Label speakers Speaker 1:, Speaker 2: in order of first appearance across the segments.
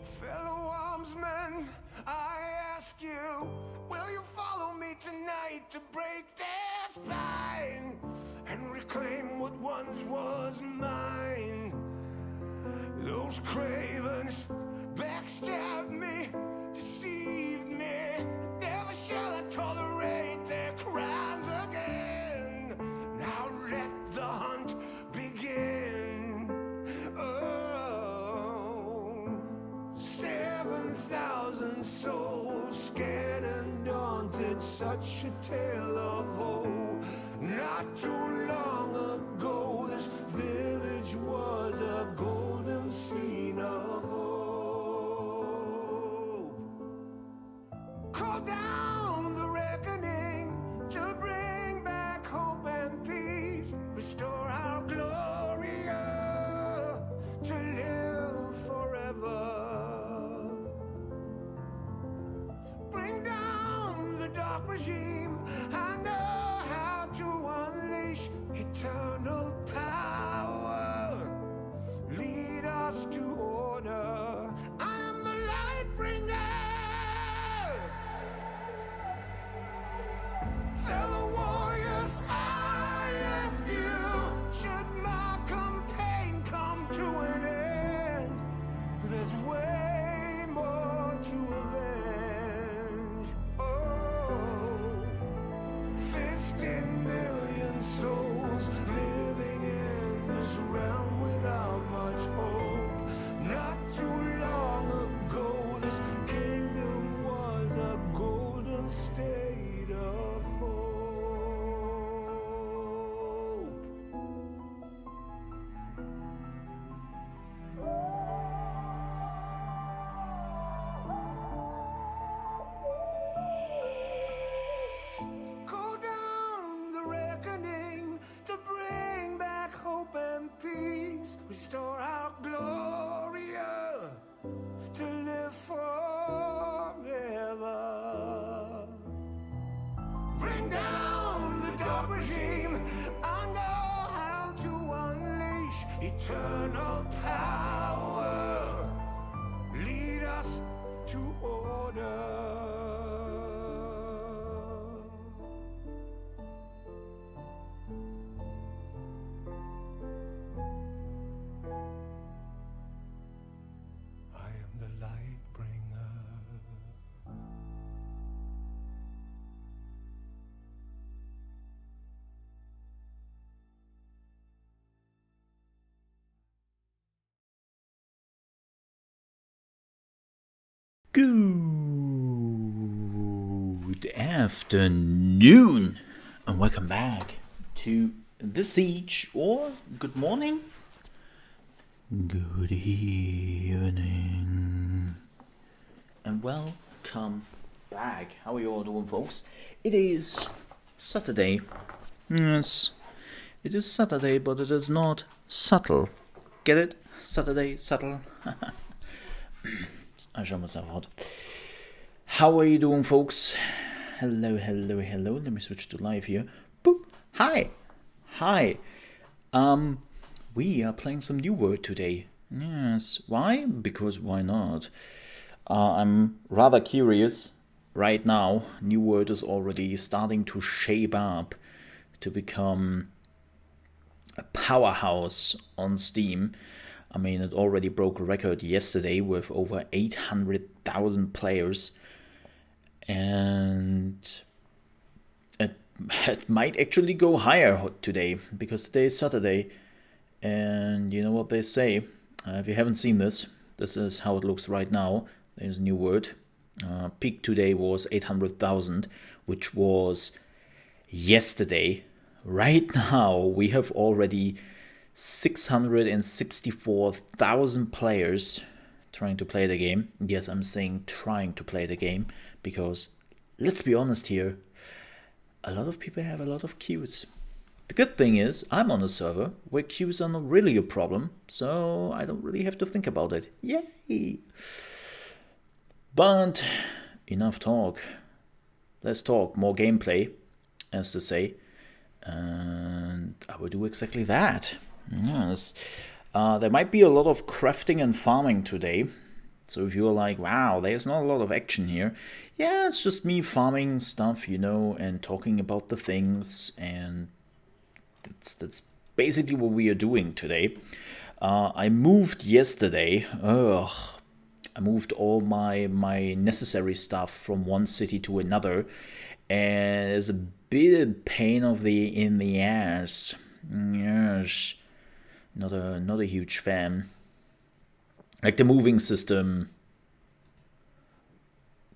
Speaker 1: Fellow armsmen, I ask you, will you follow me tonight to break their spine and reclaim what once was mine? Those cravens backstabbed me, deceived me. Never shall I tolerate their crimes again. Now let the hunt begin. Oh, 7,000 souls scared and daunted, such a tale of woe. Not too long ago, this village was a golden scene of hope. Call down the reckoning to bring back hope and peace, restore our glory to live forever. Bring down the dark regime. I know how to unleash eternal power. Lead us to order. I am the light bringer. Fellow warriors, I ask you, should my campaign come to an end? There's way more to avenge. Oh, 15 million souls living in this realm without much hope. Not too long ago, this kingdom was a golden state of hope. Call down the reckoning to bring back hope and peace, restore our glory to live forever. Bring down the dark regime. I know how to unleash eternal power. Lead us to order. I am the light bringer.
Speaker 2: Good afternoon and welcome back to The Siege, or good morning, good evening, and welcome back. How are you all doing, folks? It is Saturday. Yes, it is Saturday, but it is not subtle. Get it? Saturday, subtle. I show myself out. How are you doing, folks? Hello, hello, hello. Let me switch to live here. Boop. Hi. Hi. We are playing some New World today. Yes. Why? Because why not? I'm rather curious. Right now, New World is already starting to shape up to become a powerhouse on Steam. I mean, it already broke a record yesterday with over 800,000 players. And it might actually go higher today, because today is Saturday. And you know what they say, If you haven't seen this, this is how it looks right now. There's a new word. Peak today was 800,000, which was yesterday. Right now, we have already 664,000 players trying to play the game. Yes, I'm saying trying to play the game, because let's be honest here, a lot of people have a lot of queues. The good thing is, I'm on a server where queues are not really a problem, so I don't really have to think about it. Yay! But enough talk. Let's talk more gameplay, as to say. And I will do exactly that. Yes. There might be a lot of crafting and farming today. So if you're like, wow, there's not a lot of action here. Yeah, it's just me farming stuff, you know, and talking about the things. And that's basically what we are doing today. I moved yesterday. I moved all my necessary stuff from one city to another. And it's a bit of pain in the ass. Yes. Not a huge fan. Like, the moving system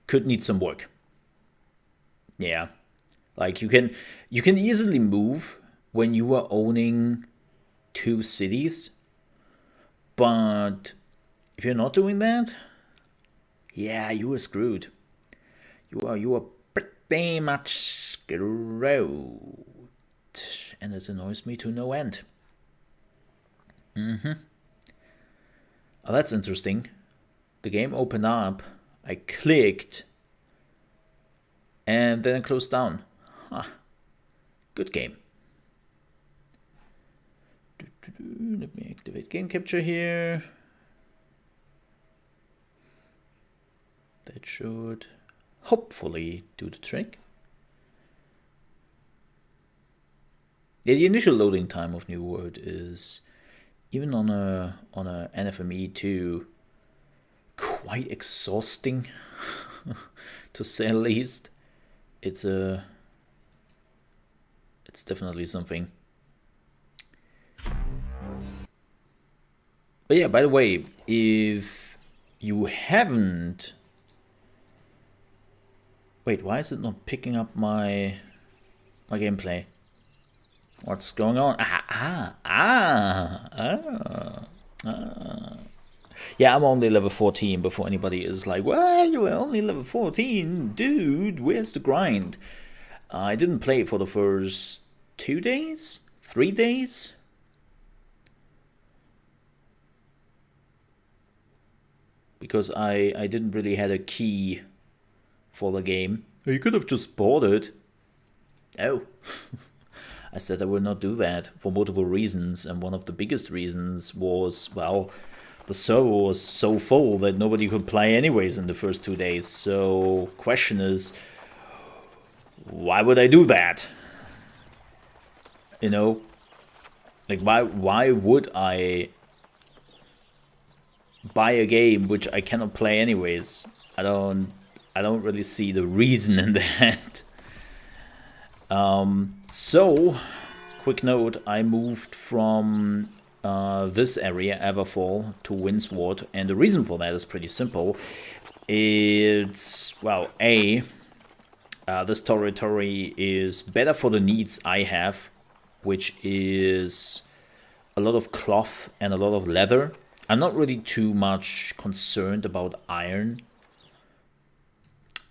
Speaker 2: could need some work. Yeah. Like, you can easily move when you are owning 2 cities. But if you're not doing that, yeah, you are screwed. You are pretty much screwed. And it annoys me to no end. Oh, that's interesting. The game opened up, I clicked, and then it closed down. Huh. Good game. Let me activate game capture here. That should hopefully do the trick. Yeah, the initial loading time of New World is, even on a NFME 2, quite exhausting, to say the least. It's definitely something. But yeah, by the way, if you haven't... Wait, why is it not picking up my gameplay? What's going on? Yeah, I'm only level 14 before anybody is like, well, you're only level 14, dude, where's the grind? I didn't play it for the first 2 days? 3 days? Because I didn't really have a key for the game. You could have just bought it. Oh. I said I will not do that for multiple reasons, and one of the biggest reasons was, well, the server was so full that nobody could play anyways in the first 2 days. So, question is, why would I do that? You know, like, why would I buy a game which I cannot play anyways? I don't really see the reason in that. So, quick note, I moved from this area, Everfall, to Windsward, and the reason for that is pretty simple. It's, well, this territory is better for the needs I have, which is a lot of cloth and a lot of leather. I'm not really too much concerned about iron.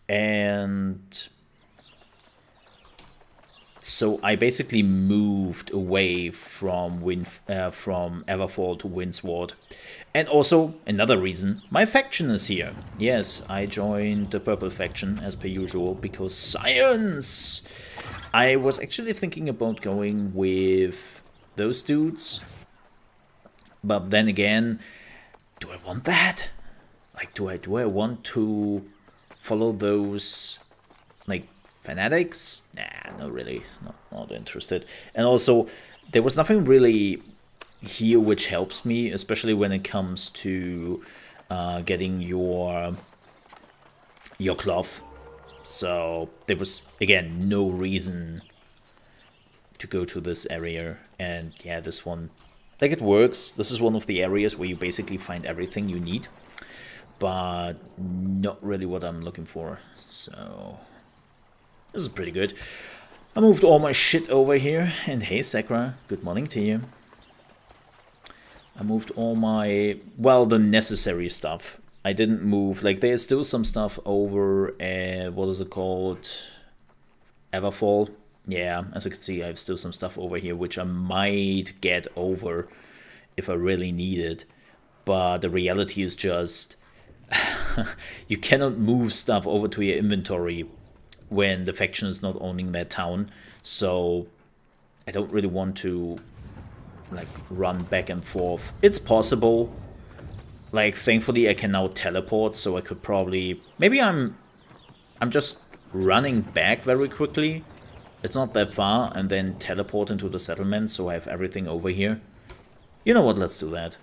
Speaker 2: And so I basically moved away from Everfall to Windsward. And also, another reason, my faction is here. Yes, I joined the purple faction as per usual, because science! I was actually thinking about going with those dudes. But then again, do I want that? Like, do I want to follow those, like, fanatics? Nah, not really. Not interested. And also, there was nothing really here which helps me, especially when it comes to getting your cloth. So there was, again, no reason to go to this area. And yeah, this one Like, it works. This is one of the areas where you basically find everything you need, but not really what I'm looking for. So this is pretty good. I moved all my shit over here, and hey Sakura, good morning to you. I moved all my, well, the necessary stuff. I didn't move, like, there's still some stuff over at, what is it called, Everfall. Yeah, as you can see, I have still some stuff over here which I might get over if I really need it. But the reality is just you cannot move stuff over to your inventory when the faction is not owning that town. So I don't really want to like run back and forth. It's possible. Like, thankfully I can now teleport, so I could probably, maybe I'm just running back very quickly. It's not that far, and then teleport into the settlement, so I have everything over here. You know what, let's do that.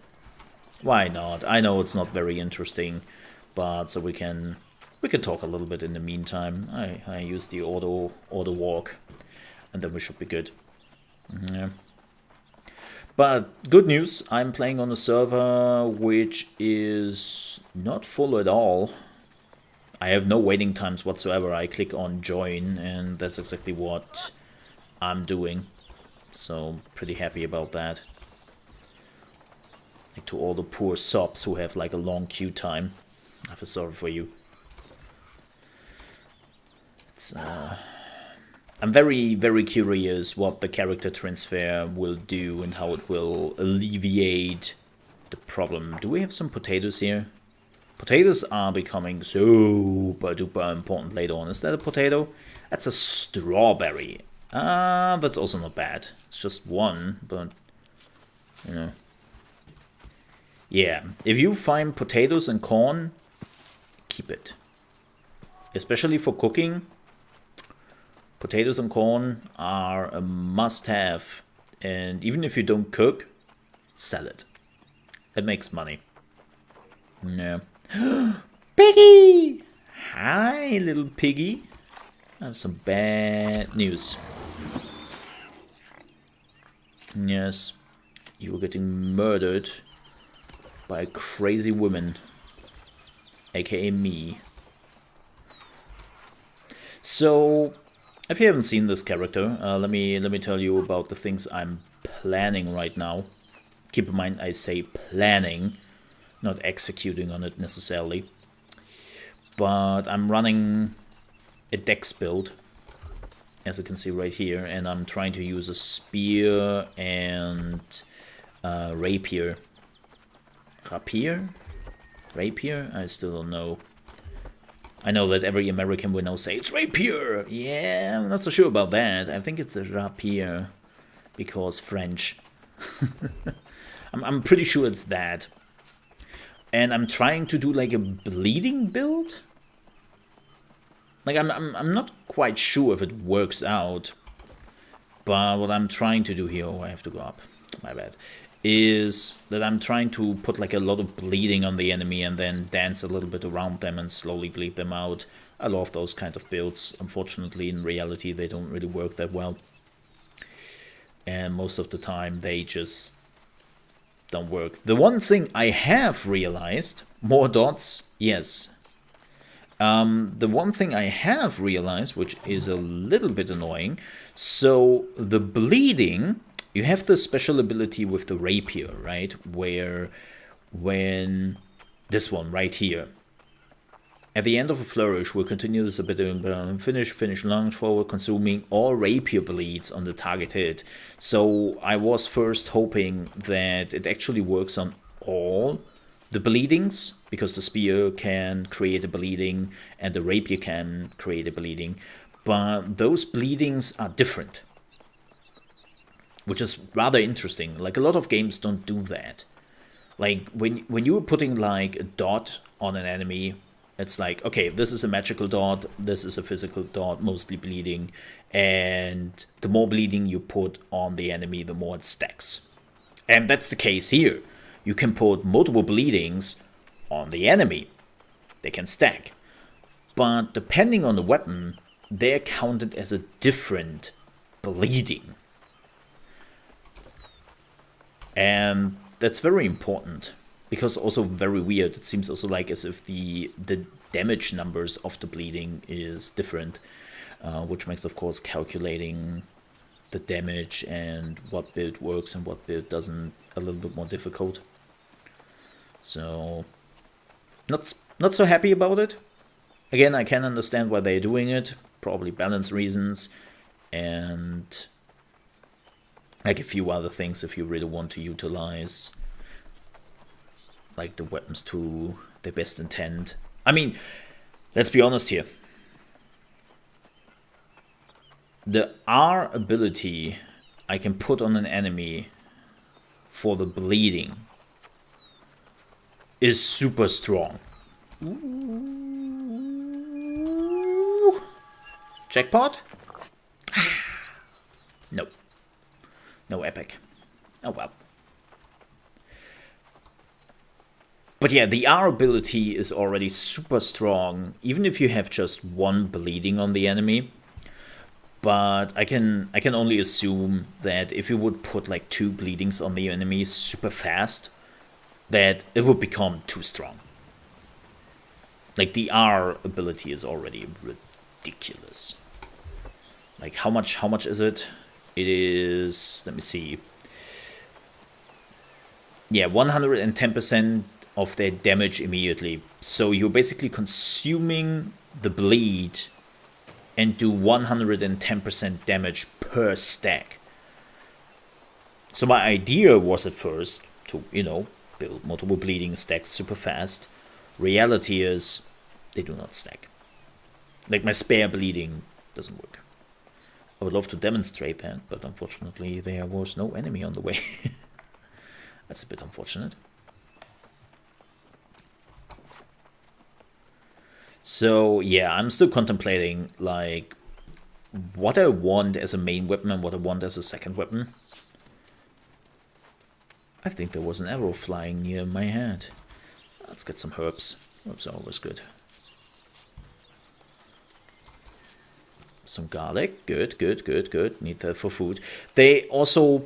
Speaker 2: Why not? I know it's not very interesting, but so we can talk a little bit in the meantime. I use the auto walk, and then we should be good. Yeah. But good news, I'm playing on a server which is not full at all. I have no waiting times whatsoever. I click on join, and that's exactly what I'm doing. So pretty happy about that. Like, to all the poor subs who have like a long queue time, I feel sorry for you. It's I'm very, very curious what the character transfer will do and how it will alleviate the problem. Do we have some potatoes here? Potatoes are becoming super duper important later on. Is that a potato? That's a strawberry. That's also not bad. It's just one, but, you know. Yeah, if you find potatoes and corn, keep it. Especially for cooking. Potatoes and corn are a must-have, and even if you don't cook, sell it. It makes money. Yeah. Piggy! Hi, little piggy. I have some bad news. Yes, you were getting murdered by a crazy woman, aka me. So, if you haven't seen this character, let me tell you about the things I'm planning right now. Keep in mind, I say planning, not executing on it necessarily. But I'm running a dex build, as you can see right here, and I'm trying to use a spear and rapier. Rapier? Rapier? I still don't know. I know that every American will now say, it's rapier! Yeah, I'm not so sure about that. I think it's a rapier, because French. I'm pretty sure it's that. And I'm trying to do like a bleeding build? Like, I'm not quite sure if it works out. But what I'm trying to do here, oh, I have to go up, my bad, is that I'm trying to put like a lot of bleeding on the enemy and then dance a little bit around them and slowly bleed them out. I love those kind of builds. Unfortunately, in reality, they don't really work that well. And most of the time, they just don't work. The one thing I have realized, more dots, yes. The one thing I have realized, which is a little bit annoying, so the bleeding, you have the special ability with the rapier, right? Where when this one right here, at the end of a flourish, will continue this ability, finish, launch forward, consuming all rapier bleeds on the target hit. So I was first hoping that it actually works on all the bleedings, because the spear can create a bleeding and the rapier can create a bleeding. But those bleedings are different, which is rather interesting. Like, a lot of games don't do that. Like, when you're putting like a dot on an enemy, it's like, okay, this is a magical dot, this is a physical dot, mostly bleeding, and the more bleeding you put on the enemy, the more it stacks. And that's the case here. You can put multiple bleedings on the enemy. They can stack. But depending on the weapon, they're counted as a different bleeding. And that's very important, because also very weird. It seems also like as if the damage numbers of the bleeding is different, which makes, of course, calculating the damage and what build works and what build doesn't a little bit more difficult. So not so happy about it. Again, I can understand why they're doing it, probably balance reasons, and like a few other things if you really want to utilize like the weapons to their best intent. I mean, let's be honest here. The R ability I can put on an enemy for the bleeding is super strong. Ooh. Jackpot? Nope. No epic. Oh well. But yeah, the R ability is already super strong, even if you have just one bleeding on the enemy. But I can only assume that if you would put like 2 bleedings on the enemy super fast, that it would become too strong. Like the R ability is already ridiculous. Like how much is it? It is, let me see. Yeah, 110% of their damage immediately. So you're basically consuming the bleed and do 110% damage per stack. So my idea was at first to, you know, build multiple bleeding stacks super fast. Reality is they do not stack. Like my spare bleeding doesn't work. I would love to demonstrate that, but unfortunately there was no enemy on the way. That's a bit unfortunate. So yeah, I'm still contemplating like what I want as a main weapon and what I want as a second weapon. I think there was an arrow flying near my head. Let's get some herbs. Herbs are always good. Some garlic. Good, good, good, good. Need that for food. They also...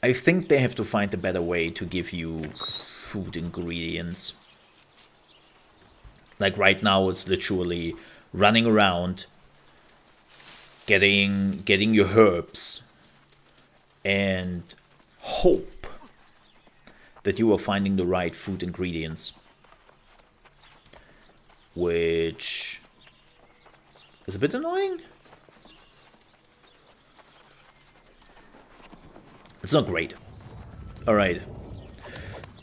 Speaker 2: I think they have to find a better way to give you food ingredients. Like right now it's literally running around, getting your herbs, and hope that you are finding the right food ingredients. Which is a bit annoying. It's not great. Alright.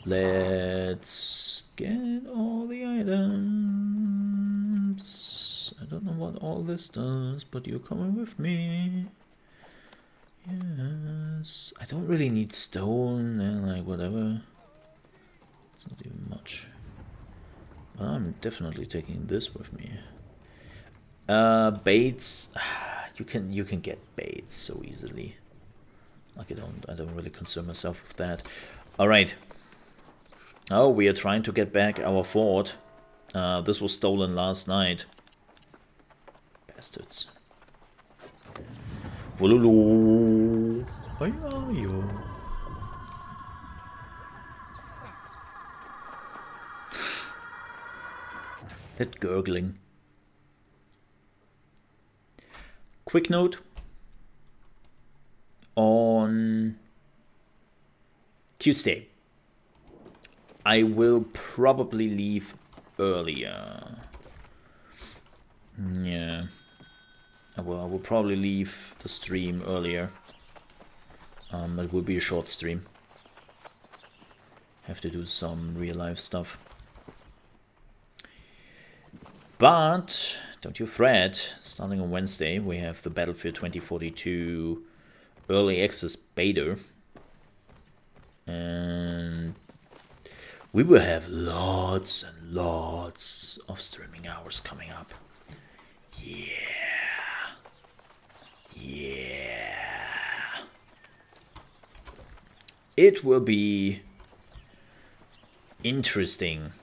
Speaker 2: Let's get all the items. I don't know what all this does, but you're coming with me. Yes. I don't really need stone and like whatever. It's not even much. But I'm definitely taking this with me. Baits. You can get baits so easily. Like I don't really concern myself with that. Alright. Oh, we are trying to get back our fort. This was stolen last night. Bastards. Vololo. That gurgling. Quick note. On Tuesday, I will probably leave earlier. Yeah. I will probably leave the stream earlier. It will be a short stream. Have to do some real life stuff. But don't you fret, starting on Wednesday we have the Battlefield 2042 Early Access Beta. And we will have lots and lots of streaming hours coming up. Yeah. Yeah. It will be interesting.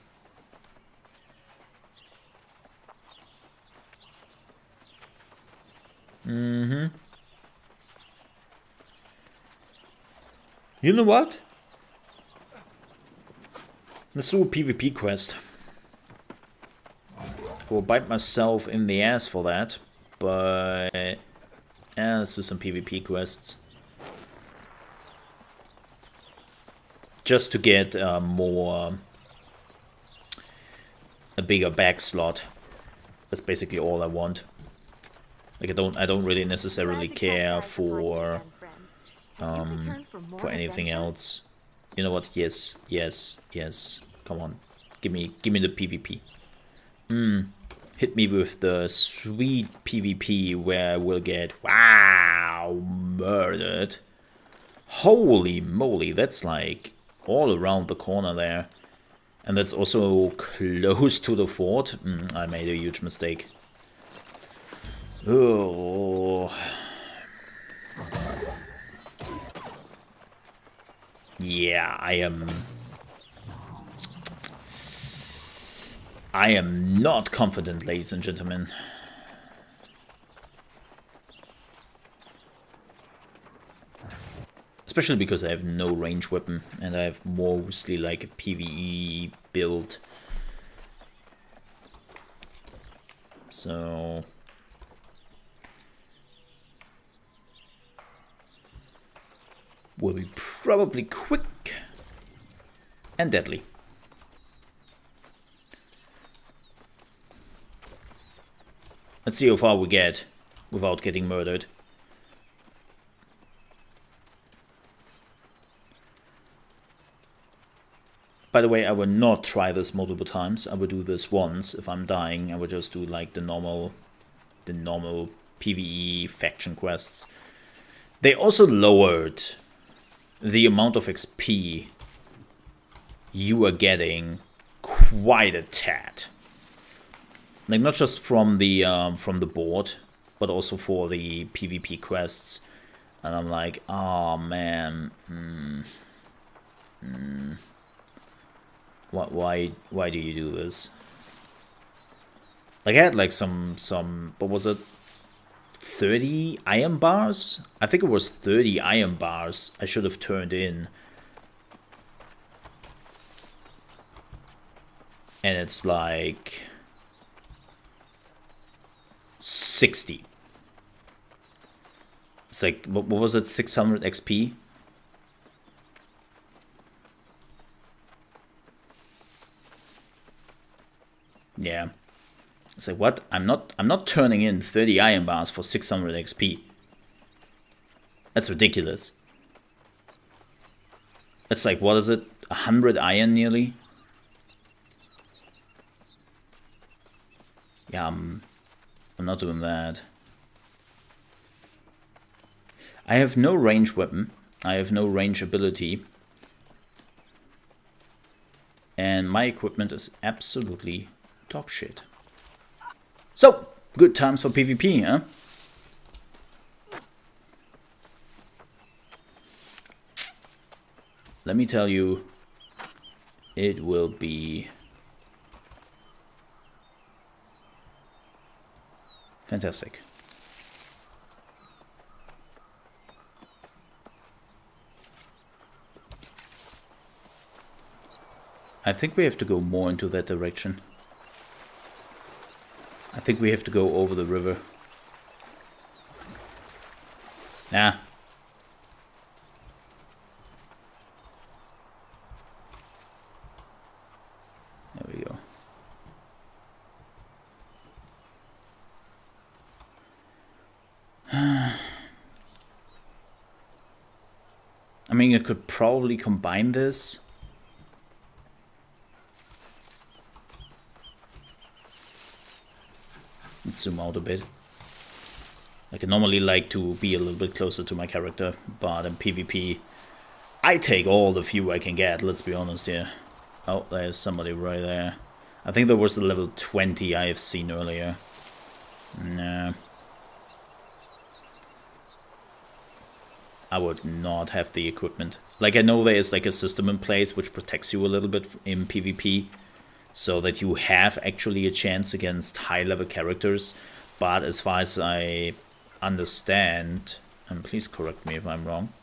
Speaker 2: You know what? Let's do a PvP quest. Will bite myself in the ass for that, but yeah, let's do some PvP quests. Just to get a bigger bag slot. That's basically all I want. Like I don't really necessarily care for anything else. You know what? Yes, yes, yes. Come on, give me the PvP. Hit me with the sweet PvP where we'll get murdered. Holy moly, that's like all around the corner there. And that's also close to the fort. I made a huge mistake. Oh. Yeah, I am not confident, ladies and gentlemen. Especially because I have no range weapon and I have mostly like a PvE build. So will be probably quick and deadly. Let's see how far we get without getting murdered. By the way, I will not try this multiple times. I will do this once. If I'm dying, I will just do like the normal PvE faction quests. They also lowered the amount of XP you are getting quite a tad. Like not just from the board, but also for the PvP quests. And I'm like, oh man. Why do you do this? Like I had like some what was it? 30 iron bars? I think it was 30 iron bars I should have turned in. And it's like 60. It's like what was it? 600 XP? Yeah. It's like, what? I'm not turning in 30 iron bars for 600 XP. That's ridiculous. It's like, what is it? 100 iron nearly? Yeah, I'm not doing that. I have no range weapon. I have no range ability. And my equipment is absolutely dog shit. So, good times for PvP, huh? Let me tell you, it will be fantastic. I think we have to go more into that direction. I think we have to go over the river. Nah. There we go. I mean, I could probably combine this. Let's zoom out a bit. Like I normally like to be a little bit closer to my character, but in PvP, I take all the view I can get, let's be honest here. Oh, there's somebody right there. I think there was the level 20 I have seen earlier. Nah. I would not have the equipment. Like I know there is like a system in place which protects you a little bit in PvP. So that you have actually a chance against high-level characters. But as far as I understand, and please correct me if I'm wrong,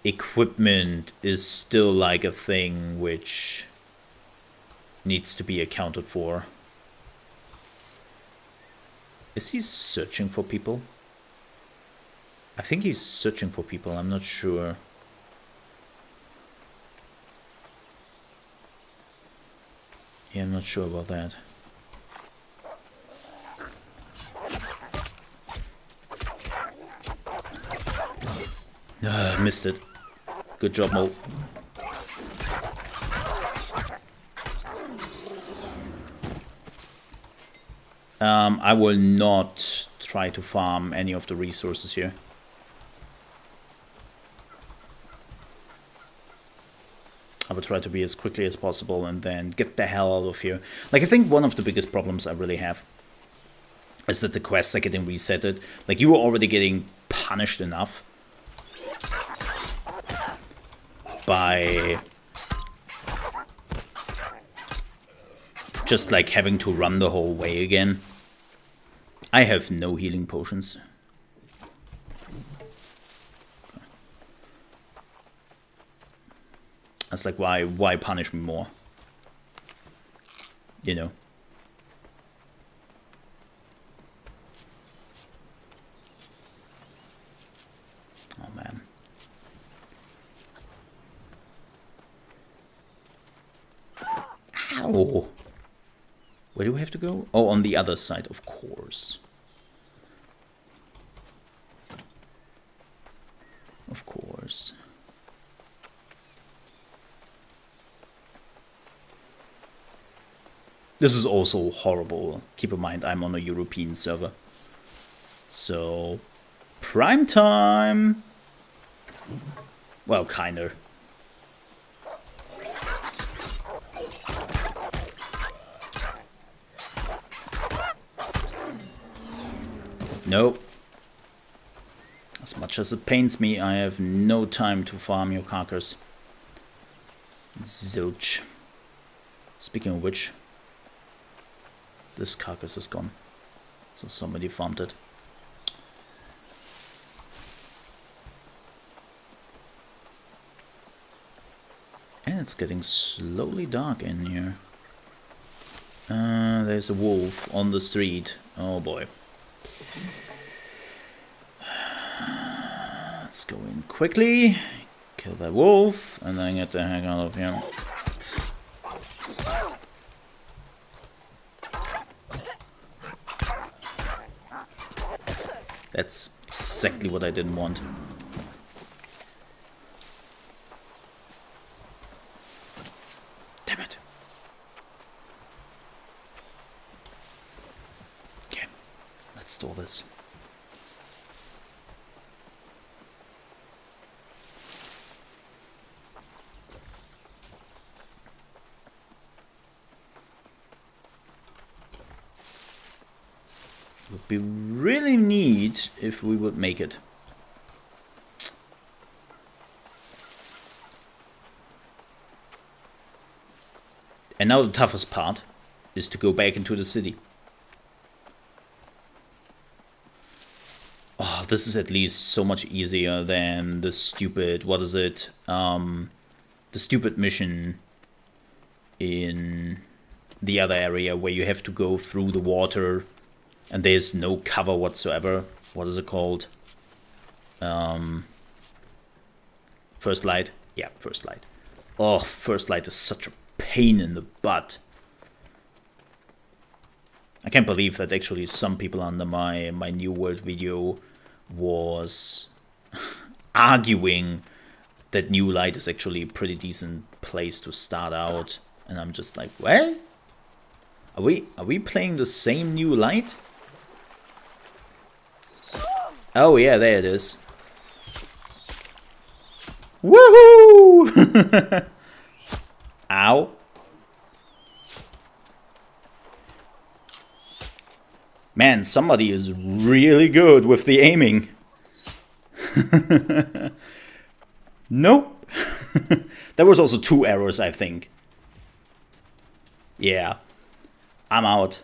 Speaker 2: Equipment is still like a thing which needs to be accounted for. Is he searching for people? I think he's searching for people, I'm not sure. Yeah, I'm not sure about that. Missed it. Good job, Mo. I will not try to farm any of the resources here. I will try to be as quickly as possible and then get the hell out of here. Like, I think one of the biggest problems I really have is that the quests are getting resetted. Like, you were already getting punished enough by just like having to run the whole way again. I have no healing potions. That's like, why punish me more? You know. Oh man. Ow! Where do we have to go? Oh, on the other side, of course. Of course. This is also horrible. Keep in mind, I'm on a European server. So, prime time! Well, kinda. Nope. As much as it pains me, I have no time to farm your carcass. Zilch. Speaking of which, this carcass is gone. So somebody farmed it. And it's getting slowly dark in here. There's a wolf on the street. Oh boy. Let's go in quickly, kill that wolf, and then get the heck out of here. That's exactly what I didn't want. Damn it. Okay, let's store this. Would be really neat if we would make it. And now the toughest part is to go back into the city. Oh, this is at least so much easier than the stupid, what is it? The stupid mission in the other area where you have to go through the water and there's no cover whatsoever. What is it called? First Light? Yeah, First Light. Oh, First Light is such a pain in the butt. I can't believe that actually some people under my New World video was arguing that New Light is actually a pretty decent place to start out. And I'm just like, what? Are we playing the same New Light? Oh yeah, there it is. Woohoo! Ow. Man, somebody is really good with the aiming. Nope. There was also 2 arrows, I think. Yeah. I'm out.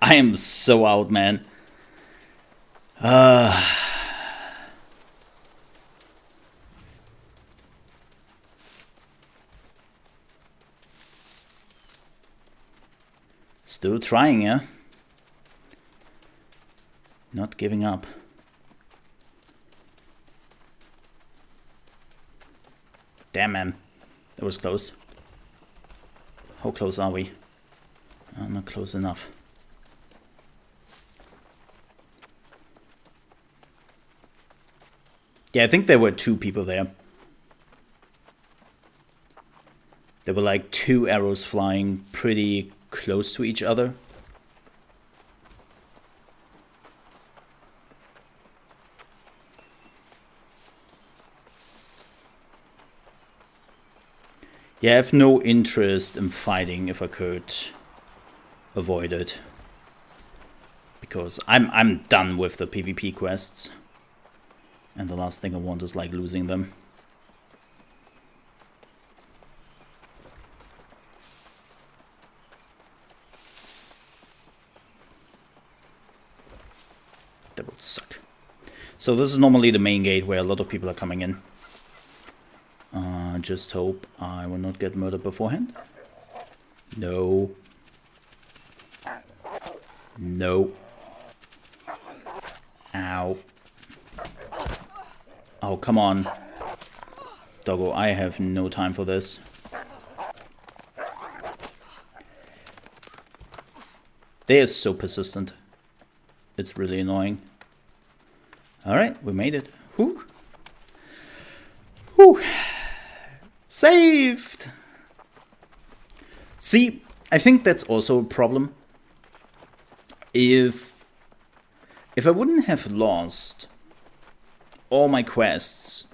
Speaker 2: I am so out, man. Still trying, yeah? Not giving up. Damn, man. That was close. How close are we? Not close enough. Yeah, I think there were 2 people there. There were like 2 arrows flying pretty close to each other. Yeah, I have no interest in fighting if I could avoid it. Because I'm done with the PvP quests. And the last thing I want is like losing them. That would suck. So this is normally the main gate where a lot of people are coming in. Just hope I will not get murdered beforehand. No. No. Ow. Oh, come on. Doggo, I have no time for this. They are so persistent. It's really annoying. Alright, we made it. Whew. Whew. Saved! See, I think that's also a problem. If I wouldn't have lost all my quests,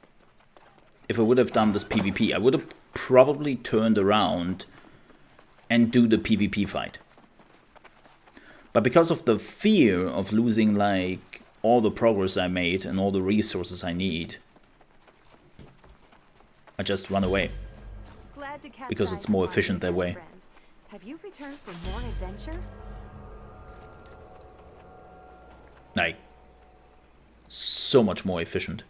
Speaker 2: if I would have done this PvP, I would have probably turned around and do the PvP fight. But because of the fear of losing like all the progress I made and all the resources I need, I just run away. Because it's more efficient that way.
Speaker 3: Have you returned for more adventure?
Speaker 2: Like, so much more efficient.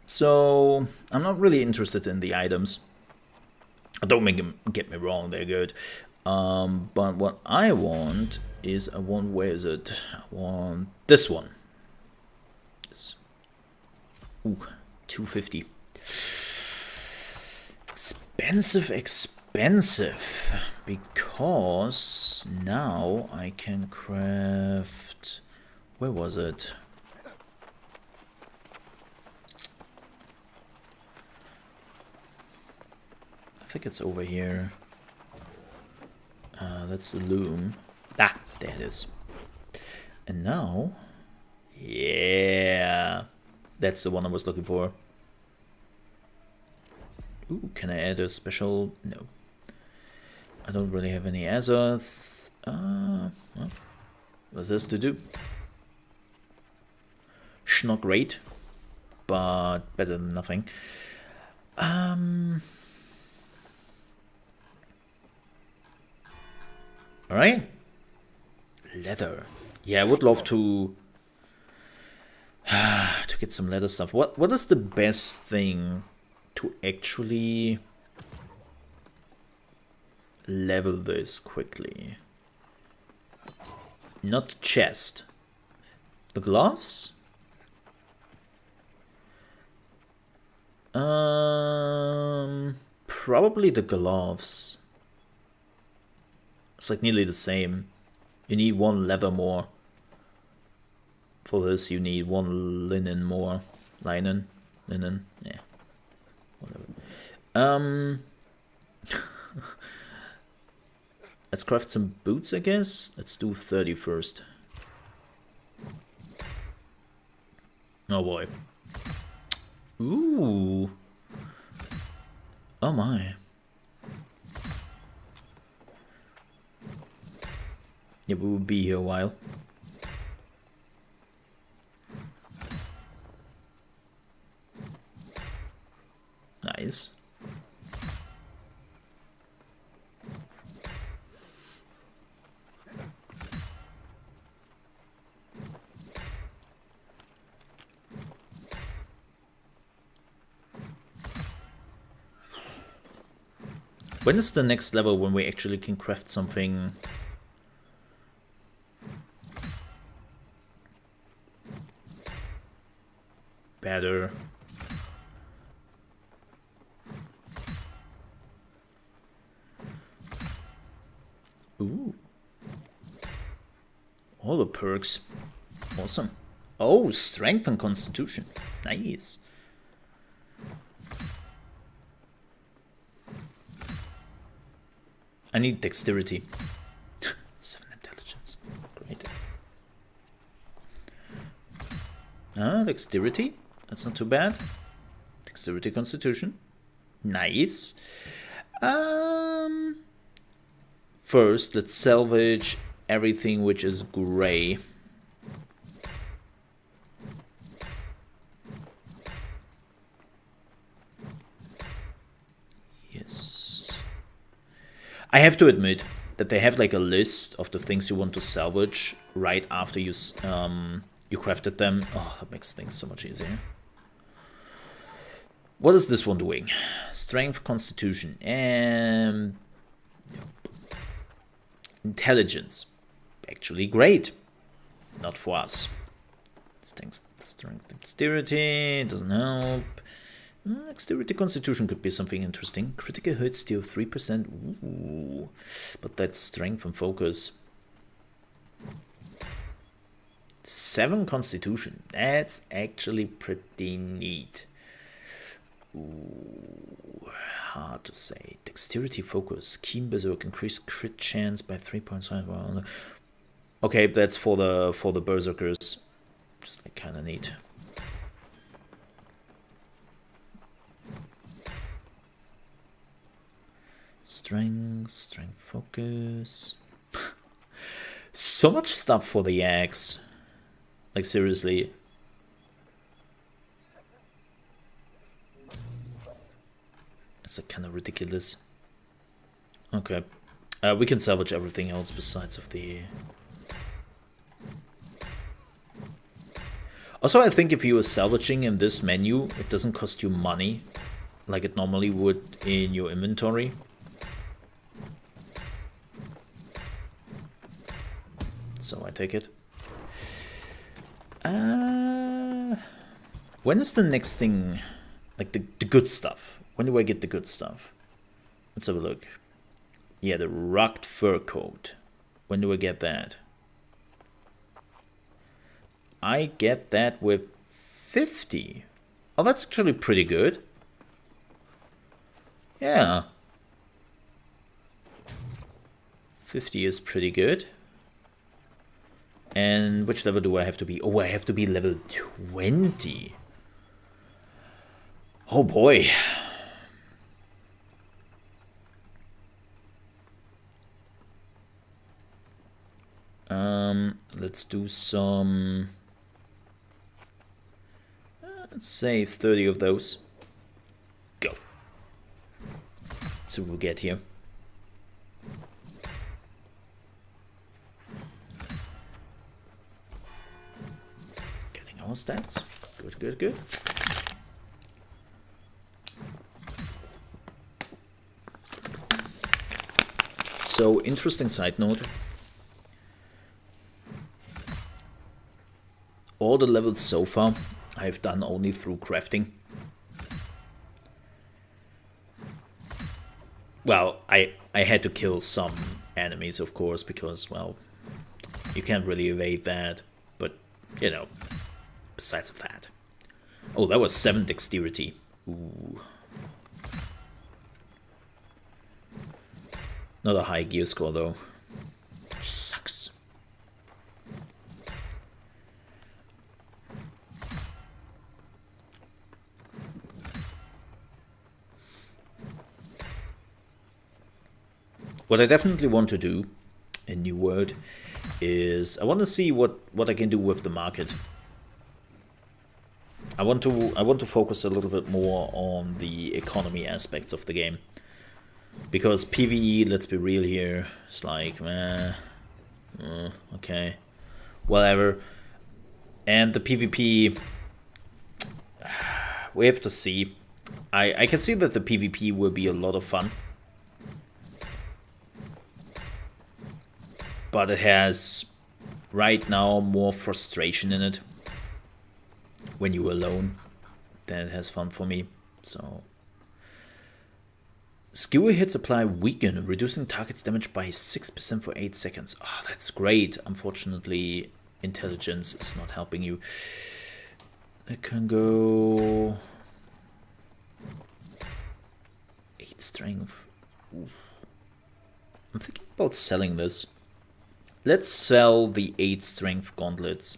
Speaker 2: So, I'm not really interested in the items. Don't get me wrong, they're good. But what I want is, where is it? I want this one. Yes. Ooh, 250. Expensive. Because now I can craft... Where was it? I think it's over here. That's the loom. Ah, there it is. And now... Yeah! That's the one I was looking for. Ooh, can I add a special... No. I don't really have any Azoth. Well, what's this to do? Not great, but better than nothing. Alright. Leather. Yeah, I would love to get some leather stuff. What is the best thing to actually level this quickly? Not the chest. The gloves? Probably the gloves. It's like nearly the same. You need 1 leather more. For this you need 1 linen more. Linen? Yeah. Whatever. Let's craft some boots, I guess. Let's do 30 first. Oh boy. Ooh. Oh my. Yeah, we will be here a while. Nice. When is the next level when we actually can craft something better? Ooh. All the perks. Awesome. Oh, strength and constitution. Nice. I need dexterity. 7 intelligence. Great. Ah, dexterity. That's not too bad. Dexterity, constitution. Nice. First, let's salvage everything which is gray. Yes. I have to admit that they have like a list of the things you want to salvage right after you crafted them. Oh, that makes things so much easier. What is this one doing? Strength, constitution, and intelligence. Actually great. Not for us. Strength, dexterity doesn't help. Dexterity, constitution could be something interesting. Critical hit steal 3%. Ooh. But that's strength and focus. 7 constitution. That's actually pretty neat. Ooh, hard to say. Dexterity, focus, keen berserk, increase crit chance by 3.5. Okay, that's for the berserkers. Just like kind of neat. Strength, focus. So much stuff for the axe. Like seriously. It's kind of ridiculous. Okay. We can salvage everything else besides of the... Also, I think if you are salvaging in this menu, it doesn't cost you money like it normally would in your inventory. So I take it. When is the next thing? Like the good stuff. When do I get the good stuff? Let's have a look. Yeah, the rugged fur coat. When do I get that? I get that with 50. Oh, that's actually pretty good. Yeah. 50 is pretty good. And which level do I have to be? Oh, I have to be level 20. Oh boy. Let's do some... let's save 30 of those. Go. So we'll get here. Getting our stats. Good, good, good. So, interesting side note. All the levels so far I've done only through crafting. Well, I had to kill some enemies, of course, because, well, you can't really evade that. But, you know, besides of that. Oh, that was 7 dexterity. Ooh. Not a high gear score, though. Sucks. What I definitely want to do in New World is I want to see what I can do with the market. I want to focus a little bit more on the economy aspects of the game. Because PvE, let's be real here, it's like, okay, whatever. And the PvP, we have to see. I can see that the PvP will be a lot of fun. but it has right now more frustration in it when you're alone than it has fun for me. So skewer hits apply weaken, reducing target's damage by 6% for 8 seconds. Oh, that's great. Unfortunately, intelligence is not helping you. I can go 8 strength. Ooh. I'm thinking about selling this. Let's sell the 8 strength gauntlets.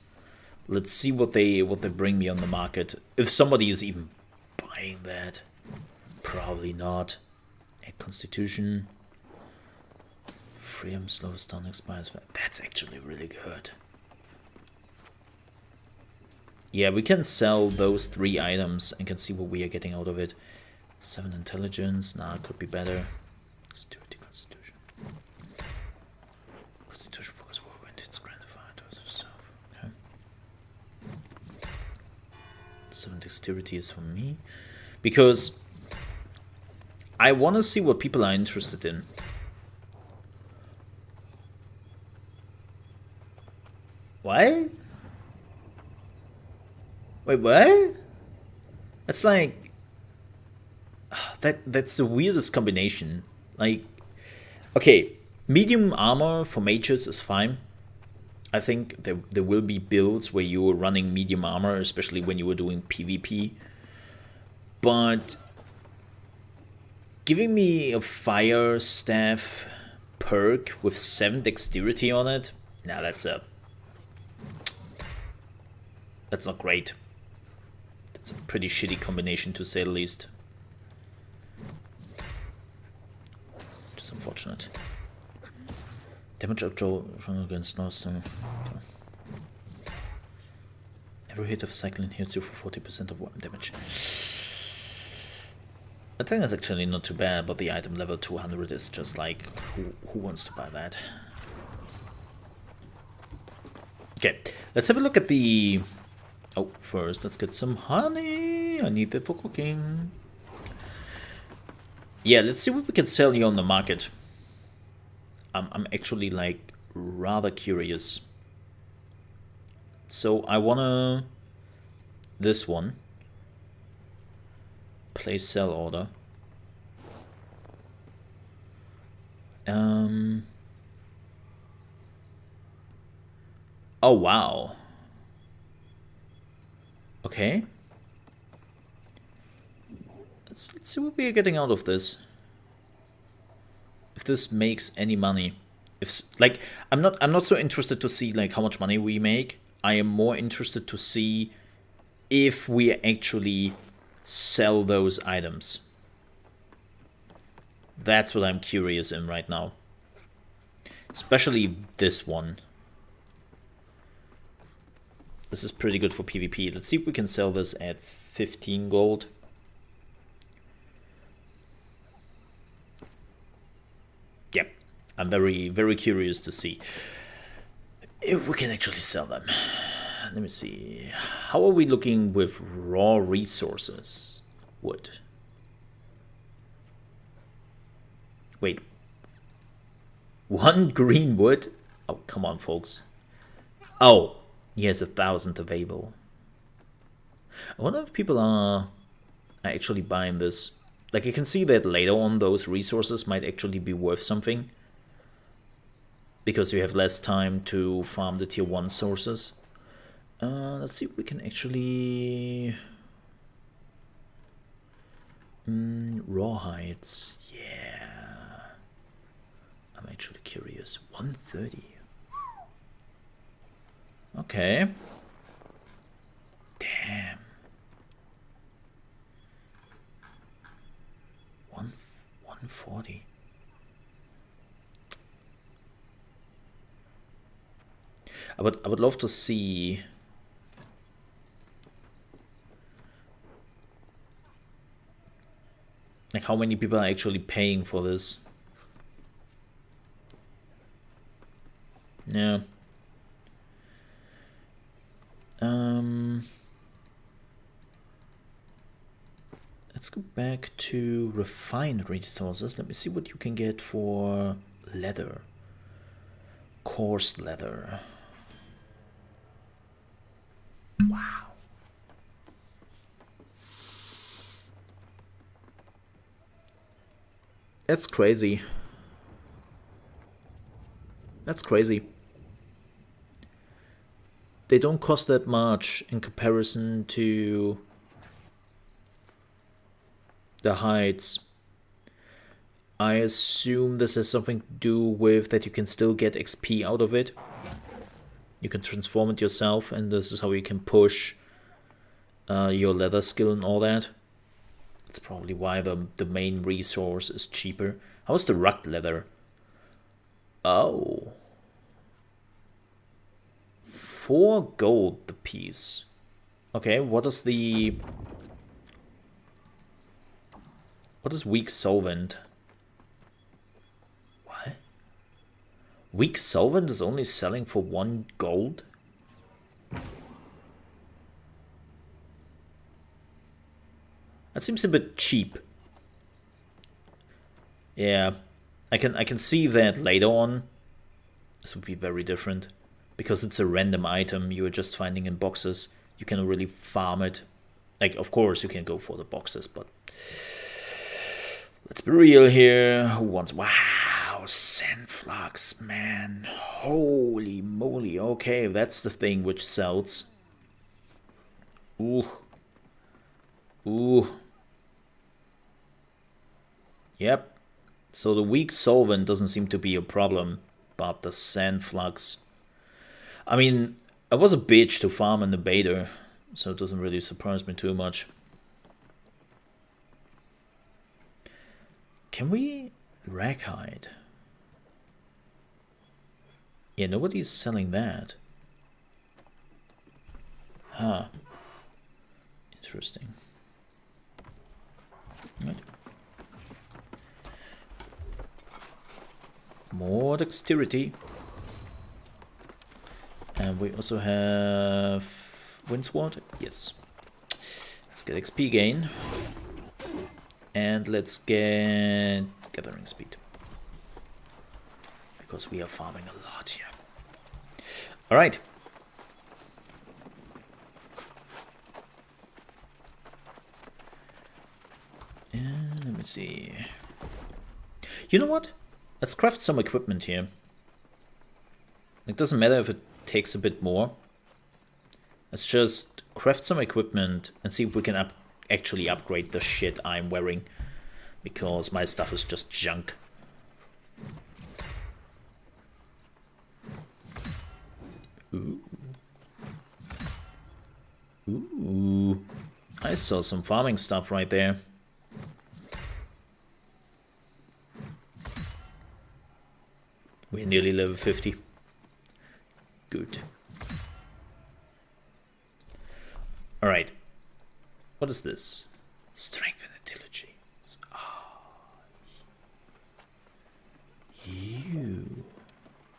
Speaker 2: Let's see what they bring me on the market. If somebody is even buying that. Probably not. 8 constitution. Freedom slows down expires. That's actually really good. Yeah, we can sell those 3 items and can see what we are getting out of it. 7 intelligence. Nah, it could be better. Security, constitution. Constitution focus whirlwind. It's gratified to yourself. Okay. 7 dexterity is for me. Because I want to see what people are interested in. What? Wait, what? That's like... That's the weirdest combination. Like, okay, medium armor for mages is fine. I think there will be builds where you're running medium armor, especially when you were doing PvP. But giving me a fire staff perk with 7 dexterity on it, nah, that's not great. That's a pretty shitty combination, to say the least. Just unfortunate. Damage up to against Northstone. Okay. Every hit of cycling hits you for 40% of weapon damage. I think that's actually not too bad, but the item level 200 is just like, who wants to buy that? Okay, let's have a look at the... Oh, first let's get some honey. I need that for cooking. Yeah, let's see what we can sell here on the market. I'm actually like rather curious. So I wanna... This one. Place sell order. Oh wow. Okay. Let's see what we are getting out of this. If this makes any money. If like I'm not so interested to see like how much money we make. I am more interested to see if we actually sell those items. That's what I'm curious in right now. Especially this one. This is pretty good for PvP. Let's see if we can sell this at 15 gold. Yep. I'm very curious to see if we can actually sell them. Let me see. How are we looking with raw resources? Wood. Wait. 1 green wood? Oh, come on, folks. Oh, he has 1,000 available. I wonder if people are actually buying this. Like, you can see that later on those resources might actually be worth something. Because you have less time to farm the tier 1 sources. Let's see if we can actually... rawhides. Yeah. I'm actually curious. 130. Okay. Damn. 140. I would love to see like how many people are actually paying for this. Yeah. Let's go back to refined resources. Let me see what you can get for leather. Coarse leather. Wow. That's crazy. That's crazy. They don't cost that much in comparison to the hides. I assume this has something to do with that you can still get XP out of it. You can transform it yourself, and this is how you can push your leather skill and all that. That's probably why the main resource is cheaper. How's the rugged leather? Oh. 4 gold the piece. Okay, what is weak solvent? What? Weak solvent is only selling for 1 gold? That seems a bit cheap. Yeah, I can see that later on. This would be very different. Because it's a random item you are just finding in boxes. You cannot really farm it. Like, of course you can go for the boxes, but... Let's be real here. Who wants... Wow, Sandflux, man. Holy moly. Okay, that's the thing which sells. Ooh. Ooh. Yep. So the weak solvent doesn't seem to be a problem, but the Sandflux... I mean, I was a bitch to farm in the beta, so it doesn't really surprise me too much. Can we rag hide? Yeah, nobody's selling that. Huh. Interesting. Right. More dexterity. And we also have Windsword. Yes. Let's get XP gain. And let's get gathering speed. Because we are farming a lot here. Alright. And let me see. You know what? Let's craft some equipment here. It doesn't matter if it takes a bit more. Let's just craft some equipment and see if we can actually upgrade the shit I'm wearing, because my stuff is just junk. Ooh. Ooh. I saw some farming stuff right there. We're nearly level 50. Good. Alright. What is this? Strength and intelligence. Ah. You.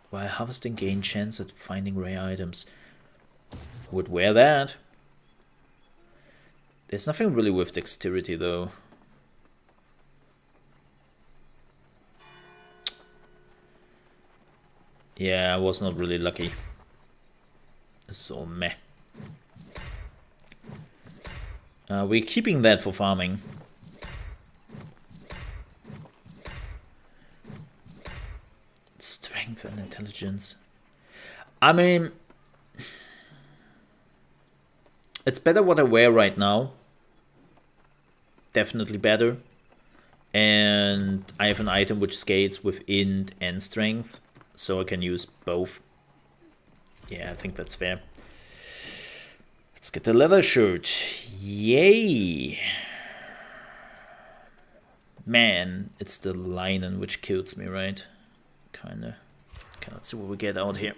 Speaker 2: While harvesting, gain chance at finding rare items. Would wear that. There's nothing really with dexterity though. Yeah, I was not really lucky. So meh. We're keeping that for farming. Strength and intelligence. I mean, it's better what I wear right now. Definitely better. And I have an item which scales with int and strength, so I can use both. Yeah, I think that's fair. Let's get the leather shirt. Yay! Man, it's the linen which kills me, right? Kinda. Okay, let's see what we get out here.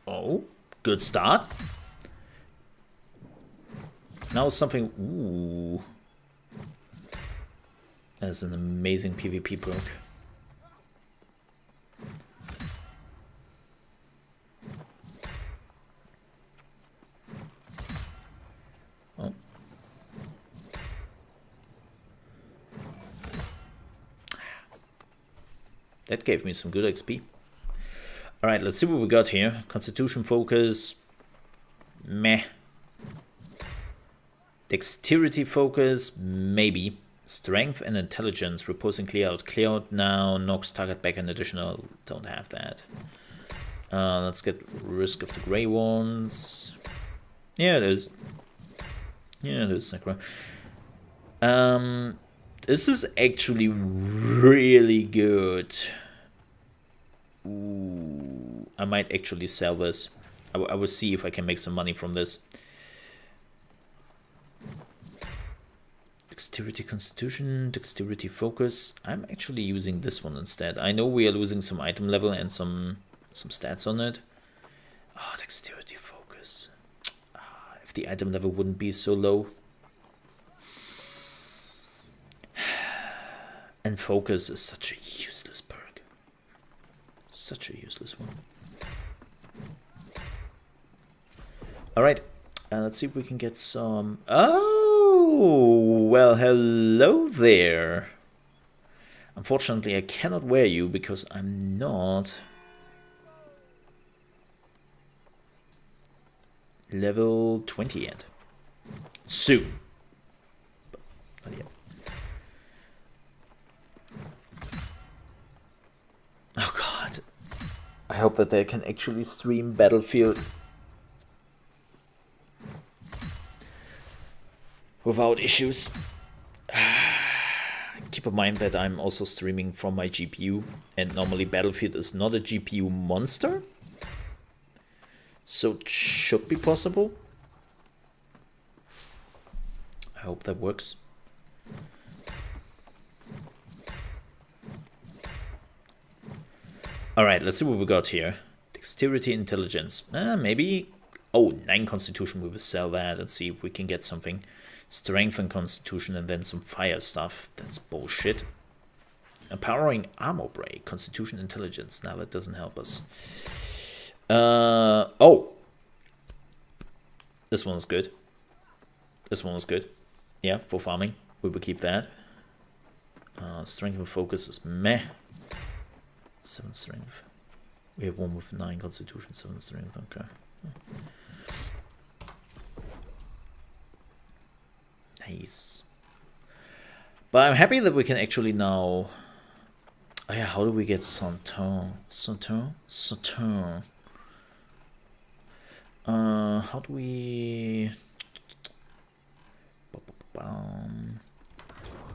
Speaker 2: Oh, good start. Now something... Ooh. That's an amazing PvP perk. Oh. That gave me some good XP. Alright, let's see what we got here. Constitution focus. Meh. Dexterity focus. Maybe. Strength and intelligence. Reposing clear out. Clear out now. Knocks target back an additional. Don't have that. Let's get risk of the gray ones. Yeah, it is. Yeah, it is, Sakura. This is actually really good. Ooh, I might actually sell this. I will see if I can make some money from this. Dexterity Constitution, Dexterity Focus. I'm actually using this one instead. I know we are losing some item level and some stats on it. Ah, Dexterity Focus. If the item level wouldn't be so low. And Focus is such a useless perk. Such a useless one. Alright, let's see if we can get some... Oh, well, hello there. Unfortunately, I cannot wear you because I'm not level 20 yet. Soon. But not yet. Oh god. I hope that they can actually stream Battlefield without issues. Keep in mind that I'm also streaming from my GPU, and normally Battlefield is not a GPU monster. So it should be possible. I hope that works. Alright, let's see what we got here. Dexterity, intelligence. Maybe... Oh, 9 constitution, we will sell that and see if we can get something. Strength and constitution and then some fire stuff. That's bullshit. Empowering armor break. Constitution, intelligence. Now that doesn't help us. Oh! This one is good. This one is good. Yeah, for farming. We will keep that. Strength and focus is meh. 7 strength. We have one with 9 constitution, 7 strength. Okay. Nice. But I'm happy that we can actually now... Oh yeah, how do we get Santon? Santon? Santon. How do we...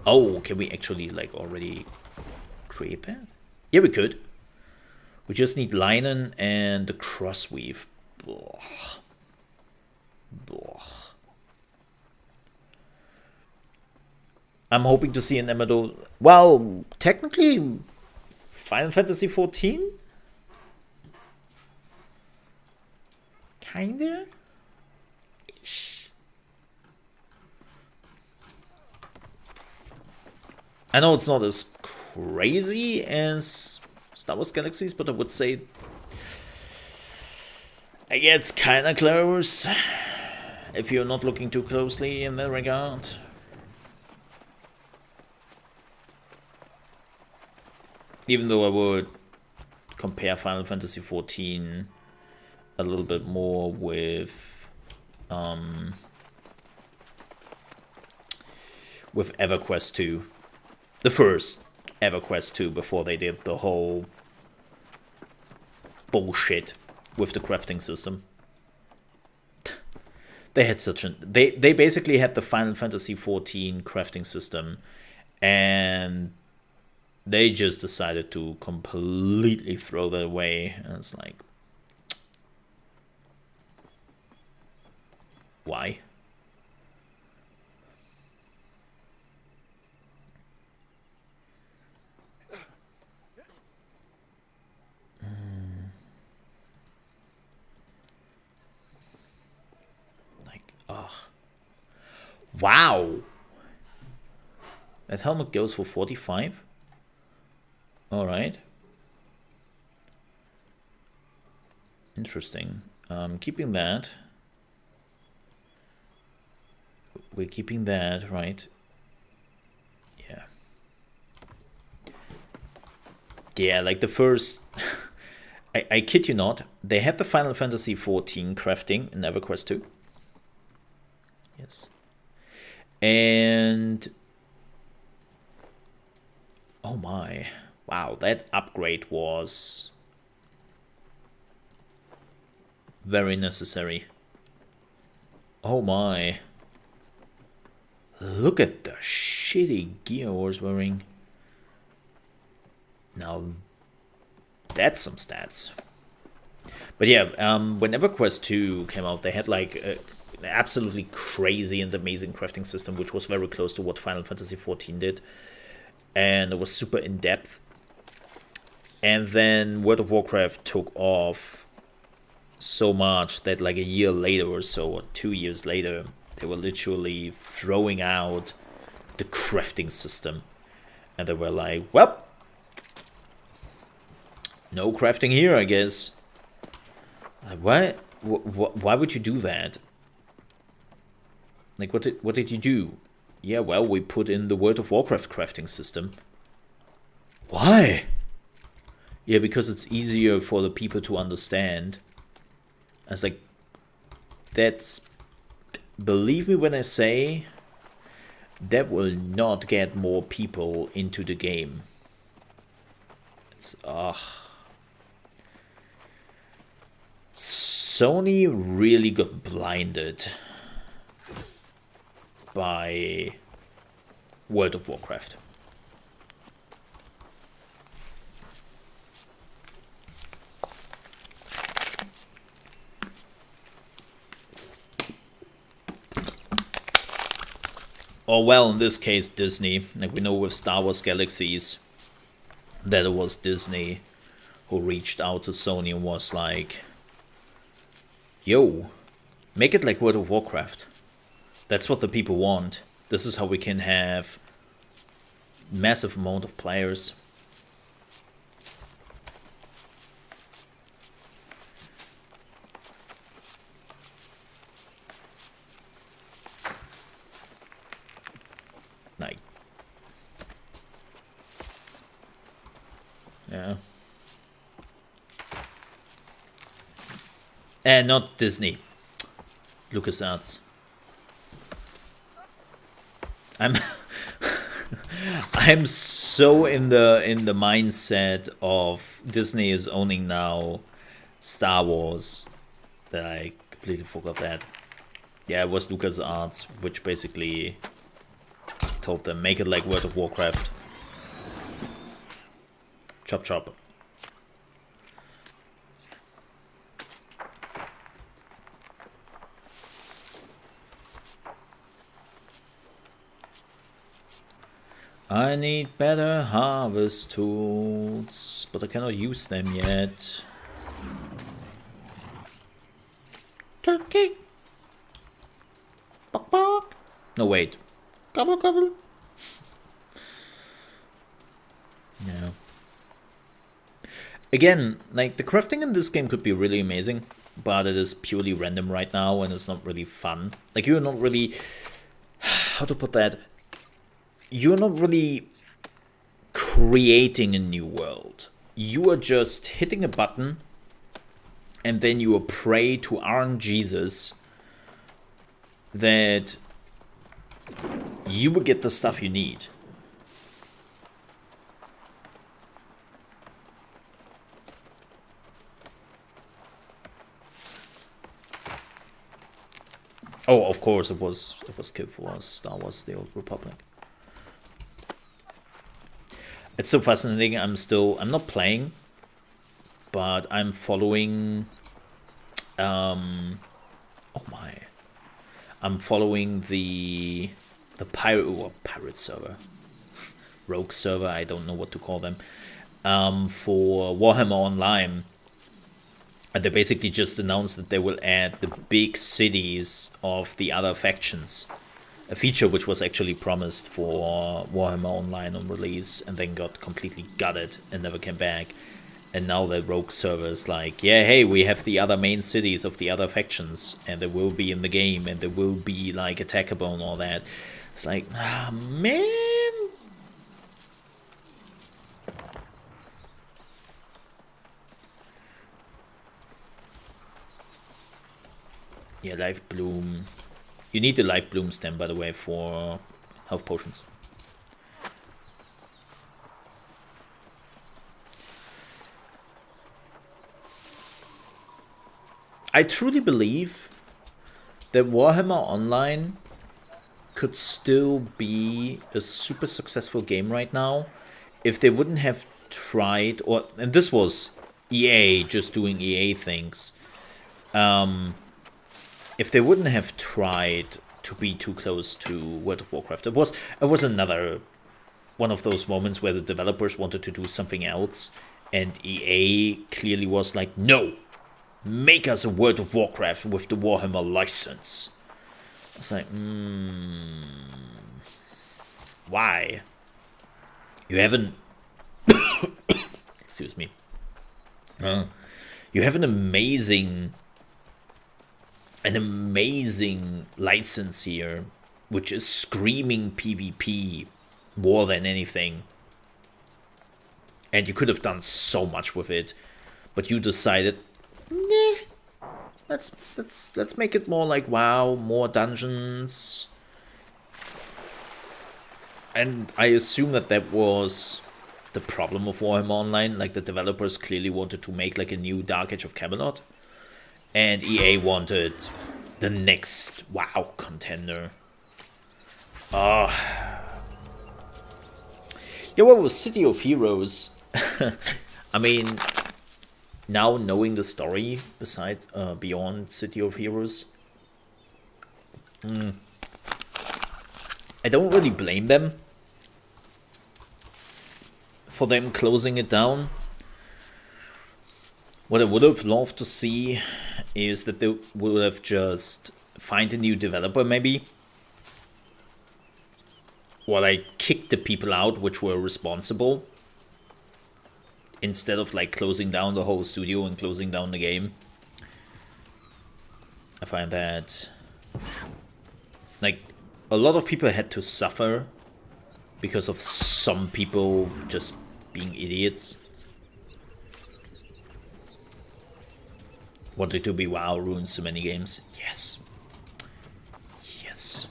Speaker 2: Oh, can we actually like already create that? Yeah, we could. We just need linen and the crossweave. Blah. Blah. I'm hoping to see an emerald. Well, technically, Final Fantasy 14? Kinda? Ish. I know it's not as crazy as Star Wars Galaxies, but I would say it gets kinda close if you're not looking too closely in that regard. Even though I would compare Final Fantasy 14 a little bit more with EverQuest 2. The first EverQuest 2 before they did the whole bullshit with the crafting system. They had such an... They basically had the Final Fantasy 14 crafting system, and they just decided to completely throw that away. And it's like... Why? Ugh. Wow! That helmet goes for 45? Alright. Interesting. Keeping that. We're keeping that, right? Yeah. Yeah, like the first... I kid you not, they had the Final Fantasy XIV crafting in EverQuest 2. Yes. And oh my, wow, that upgrade was very necessary. Oh my. Look at the shitty gear I was wearing. Now, that's some stats. But yeah, when EverQuest 2 came out, they had like an absolutely crazy and amazing crafting system, which was very close to what Final Fantasy XIV did. And it was super in-depth. And then World of Warcraft took off so much that like a year later or so, or 2 years later, they were literally throwing out the crafting system. And they were like, well, no crafting here, I guess. Like, why would you do that? Like, what did you do? Yeah, well, we put in the World of Warcraft crafting system. Why? Yeah, because it's easier for the people to understand. I was like, that's... Believe me when I say, that will not get more people into the game. It's, Sony really got blinded by World of Warcraft. Or well, in this case, Disney. Like we know with Star Wars Galaxies, that it was Disney who reached out to Sony and was like, yo, make it like World of Warcraft. That's what the people want. This is how we can have massive amount of players. Like, yeah. And not Disney. LucasArts. I'm so in the mindset of Disney is owning now Star Wars that I completely forgot that. Yeah, it was LucasArts, which basically told them make it like World of Warcraft. Chop chop. I need better harvest tools, but I cannot use them yet. Turkey! Bok bok! No, wait. Gobble gobble! No. Again, like, the crafting in this game could be really amazing, but it is purely random right now and it's not really fun. Like, you're not really... How to put that? You're not really creating a new world. You are just hitting a button and then you are prey to RNGesus that you will get the stuff you need. Oh, of course, it was Kid for Star Wars: The Old Republic. It's so fascinating. I'm not playing, but I'm following. Oh my! I'm following the pirate server, rogue server. I don't know what to call them. For Warhammer Online, and they basically just announced that they will add the big cities of the other factions. A feature which was actually promised for Warhammer Online on release and then got completely gutted and never came back. And now the rogue server is like, yeah, hey, we have the other main cities of the other factions and they will be in the game and they will be like attackable and all that. It's like, ah, man. Yeah, Life Bloom. You need the Life Bloom stem, by the way, for health potions. I truly believe that Warhammer Online could still be a super successful game right now if they wouldn't have tried, and this was EA just doing EA things, if they wouldn't have tried to be too close to World of Warcraft. It was another one of those moments where the developers wanted to do something else, and EA clearly was like, no, make us a World of Warcraft with the Warhammer license. It's like, why? You haven't... Excuse me. You have an amazing license here, which is screaming PvP more than anything. And you could have done so much with it, but you decided, nah, let's make it more like WoW, more dungeons. And I assume that was the problem of Warhammer Online. Like, the developers clearly wanted to make like a new Dark Age of Camelot, and EA wanted the next WoW contender. Yeah, what was City of Heroes? I mean, now knowing the story besides beyond City of Heroes, I don't really blame them for them closing it down. What I would have loved to see is that they would have just find a new developer maybe, or like kick the people out which were responsible, instead of like closing down the whole studio and closing down the game. I find that like a lot of people had to suffer because of some people just being idiots. Wanting to be WoW ruins so many games. Yes. Yes.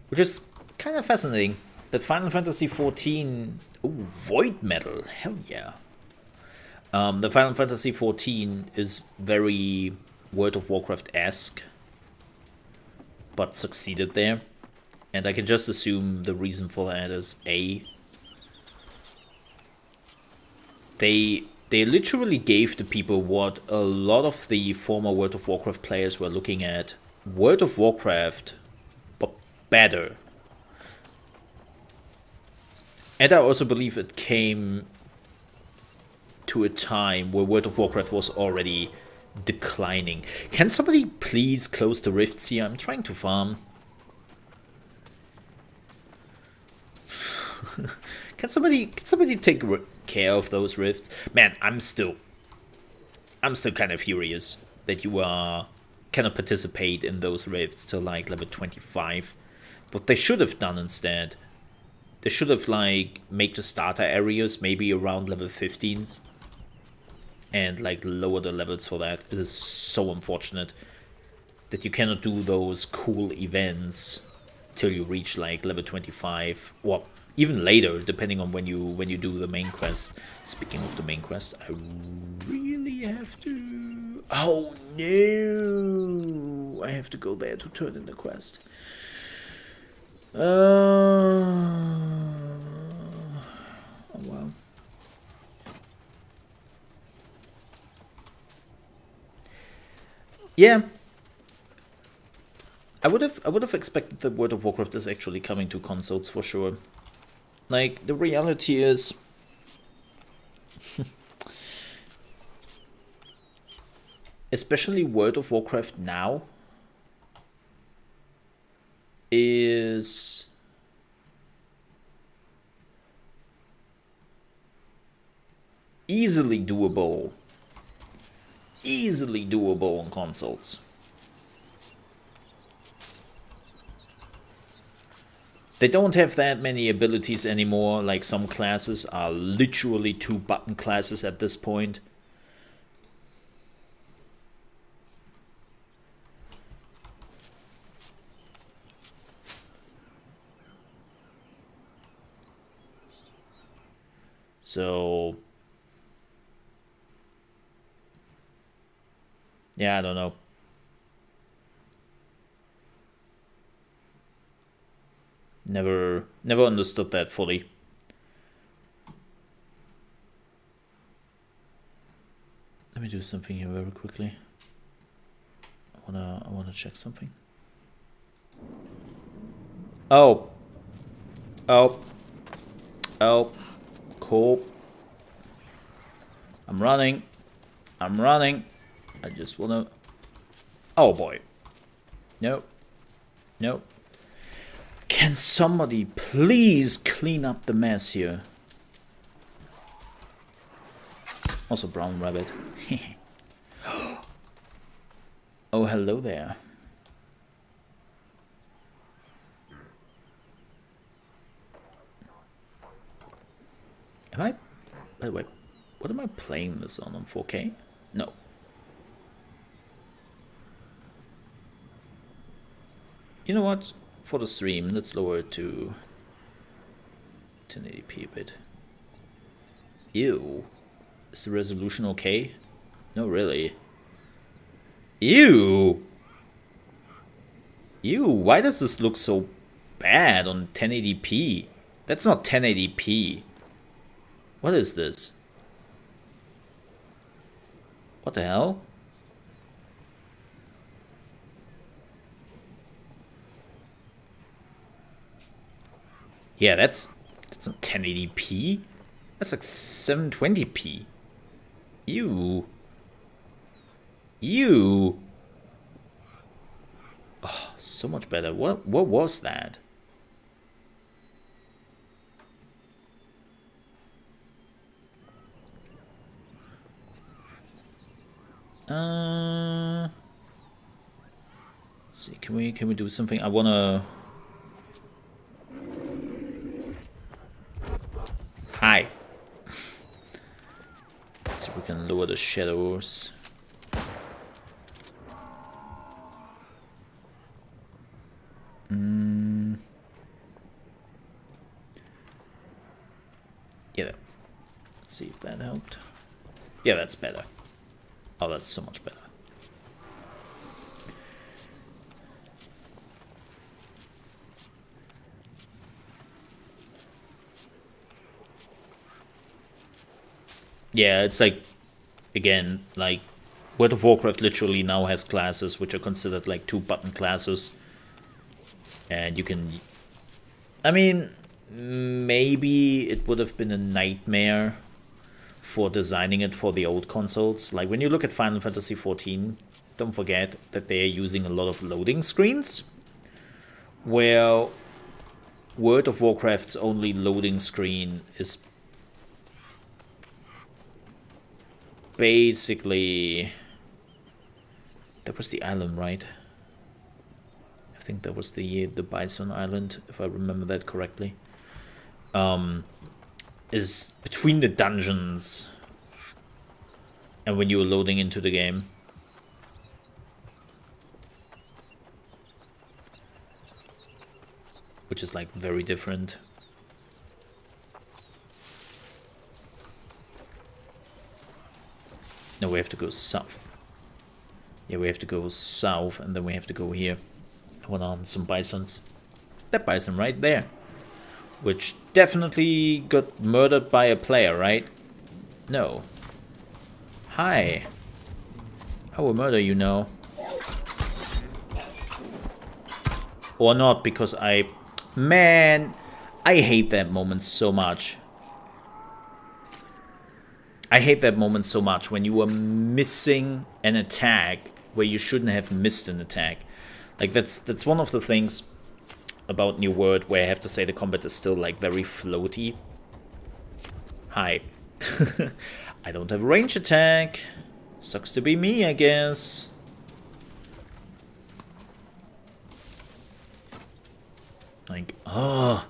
Speaker 2: Which is kind of fascinating that Final Fantasy XIV... Oh, Void Metal. Hell yeah. The Final Fantasy XIV is very World of Warcraft-esque, but succeeded there. And I can just assume the reason for that is A, they literally gave the people what a lot of the former World of Warcraft players were looking at. World of Warcraft, but better. And I also believe it came to a time where World of Warcraft was already declining. Can somebody please close the rifts here? I'm trying to farm. Can somebody take care of those rifts? Man, I'm still kind of furious that you cannot participate in those rifts till like level 25. What they should have done instead, they should have like make the starter areas maybe around level 15s and like lower the levels for that. It is so unfortunate that you cannot do those cool events till you reach like level 25 or even later, depending on when you do the main quest. Speaking of the main quest, I really have to... Oh no! I have to go there to turn in the quest. Oh wow. Yeah. I would have expected that World of Warcraft is actually coming to consoles for sure. Like, the reality is... especially World of Warcraft now is... easily doable on consoles. They don't have that many abilities anymore, like some classes are literally 2-button classes at this point. So yeah, I don't know. Never understood that fully. Let me do something here very quickly. I wanna check something. Oh, cool. I'm running. I just wanna. Oh boy. Nope. Can somebody please clean up the mess here? Also brown rabbit. Oh, hello there. Am I... By the way, what am I playing this on 4K? No. You know what? For the stream, let's lower it to 1080p a bit. Ew. Is the resolution okay? No, really. Ew! Ew, why does this look so bad on 1080p? That's not 1080p. What is this? What the hell? Yeah, that's not 1080p. That's like 720p. Ew. Ew. Oh, so much better. What was that? Let's see, can we do something? I wanna. Hi. Let's see if we can lower the shadows. Yeah. Let's see if that helped. Yeah, that's better. Oh, that's so much better. Yeah, it's like, again, like, World of Warcraft literally now has classes which are considered like 2-button classes. And you can... I mean, maybe it would have been a nightmare for designing it for the old consoles. Like, when you look at Final Fantasy XIV, don't forget that they are using a lot of loading screens, where World of Warcraft's only loading screen is basically... That was the island, right? I think that was the Bison Island, if I remember that correctly. Is between the dungeons and when you were loading into the game. Which is like very different. No, we have to go south. Yeah, we have to go south and then we have to go here. I want on some bisons. That bison right there. Which definitely got murdered by a player, right? No. Hi. I will murder you now. Or not, because I... Man, I hate that moment so much. I hate that moment so much when you are missing an attack where you shouldn't have missed an attack. Like, that's one of the things about New World where I have to say the combat is still like very floaty. Hi. I don't have a range attack. Sucks to be me, I guess. Like, oh,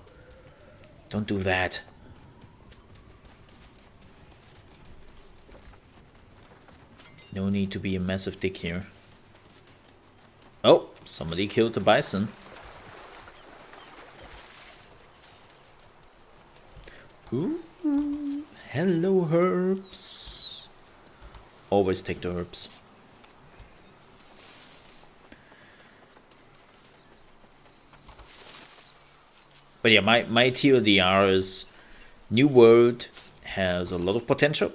Speaker 2: don't do that. No need to be a massive dick here. Oh, somebody killed the bison. Ooh, Hello, herbs. Always take the herbs. But yeah, my TLDR is New World has a lot of potential.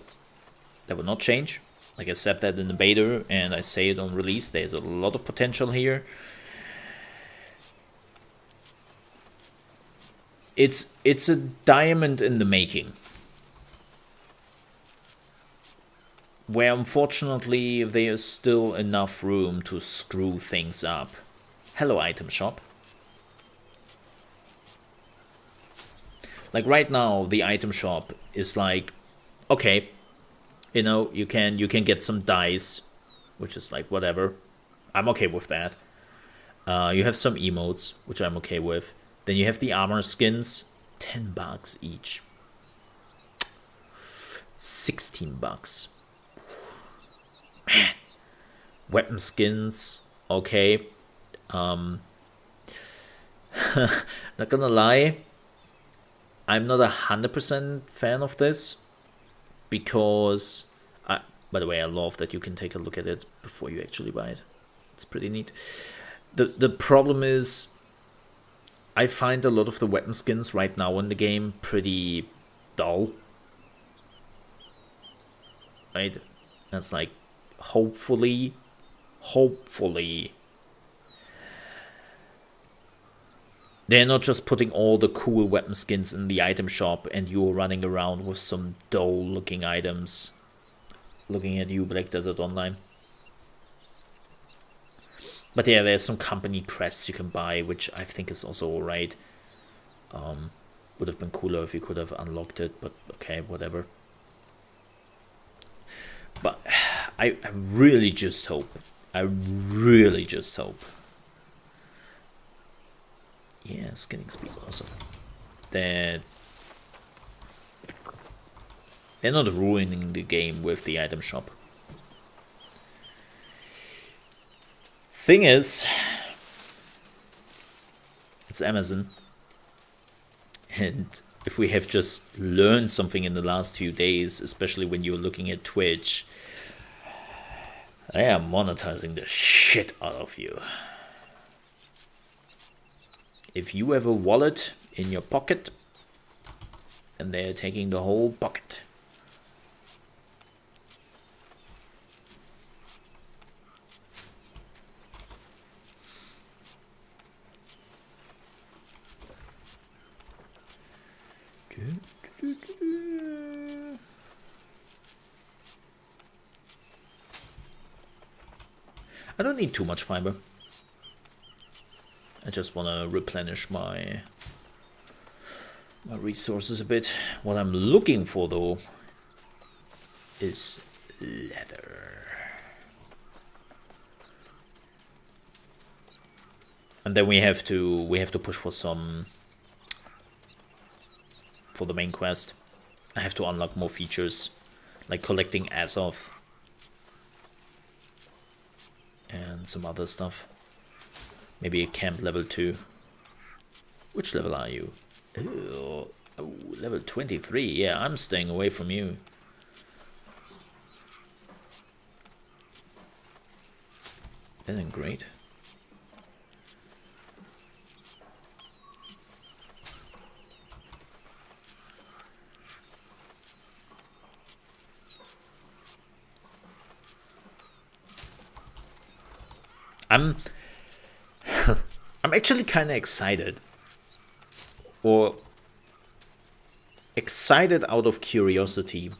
Speaker 2: That will not change. Like I said that in the beta, and I say it on release, there's a lot of potential here. It's a diamond in the making. Where unfortunately there is still enough room to screw things up. Hello, item shop. Like right now, the item shop is like, okay, you know, you can get some dice, which is like whatever. I'm okay with that. You have some emotes, which I'm okay with. Then you have the armor skins, $10 each. 16 bucks. Man. Weapon skins, okay. Not gonna lie, I'm not 100% fan of this, because by the way, I love that you can take a look at it before you actually buy it. It's pretty neat. The problem is, I find a lot of the weapon skins right now in the game pretty dull. Right? That's like, hopefully, they're not just putting all the cool weapon skins in the item shop and you're running around with some dull looking items. Looking at you, Black Desert Online. But yeah, there's some company crests you can buy, which I think is also alright. Would have been cooler if you could have unlocked it, but okay, whatever. But I really just hope. Yeah, skinning speed, awesome. They're not ruining the game with the item shop. Thing is, it's Amazon, and if we have just learned something in the last few days, especially when you're looking at Twitch, they are monetizing the shit out of you. If you have a wallet in your pocket, and they're taking the whole pocket. I don't need too much fiber. I just want to replenish my resources a bit. What I'm looking for though is leather. And then we have to push for some for the main quest. I have to unlock more features, like collecting Azov and some other stuff. Maybe a camp level 2. Which level are you? Oh, level 23. Yeah, I'm staying away from you. Then great. I'm actually kind of excited. Or excited out of curiosity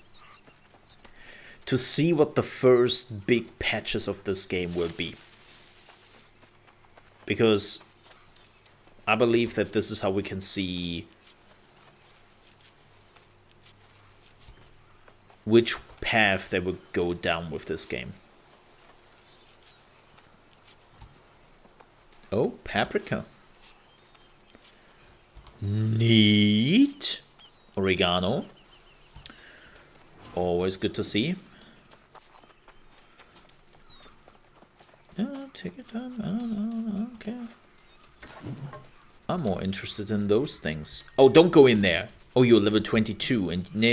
Speaker 2: to see what the first big patches of this game will be. Because I believe that this is how we can see which path they will go down with this game. Oh, paprika. Neat. Oregano. Always good to see. Yeah, take your time. I don't care. I'm more interested in those things. Oh, don't go in there. Oh, you're level 22 and no.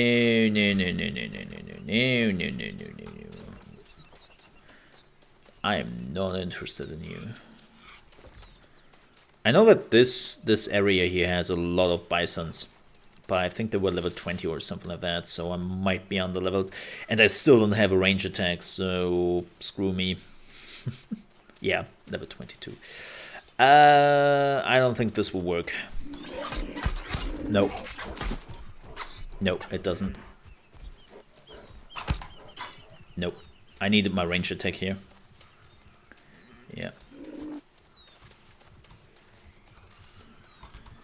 Speaker 2: I am not interested in you. I know that this area here has a lot of bisons, but I think they were level 20 or something like that, so I might be underleveled. And I still don't have a range attack, so screw me. Yeah, level 22. I don't think this will work. Nope. Nope, it doesn't. Nope. I needed my range attack here. Yeah.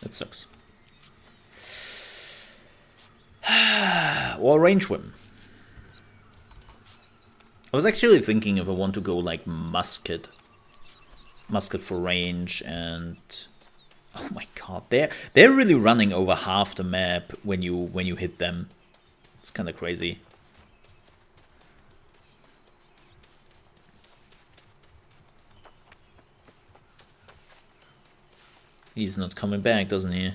Speaker 2: That sucks. Or range weapon. I was actually thinking if I want to go like musket. Musket for range and... Oh my god, they're really running over half the map when you hit them. It's kind of crazy. He's not coming back, doesn't he?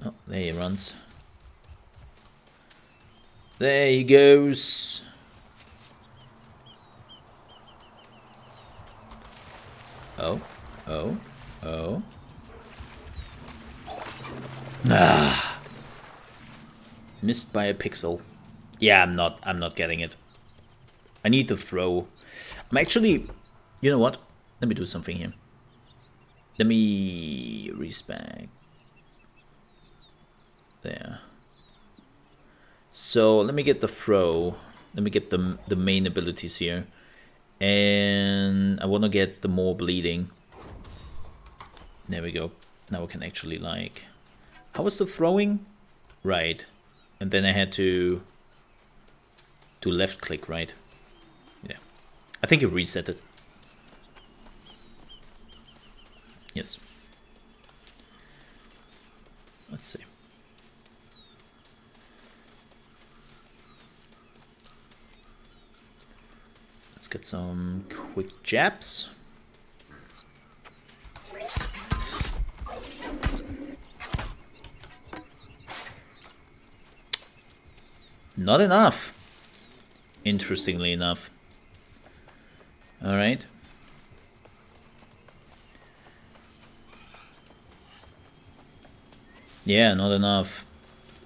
Speaker 2: Oh, there he runs. There he goes. Oh, oh, oh. Ah. Missed by a pixel. Yeah, I'm not getting it. I need to throw. I'm actually, you know what? Let me do something here. Let me respec. There. So let me get the throw. Let me get the main abilities here. And I want to get the more bleeding. There we go. Now I can actually like... How was the throwing? Right. And then I had to do left click, right? Yeah. I think you reset it. Yes. Let's see. Let's get some quick jabs. Not enough. Interestingly enough. All right. Yeah, not enough.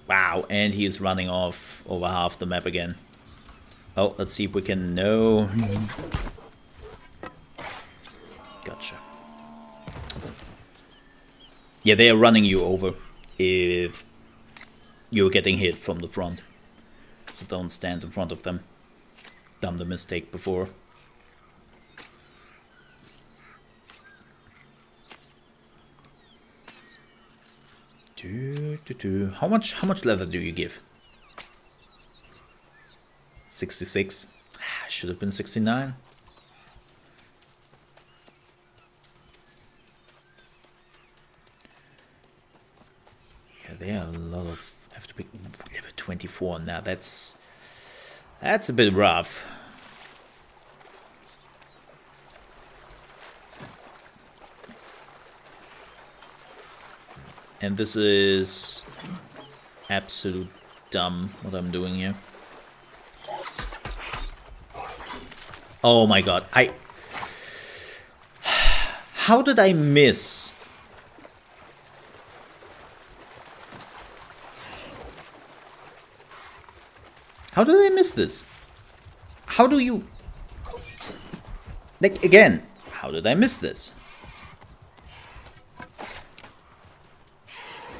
Speaker 2: Wow, and he is running off over half the map again. Oh, let's see if we can... No. Gotcha. Yeah, they are running you over if you're getting hit from the front. So don't stand in front of them. Done the mistake before. How much leather do you give? 66. Should have been 69. Yeah, there are a lot of... I have to pick level 24 now. That's a bit rough. And this is absolute dumb what I'm doing here. Oh my god, how did I miss? How did I miss this? How do you... Like, again, how did I miss this?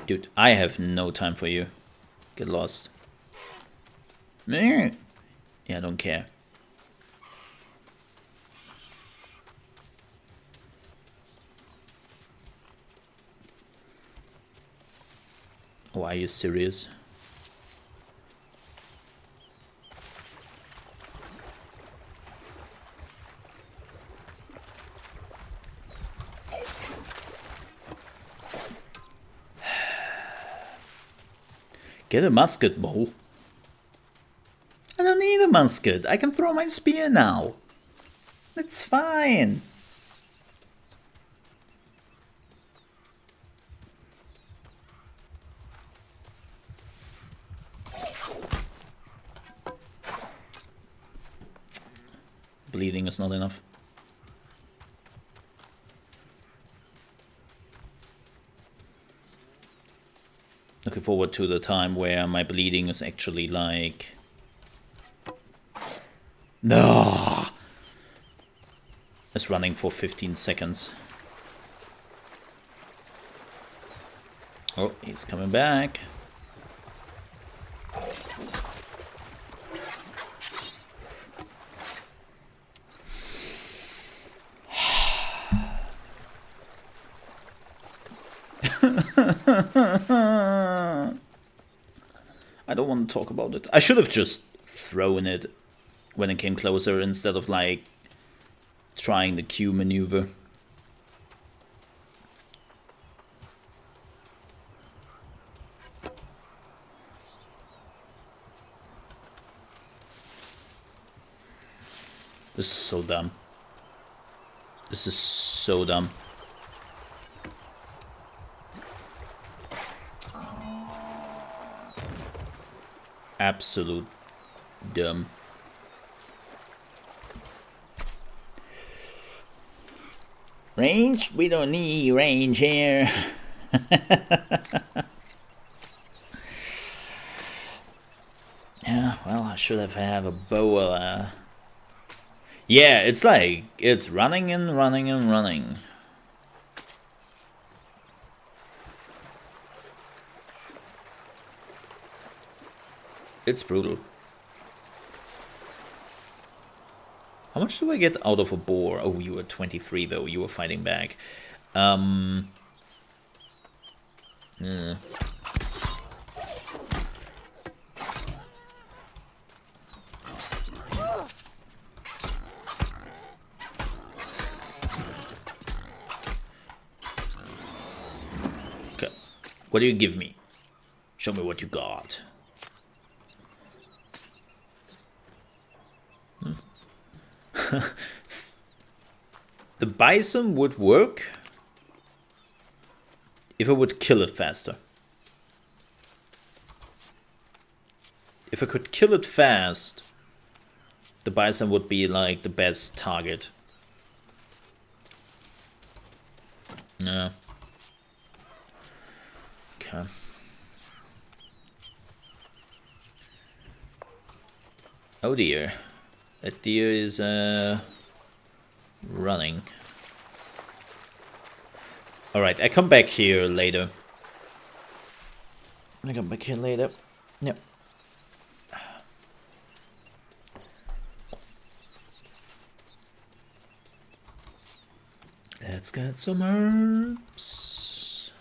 Speaker 2: Dude, I have no time for you. Get lost. Yeah, I don't care. Oh, are you serious? Get a musket, bow. I don't need a musket. I can throw my spear now. It's fine. bleeding is not enough. Looking forward to the time where my bleeding is actually like... No! It's running for 15 seconds. Oh, he's coming back. I don't want to talk about it. I should have just thrown it when it came closer instead of like trying the Q maneuver. This is so dumb. This is so dumb. Absolute dumb. Range? We don't need range here. Yeah, well, I should have a bow. Yeah, it's like, it's running and running and running. It's brutal. How much do I get out of a boar? Oh, you were 23 though, you were fighting back. Okay, what do you give me? Show me what you got. The bison would work if I would kill it faster. If I could kill it fast, the bison would be like the best target. No. Okay. Oh dear. That deer is running. Alright, I come back here later. I come back here later. Yep. Let's get some herbs.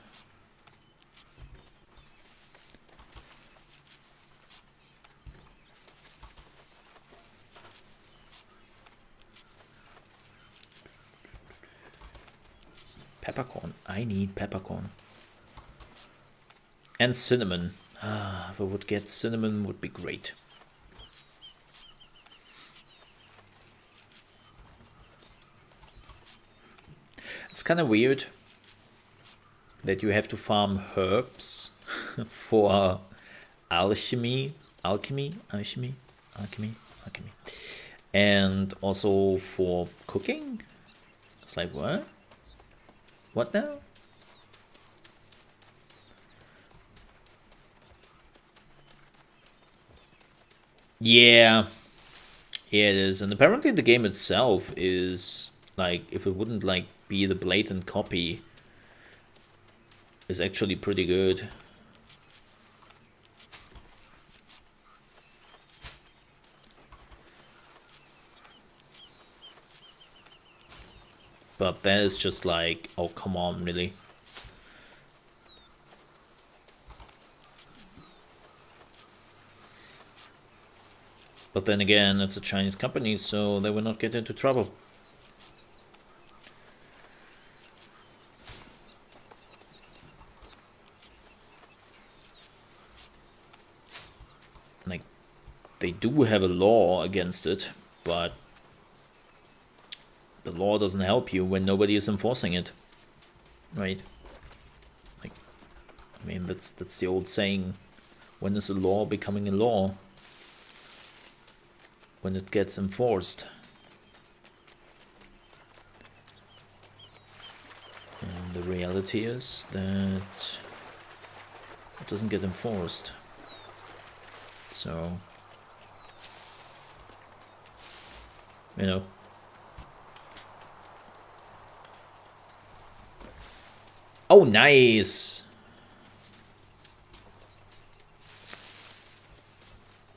Speaker 2: Peppercorn. I need peppercorn. And cinnamon. Ah, if I would get cinnamon, would be great. It's kind of weird that you have to farm herbs for alchemy, and also for cooking. It's like, what? What now? Yeah. Yeah, it is. And apparently the game itself is, like, if it wouldn't, like, be the blatant copy, is actually pretty good. But that is just like, oh, come on, really? But then again, it's a Chinese company, so they will not get into trouble. Like, they do have a law against it, but the law doesn't help you when nobody is enforcing it, right? Like, I mean, that's the old saying, when is a law becoming a law? When it gets enforced. the reality is that it doesn't get enforced. So, you know. Oh, nice!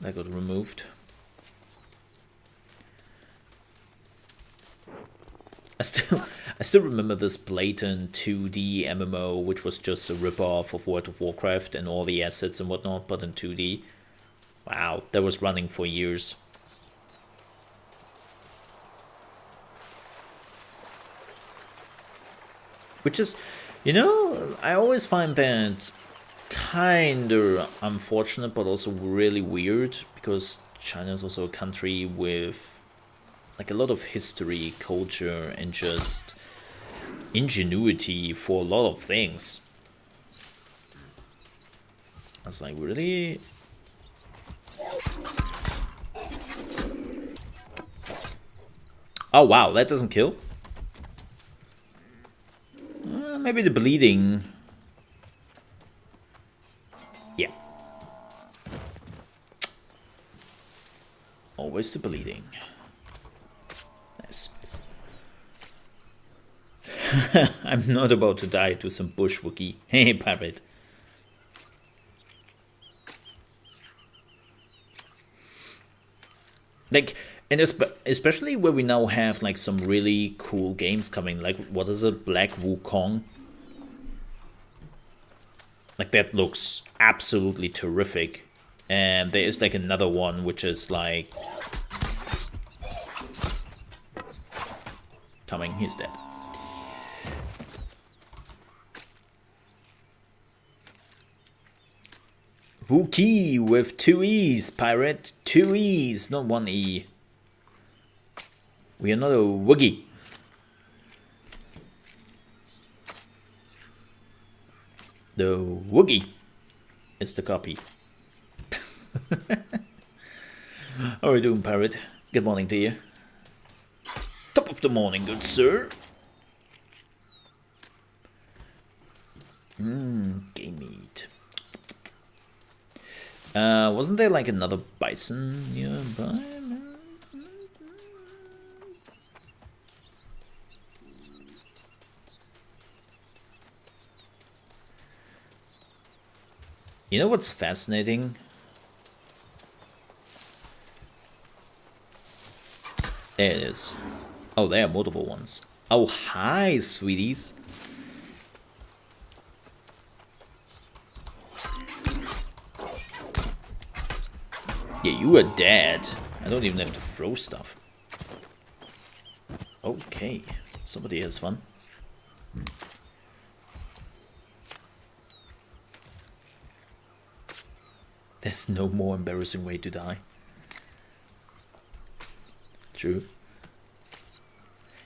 Speaker 2: That got removed. I still remember this blatant 2D MMO, which was just a ripoff of World of Warcraft and all the assets and whatnot, but in 2D. Wow, that was running for years. Which is, you know, I always find that kinda unfortunate, but also really weird, because China is also a country with like a lot of history, culture, and just ingenuity for a lot of things. I was like, really? Oh wow, that doesn't kill? Maybe the bleeding. Yeah. Always the bleeding. Nice. I'm not about to die to some bush Wookie. Hey, pirate. Like, and especially where we now have like some really cool games coming. Like, what is it? Black Wukong. Like, that looks absolutely terrific. And there is like another one which is like coming. He's dead. Wookie with 2 E's, pirate. 2 E's, not 1 E. We are not a Woogie. The Woogie is the copy. How are you doing, pirate? Good morning to you. Top of the morning, good sir. Game meat. Wasn't there like another bison nearby? You know what's fascinating? There it is. Oh, there are multiple ones. Oh, hi, sweeties. Yeah, you are dead. I don't even have to throw stuff. Okay, somebody has fun. There's no more embarrassing way to die. True.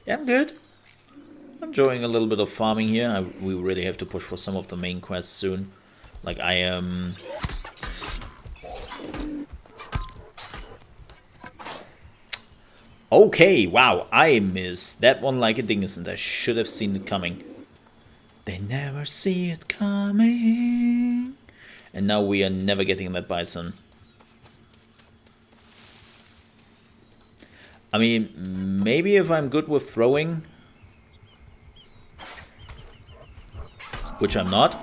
Speaker 2: Yeah, I'm good. I'm enjoying a little bit of farming here. We really have to push for some of the main quests soon. Like, I am... Okay, wow, I missed that one like a dingus, and I should have seen it coming. They never see it coming. And now we are never getting that bison. I mean, maybe if I'm good with throwing. Which I'm not.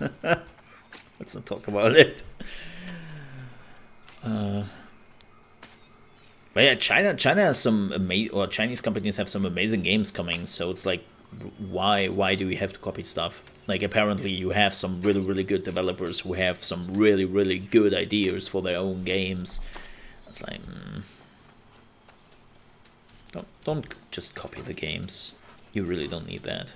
Speaker 2: Let's not talk about it. But yeah, China has some amazing, or Chinese companies have some amazing games coming. So it's like, why do we have to copy stuff? Like, apparently you have some really good developers who have some really good ideas for their own games. It's like, don't just copy the games. You really don't need that.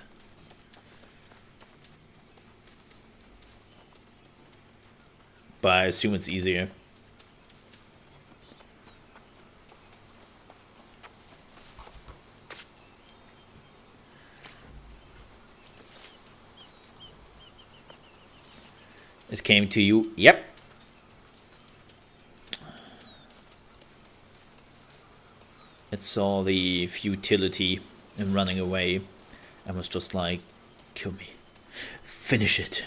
Speaker 2: But I assume it's easier. It came to you. Yep. It saw the futility in running away. I was just like, kill me. Finish it.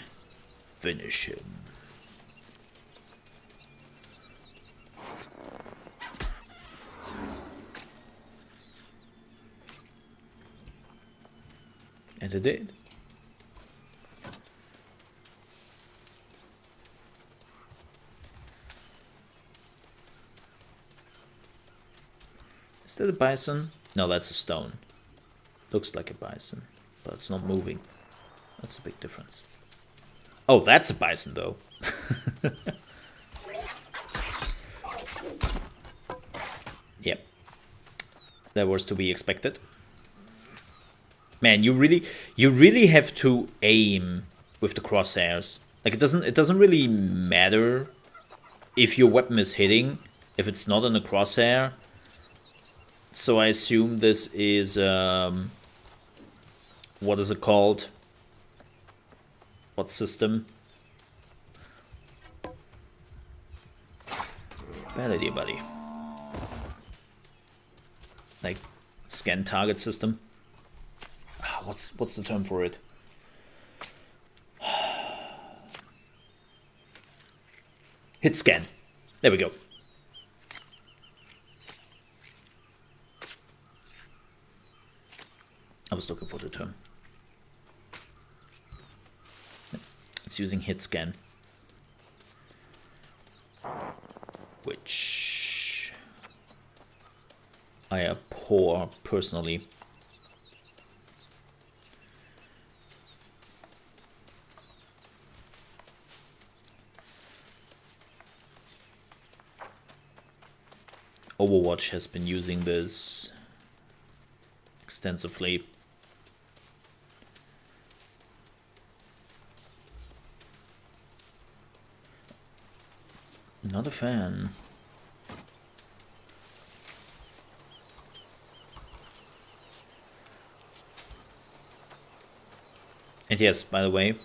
Speaker 2: Finish him. And it did. Is that a bison? No, that's a stone. Looks like a bison, but it's not moving. That's a big difference. Oh, that's a bison though. Yep. That was to be expected. Man, you really have to aim with the crosshairs. Like it doesn't really matter if your weapon is hitting if it's not in a crosshair. So I assume this is what is it called? What system? Bad idea, buddy. Like scan target system. What's the term for it? Hit scan. There we go. I was looking for the term. It's using hit scan, which I abhor personally. Overwatch has been using this extensively. Not a fan. And yes, by the way,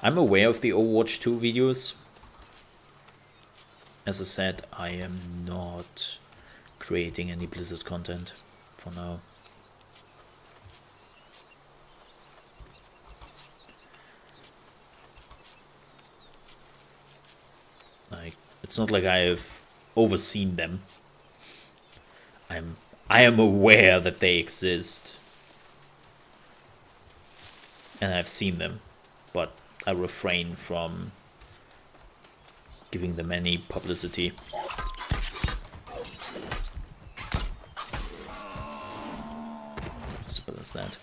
Speaker 2: I'm aware of the Overwatch 2 videos. As I said, I am not creating any Blizzard content for now. Like, it's not like I have overseen them. I am aware that they exist. And I've seen them, but I refrain from giving them any publicity. Simple as that.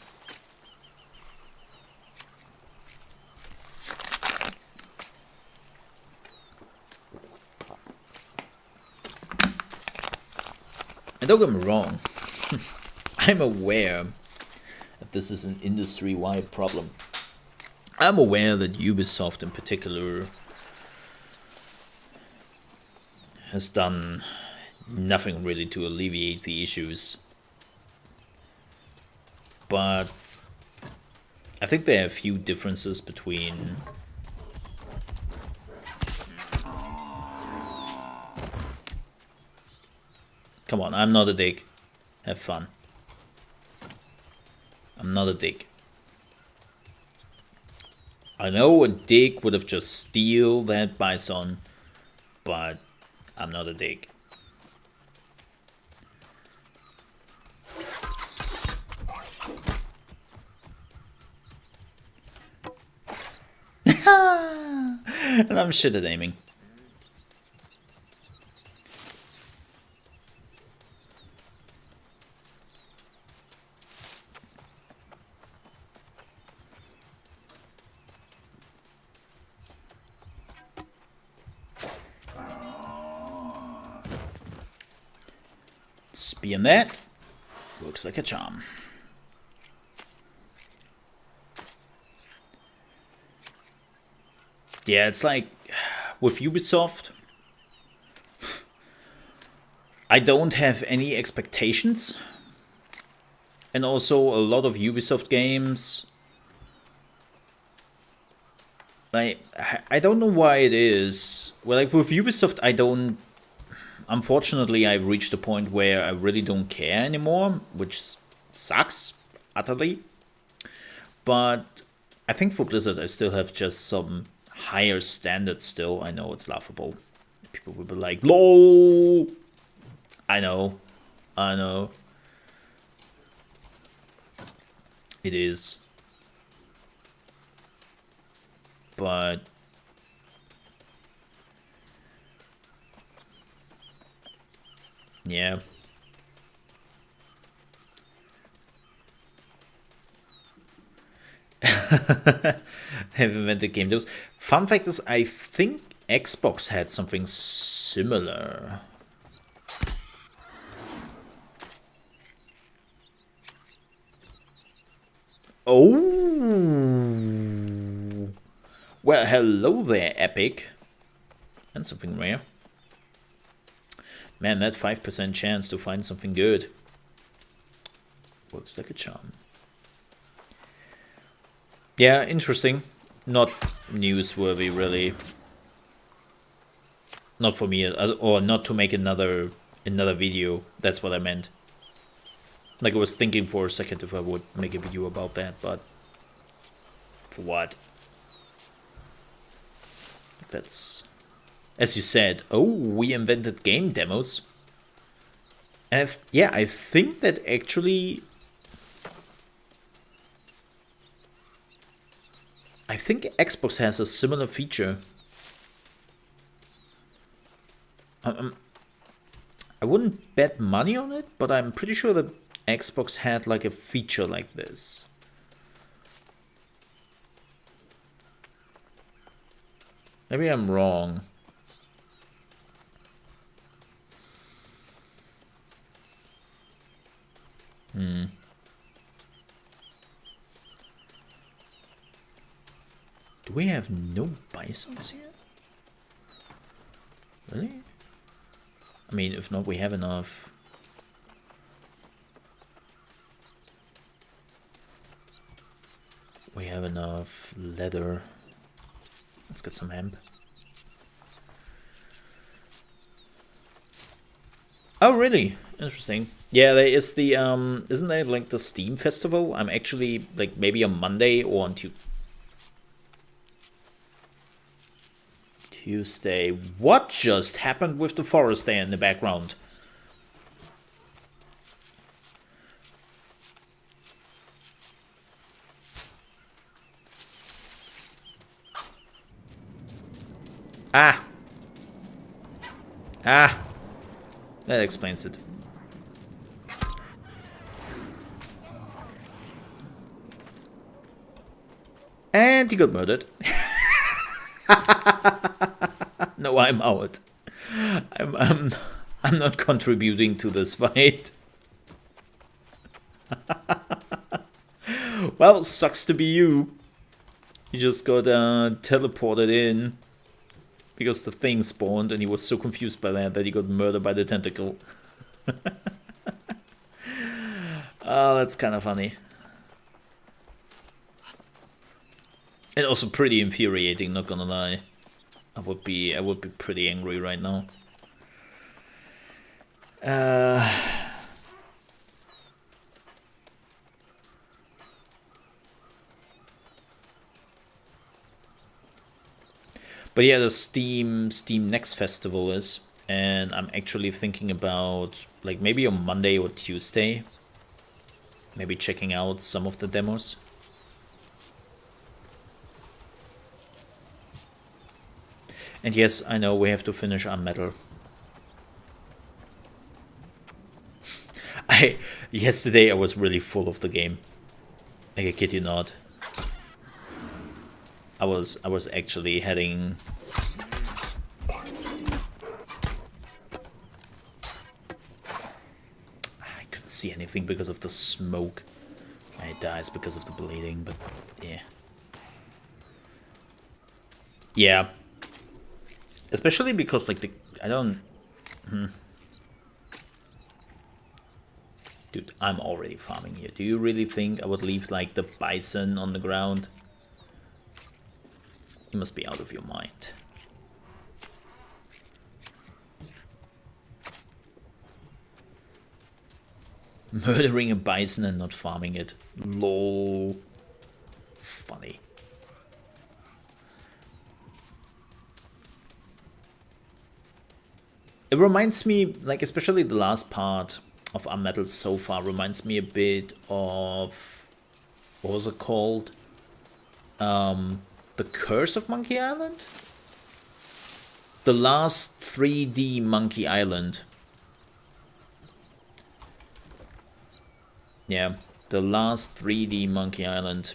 Speaker 2: And don't get me wrong, I'm aware that this is an industry-wide problem. I'm aware that Ubisoft in particular has done nothing really to alleviate the issues. But I think there are a few differences between come on, I'm not a dick. Have fun. I'm not a dick. I know a dick would have just steal that bison, but I'm not a dick. And I'm shit at aiming. Spear that works like a charm. Yeah, it's like with Ubisoft, I don't have any expectations. And also a lot of Ubisoft games, like, I don't know why it is. Well, like with Ubisoft, unfortunately, I've reached a point where I really don't care anymore, which sucks utterly. But I think for Blizzard, I still have just some higher standards still. I know it's laughable. People will be like, LOL! I know. I know. It is. But yeah. Have invented game devs. Fun fact is, I think Xbox had something similar. Oh, well, hello there, Epic. And something rare. Man, that 5% chance to find something good works like a charm. Yeah, interesting. Not newsworthy, really. Not for me, or not to make another video. That's what I meant. Like, I was thinking for a second if I would make a video about that, but for what? That's, as you said, oh, we invented game demos. And yeah, I think that actually, I think Xbox has a similar feature. I wouldn't bet money on it, but I'm pretty sure that Xbox had like a feature like this. Maybe I'm wrong. Do we have no bisons here? Really? I mean, if not, we have enough. We have enough leather. Let's get some hemp. Oh, really? Interesting. Yeah, there is the isn't there like the Steam festival? I'm actually like maybe on Monday or on Tuesday. What just happened with the forest there in the background? Ah. Ah. That explains it. And he got murdered. No, I'm out. I'm not contributing to this fight. Well, sucks to be you. You just got teleported in because the thing spawned, and he was so confused by that he got murdered by the tentacle. Oh, that's kind of funny. And also pretty infuriating, not gonna lie. I would be pretty angry right now. But yeah, the Steam Next Festival is, and I'm actually thinking about like maybe on Monday or Tuesday, maybe checking out some of the demos. And yes, I know we have to finish our metal. Yesterday I was really full of the game. Like, I kid you not. I was actually heading. I couldn't see anything because of the smoke. It dies because of the bleeding, but yeah. Yeah. Especially because like I don't. Dude, I'm already farming here. Do you really think I would leave like the bison on the ground? You must be out of your mind. Murdering a bison and not farming it. LOL. It reminds me, like, especially the last part of Unmetal so far reminds me a bit of, what was it called? The Curse of Monkey Island? The last 3D Monkey Island. Yeah, the last 3D Monkey Island,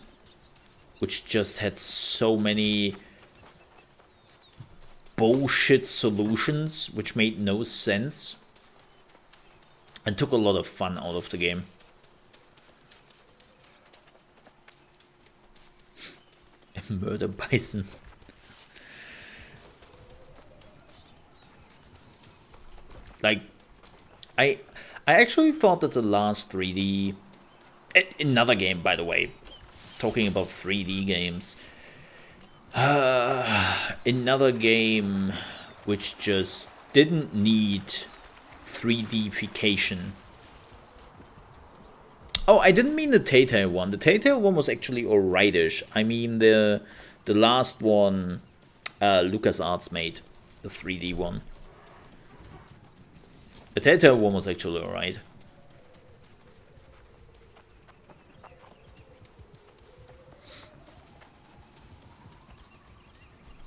Speaker 2: which just had so many bullshit solutions which made no sense and took a lot of fun out of the game. A murder bison. Like, I actually thought that the last 3D... Another game, by the way. Talking about 3D games. Another game which just didn't need 3D-fication. Oh, I didn't mean the Telltale one. The Telltale one was actually alrightish. I mean the last one LucasArts made. The 3D one. The Telltale one was actually alright.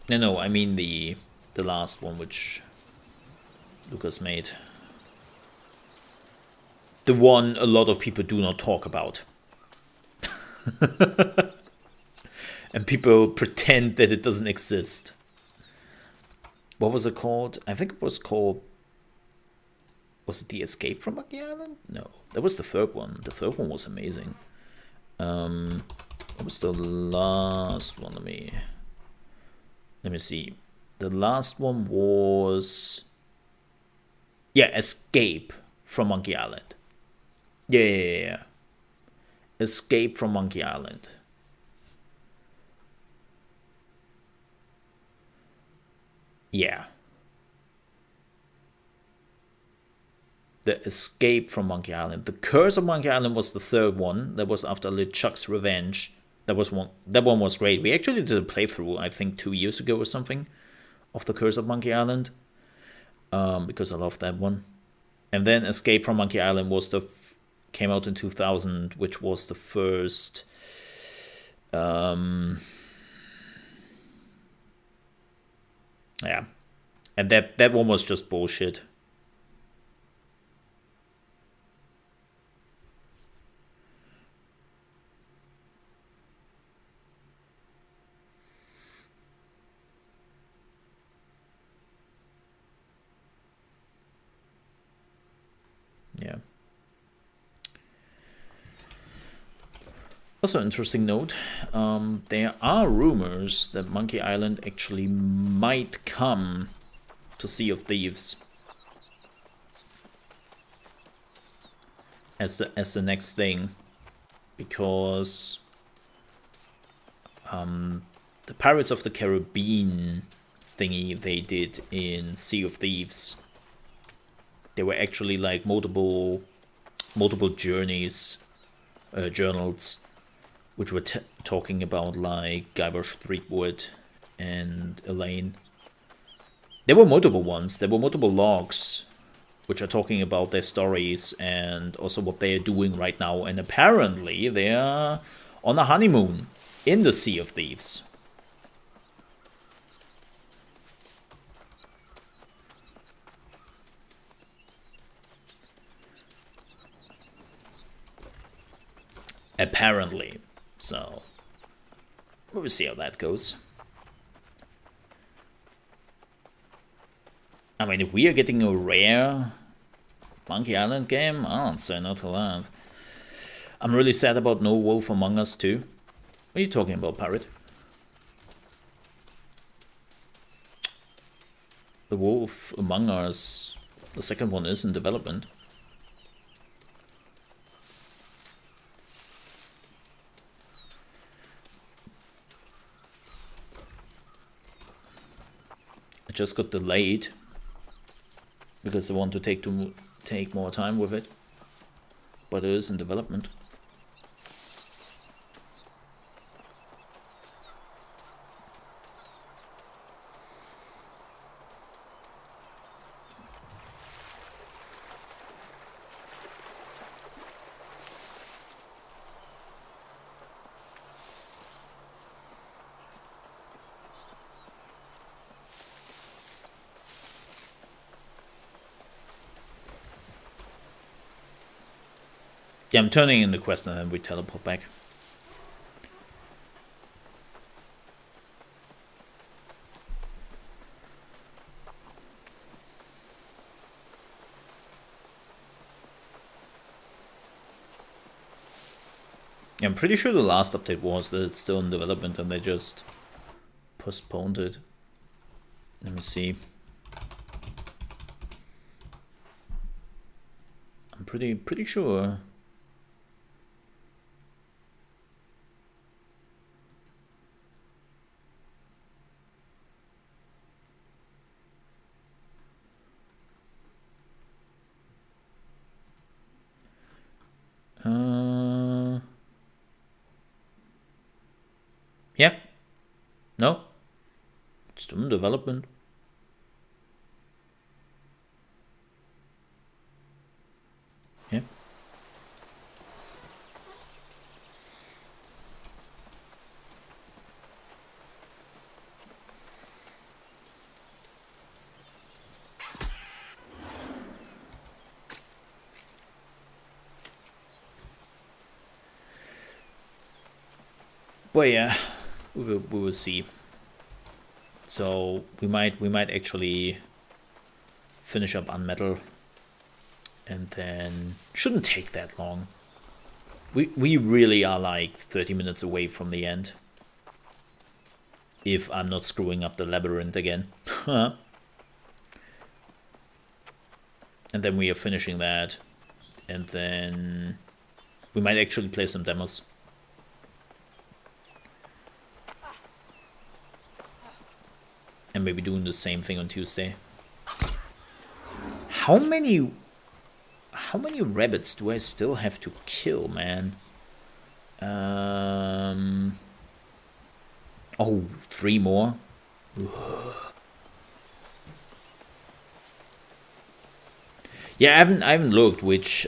Speaker 2: No, I mean the last one which Lucas made. The one a lot of people do not talk about. And people pretend that it doesn't exist. What was it called? I think it was called... Was it The Escape from Monkey Island? No, that was the third one. The third one was amazing. What was the last one? Let me see. The last one was... Yeah, Escape from Monkey Island. Yeah. Escape from Monkey Island. Yeah. The Escape from Monkey Island. The Curse of Monkey Island was the third one. That was after LeChuck's Revenge. That one was great. We actually did a playthrough, I think 2 years ago or something, of The Curse of Monkey Island. Because I love that one. And then Escape from Monkey Island was came out in 2000, which was the first... yeah. And that one was just bullshit. Yeah. Also, interesting note, there are rumors that Monkey Island actually might come to Sea of Thieves as the next thing, because the Pirates of the Caribbean thingy they did in Sea of Thieves, there were actually like multiple journeys, journals, which were talking about like Guybrush Threepwood and Elaine. There were multiple ones. There were multiple logs, which are talking about their stories and also what they are doing right now. And apparently they are on a honeymoon in the Sea of Thieves. Apparently. So, we'll see how that goes. I mean, if we are getting a rare Monkey Island game, I don't say no to that. I'm really sad about No Wolf Among Us too. What are you talking about, Pirate? The Wolf Among Us, the second one is in development. It just got delayed because they want to take more time with it, but it is in development. Yeah, I'm turning in the quest and then we teleport back. Yeah, I'm pretty sure the last update was that it's still in development and they just postponed it. Let me see. I'm pretty sure. Yeah. No. It's still in development. Yeah. But yeah, we will see. So we might actually finish up Unmetal, and then shouldn't take that long. We really are like 30 minutes away from the end, if I'm not screwing up the labyrinth again. And then we are finishing that, and then we might actually play some demos. And maybe doing the same thing on Tuesday. How many rabbits do I still have to kill, man? Oh, 3 more. Yeah, I haven't looked which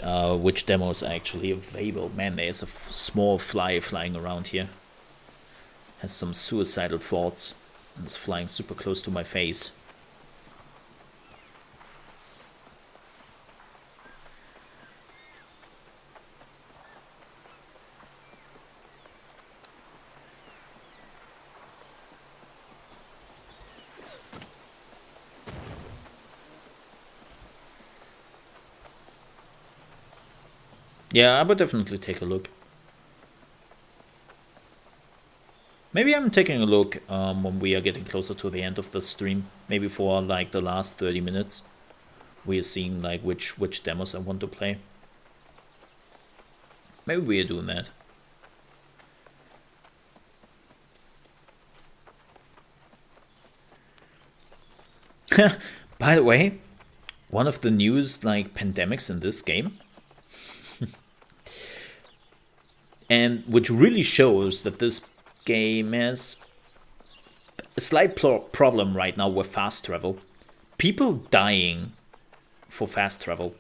Speaker 2: demos are actually available. Man, there's a small fly flying around here. Has some suicidal thoughts. And it's flying super close to my face. Yeah, I would definitely take a look. Maybe I'm taking a look when we are getting closer to the end of the stream. Maybe for like the last 30 minutes. We are seeing like which demos I want to play. Maybe we are doing that. By the way, one of the newest like pandemics in this game, and which really shows that this game has a slight problem right now with fast travel. People dying for fast travel.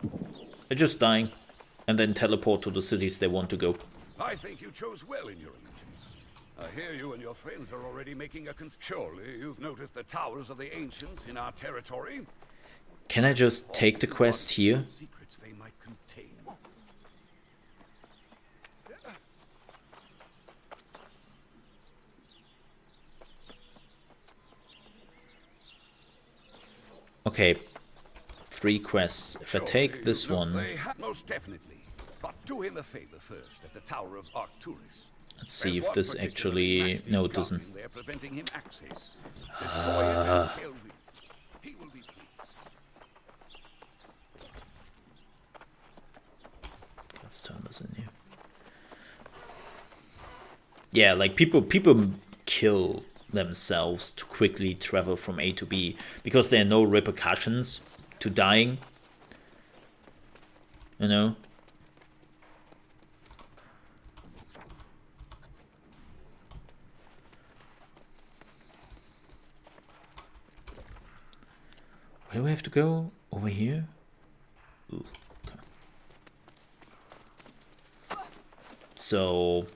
Speaker 2: They're just dying and then teleport to the cities they want to go.
Speaker 4: I think you chose well in your allegiance. I hear you and your friends are already making a surely you've noticed the towers of the ancients in our territory.
Speaker 2: Can I just take the quest here?
Speaker 4: Secrets they might contain.
Speaker 2: Okay, 3 quests. If I take this one,
Speaker 4: Most definitely. But do him a favor first at the Tower of Arcturus.
Speaker 2: let's see if this actually... No, it doesn't.
Speaker 4: They're preventing him access. Destroy it and tell me. He will be pleased.
Speaker 2: Let's turn this in here. Yeah, like people kill themselves to quickly travel from A to B because there are no repercussions to dying. You know? Where do we have to go? Over here? Ooh, okay. So,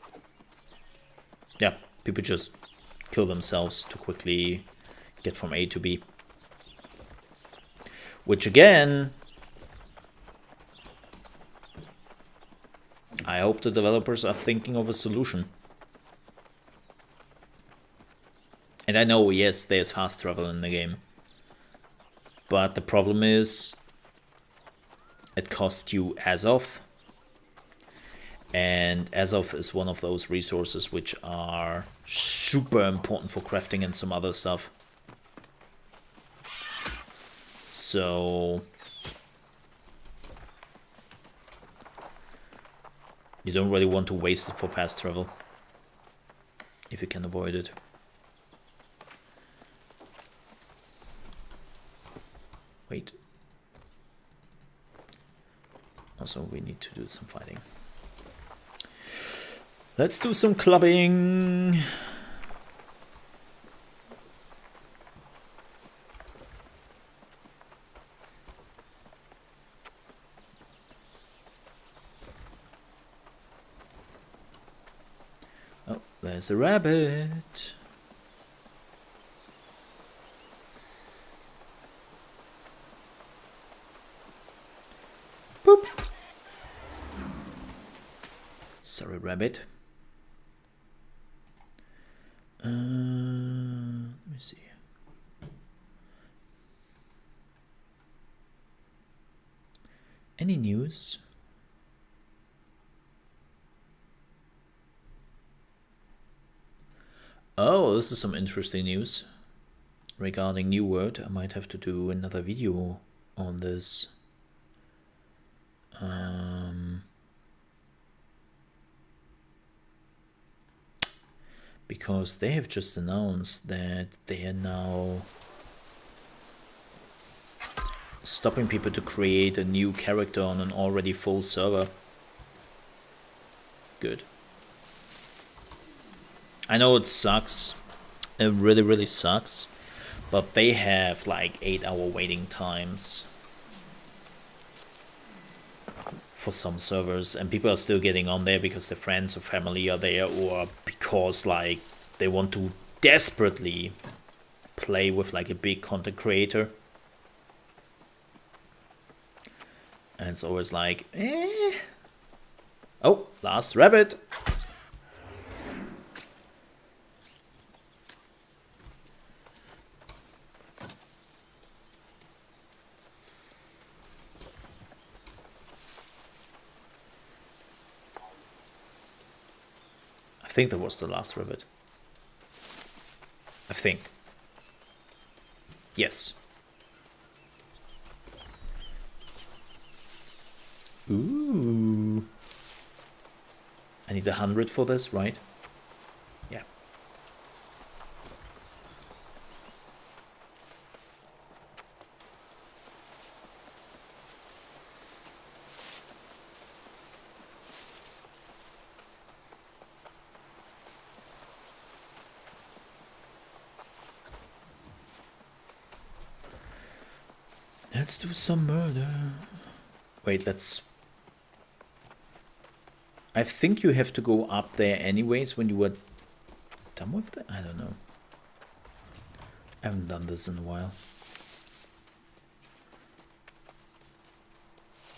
Speaker 2: yeah, people just kill themselves to quickly get from A to B. Which again I hope the developers are thinking of a solution. And I know, yes, there's fast travel in the game. But the problem is, it costs you Azov. And Azov is one of those resources which are super important for crafting and some other stuff. So you don't really want to waste it for fast travel, if you can avoid it. Wait. Also, we need to do some fighting. Let's do some clubbing. Oh, there's a rabbit. Boop. Sorry, rabbit. Let me see. Any news? Oh, this is some interesting news regarding New World. I might have to do another video on this. Because they have just announced that they are now stopping people to create a new character on an already full server. Good. I know it sucks. It really, really sucks. But they have like 8-hour waiting times for some servers, and people are still getting on there because their friends or family are there, or because like they want to desperately play with like a big content creator. And it's always like, oh, last rabbit. I think that was the last rabbit. I think. Yes. Ooh. I need 100 for this, right? Yeah. Let's do some murder. Wait, let's... I think you have to go up there anyways when you were done with it? I don't know. I haven't done this in a while.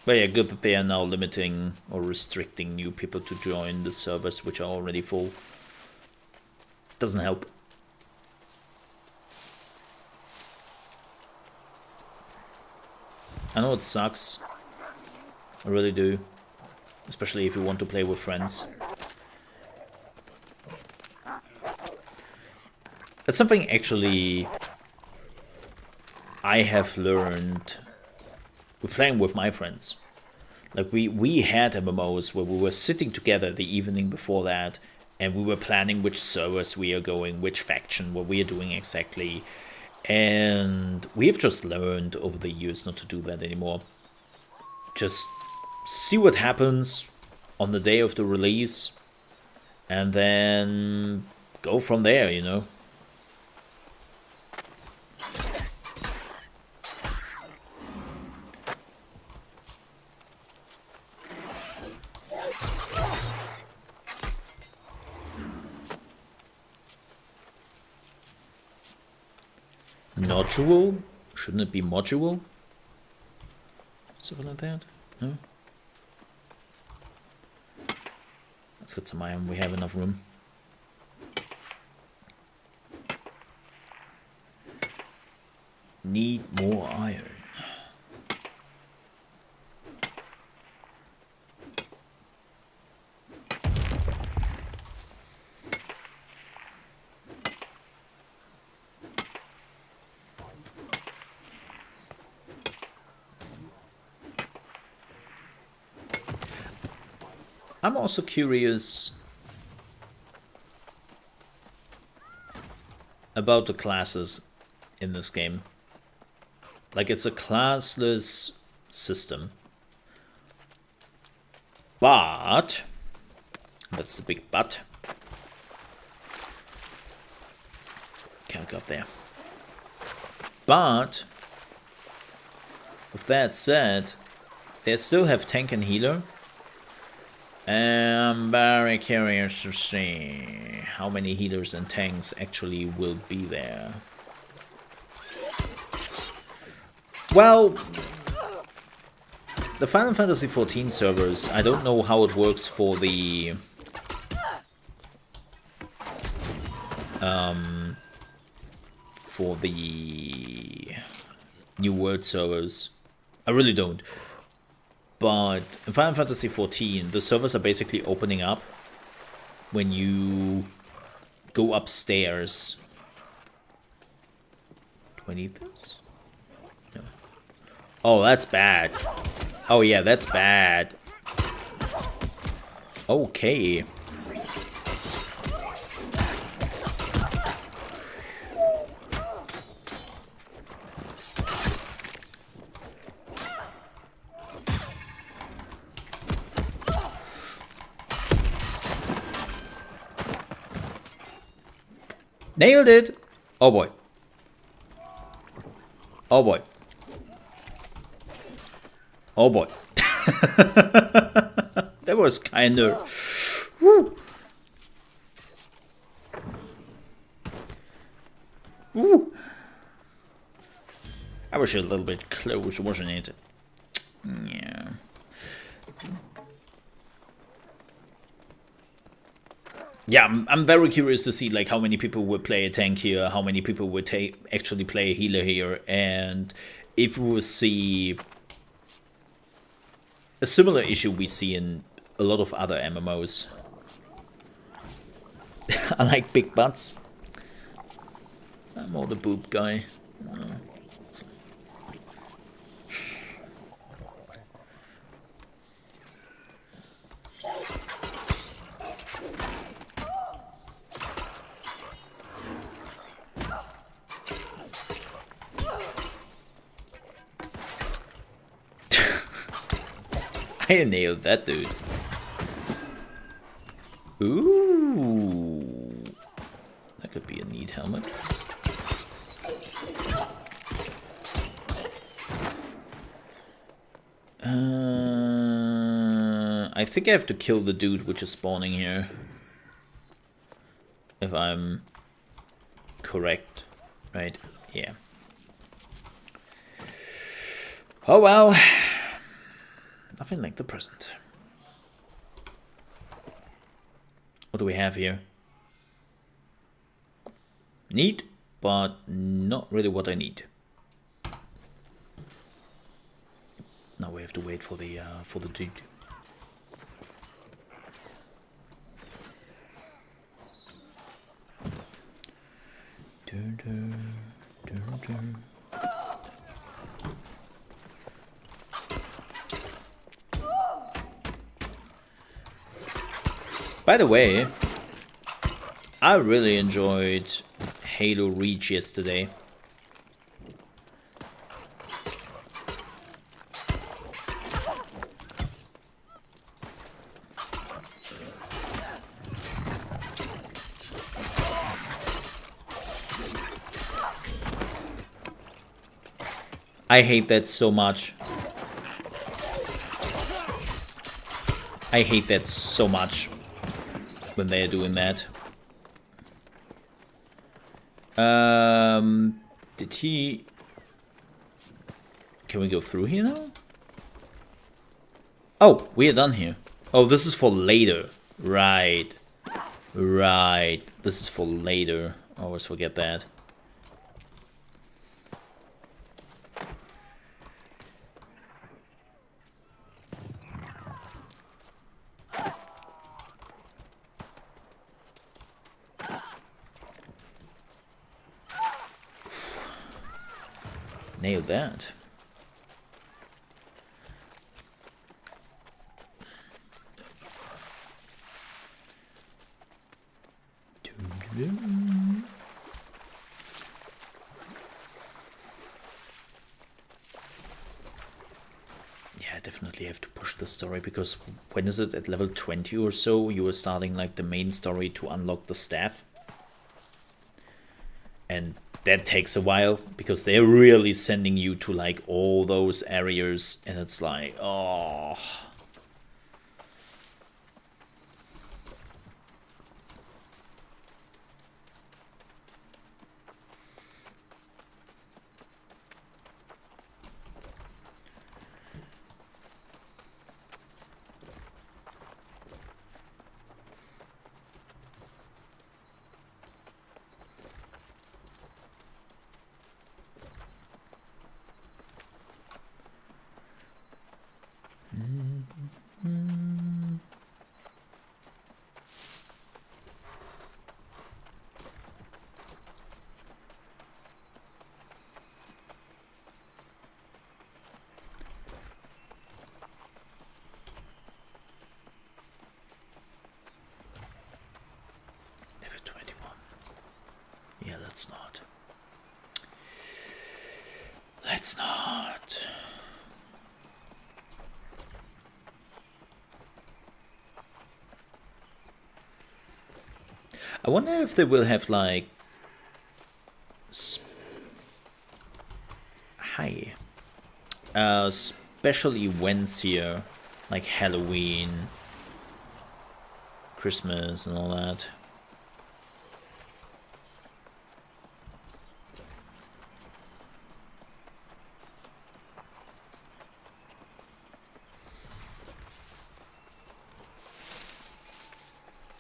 Speaker 2: But yeah, good that they are now limiting or restricting new people to join the servers which are already full. Doesn't help. I know it sucks. I really do. Especially if you want to play with friends. That's something actually I have learned with playing with my friends. Like we had MMOs where we were sitting together the evening before that, and we were planning which servers we are going, which faction, what we are doing exactly. And we've just learned over the years not to do that anymore. Just see what happens on the day of the release and then go from there, you know. Nodule? Shouldn't it be module? Something like that? No? Let's get some iron. We have enough room. Need more iron. I'm also curious about the classes in this game. Like, it's a classless system. But, that's the big but. Can't go up there. But, with that said, they still have tank and healer. I'm very curious to see how many healers and tanks actually will be there. Well, the Final Fantasy XIV servers, I don't know how it works for the New World servers. I really don't. But in Final Fantasy XIV, the servers are basically opening up when you go upstairs. Do I need this? No. Oh, that's bad. Oh yeah, that's bad. Okay. Nailed it! Oh boy. Oh boy. Oh boy. That was kinda... Woo. Woo. I was a little bit close, wasn't it? Yeah. Yeah, I'm very curious to see like how many people would play a tank here, how many people would actually play a healer here, and if we will see a similar issue we see in a lot of other MMOs. I like big butts. I'm more the boob guy. I nailed that dude. Ooh. That could be a neat helmet. I think I have to kill the dude which is spawning here. If I'm correct. Right? Yeah. Oh well. Nothing like the present. What do we have here? Neat, but not really what I need. Now we have to wait for the dude. By the way, I really enjoyed Halo Reach yesterday. I hate that so much. I hate that so much when they are doing that. Did he... Can we go through here now? Oh, we are done here. Oh, this is for later. Right. Right. This is for later. I always forget that. Nailed that. Yeah, I definitely have to push the story, because when is it, at level 20 or so, you are starting like the main story to unlock the staff. And that takes a while, because they're really sending you to like all those areas, and it's like, oh. Level 21. Yeah, let's not. Let's not. I wonder if they will have like special events here, like Halloween, Christmas and all that.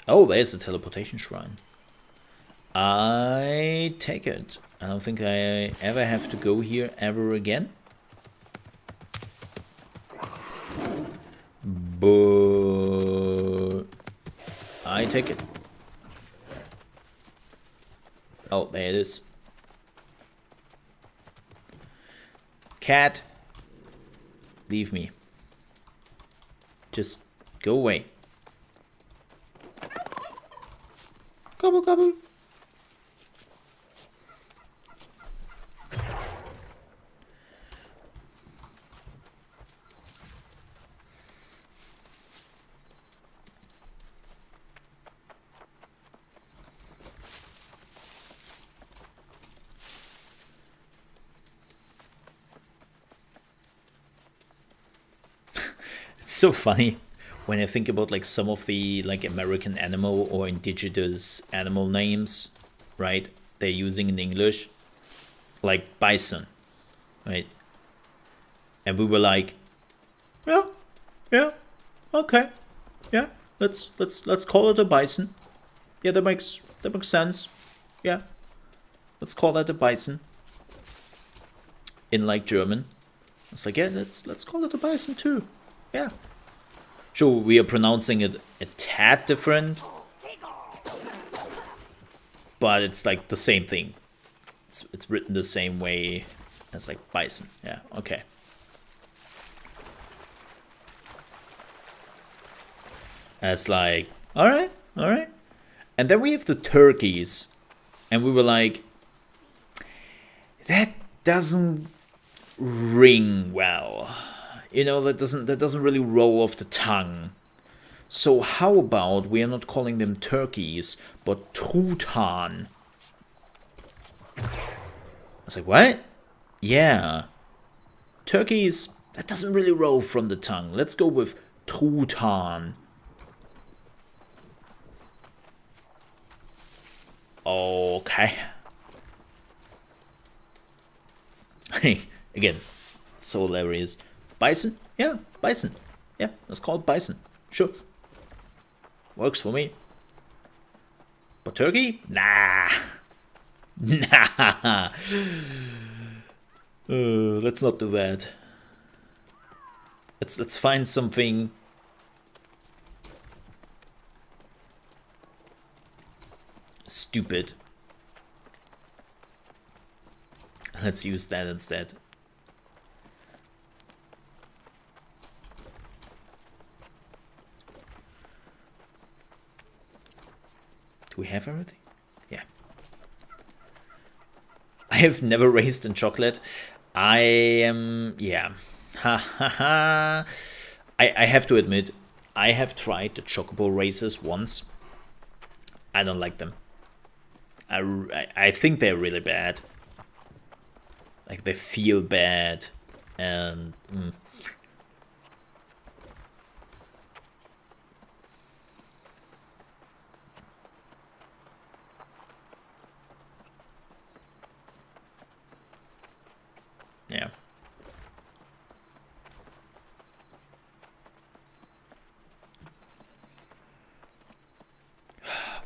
Speaker 2: Oh, there's the teleportation shrine. I take it. I don't think I ever have to go here ever again. But I take it. Oh, there it is. Cat, leave me. Just go away. Gobble, gobble. It's so funny when I think about like some of the like American animal or indigenous animal names, right? They're using in English, like bison, right? And we were like, yeah, okay, yeah, let's call it a bison. Yeah, that makes sense. Yeah, let's call that a bison. In like German, it's like, yeah, let's call it a bison too. Yeah. Sure, we are pronouncing it a tad different, but it's like the same thing. It's written the same way as like bison. Yeah, okay. It's like, all right. And then we have the turkeys, and we were like, that doesn't ring well. You know, that doesn't really roll off the tongue. So how about we are not calling them turkeys, but Truthahn? I was like, what? Yeah. Turkeys, that doesn't really roll from the tongue. Let's go with Truthahn. Okay. Again, so hilarious. Bison? Yeah, bison. Yeah, let's call it bison. Sure. Works for me. But turkey? Nah. Nah. Let's not do that. Let's find something stupid. Let's use that instead. Do we have everything? Yeah. I have never raced in chocolate. I am, yeah. Ha ha ha. I have to admit, I have tried the chocobo races once. I don't like them. I think they're really bad. Like, they feel bad. And yeah.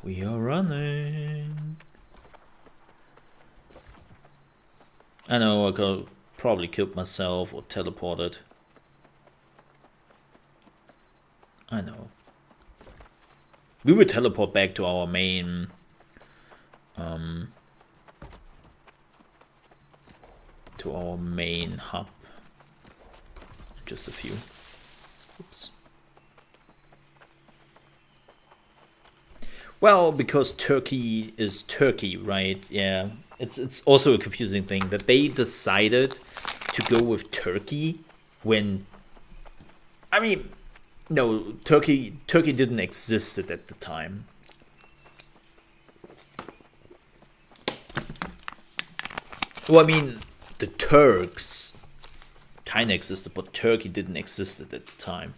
Speaker 2: We are running. I know I could have probably killed myself or teleported. I know. We would teleport back to our main hub. Just a few. Oops. Well, because Turkey is Turkey, right? Yeah. It's also a confusing thing that they decided to go with Turkey when, I mean, no, Turkey didn't exist at the time. Well, I mean, the Turks kind of existed, but Turkey didn't exist at the time,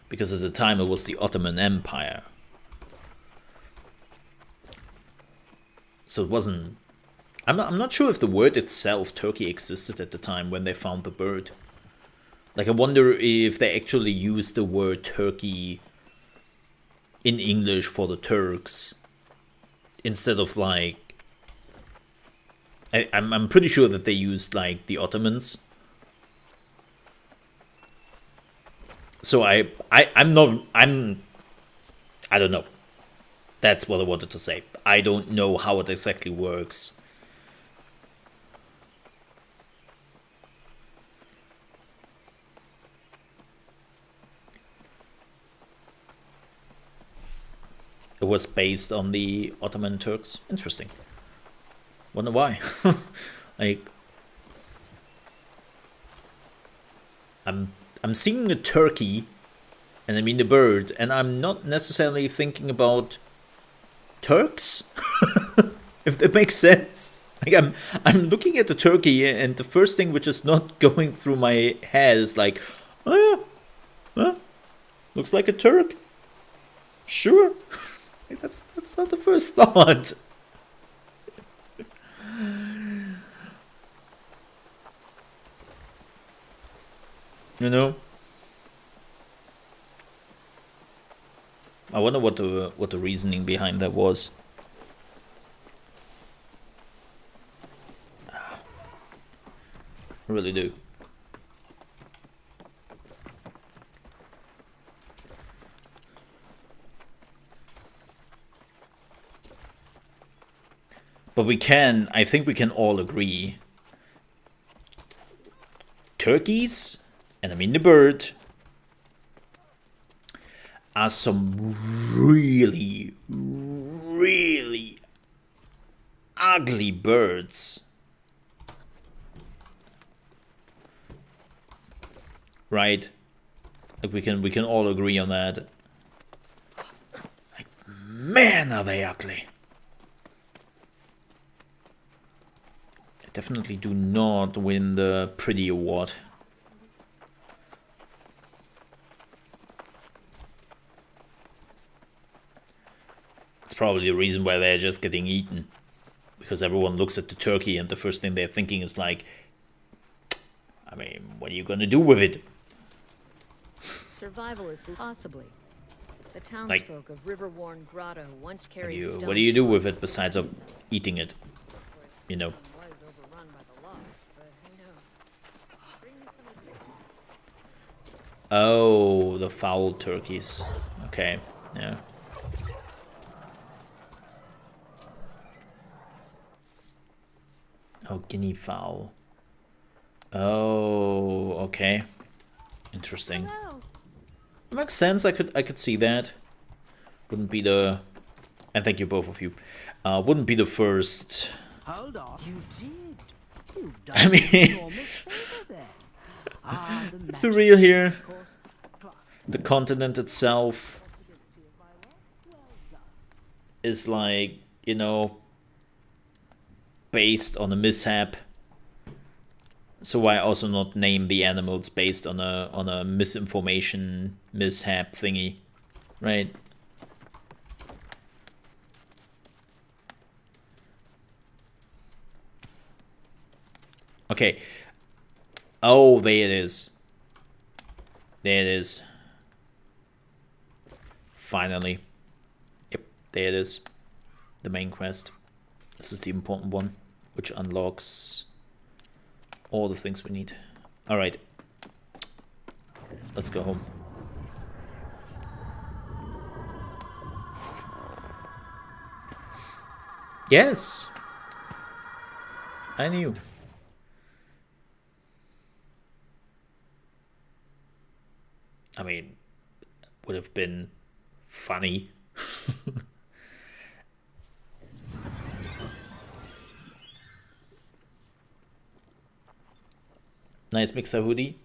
Speaker 2: because at the time it was the Ottoman Empire. So it wasn't. I'm not sure if the word itself, Turkey, existed at the time when they found the bird. Like, I wonder if they actually used the word Turkey in English for the Turks instead of, like, I'm pretty sure that they used, like, the Ottomans. So I don't know. That's what I wanted to say. I don't know how it exactly works. It was based on the Ottoman Turks. Interesting. Wonder why. Like, I'm seeing a turkey, and I mean the bird, and I'm not necessarily thinking about Turks, if that makes sense. Like, I'm looking at the turkey, and the first thing which is not going through my head is like, oh yeah, looks like a Turk. Sure. That's not the first thought. You know? I wonder what the reasoning behind that was. I really do. But I think we can all agree, turkeys, and I mean the bird, are some really, really ugly birds. Right? Like, we can all agree on that. Like, man, are they ugly. Definitely do not win the pretty award. It's probably the reason why they're just getting eaten. Because everyone looks at the turkey and the first thing they're thinking is like, I mean, what are you gonna do with it?
Speaker 5: Survival is possibly. The townsfolk of Riverworn Grotto once carried stones.
Speaker 2: What do you do with it besides of eating it? You know.
Speaker 5: Was overrun by the lost, but who knows? Bring me some of your...
Speaker 2: Oh, the foul turkeys. Okay, yeah. Oh, guinea fowl. Oh, okay. Interesting. Makes sense. I could see that. Wouldn't be the. And thank you both of you. Wouldn't be the first.
Speaker 6: Hold on. You did. You've done
Speaker 2: I mean,
Speaker 6: enormous favor there.
Speaker 2: let's be real here. The continent itself is like, you know, based on a mishap. So why also not name the animals based on a misinformation mishap thingy, right? Okay. Oh, there it is. There it is. Finally. Yep, there it is. The main quest. This is the important one, which unlocks all the things we need. Alright. Let's go home. Yes! I knew. I mean, would have been funny. Nice mixer hoodie.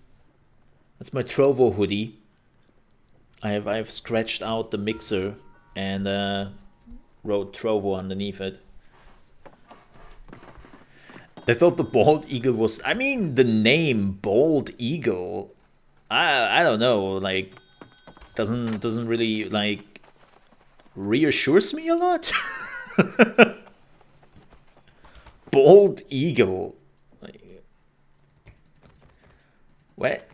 Speaker 2: That's my Trovo hoodie. I've scratched out the mixer and wrote Trovo underneath it. I thought the bald eagle was. I mean, the name bald eagle. I don't know. Like, doesn't really like reassures me a lot. Bald eagle. Like, what?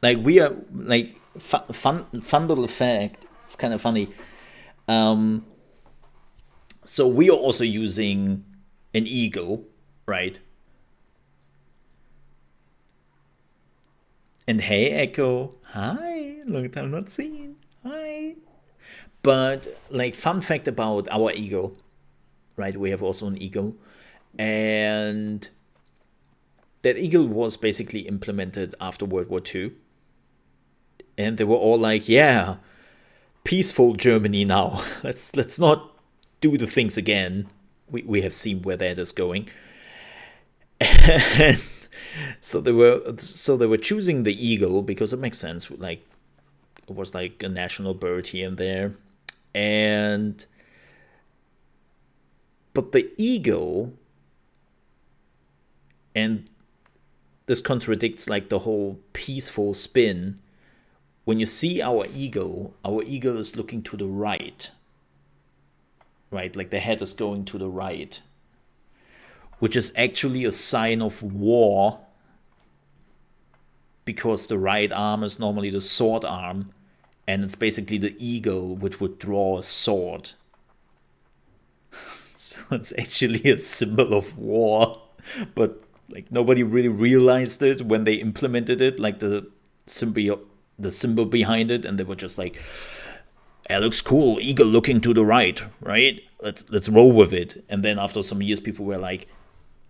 Speaker 2: Like, we are like fun little fact. It's kind of funny. So we are also using an eagle, right? And hey, Echo, hi, long time not seen, hi. But like, fun fact about our eagle, right? We have also an eagle, and that eagle was basically implemented after World War II, and they were all like, yeah, peaceful Germany now. Let's not do the things again. We have seen where that is going. And so they were choosing the eagle because it makes sense. Like, it was like a national bird here and there. But the eagle, and this contradicts like the whole peaceful spin. When you see our eagle is looking to the right. Right, like the head is going to the right. Which is actually a sign of war. Because the right arm is normally the sword arm. And it's basically the eagle which would draw a sword. So it's actually a symbol of war. But like, nobody really realized it when they implemented it. Like the symbol behind it, and they were just like, "It looks cool, eagle looking to the right, right? Let's roll with it." And then after some years, people were like,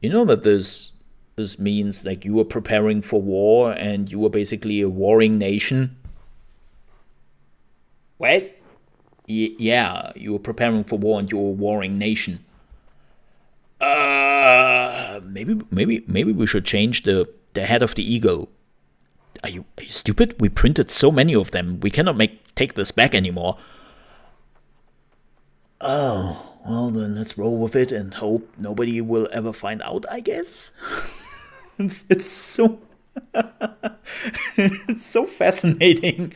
Speaker 2: "You know that this means like you were preparing for war, and you were basically a warring nation." What? Yeah, you were preparing for war, and you were a warring nation. Maybe we should change the head of the eagle. Are you stupid? We printed so many of them. We cannot take this back anymore. Oh, well then let's roll with it and hope nobody will ever find out, I guess. It's so it's so fascinating.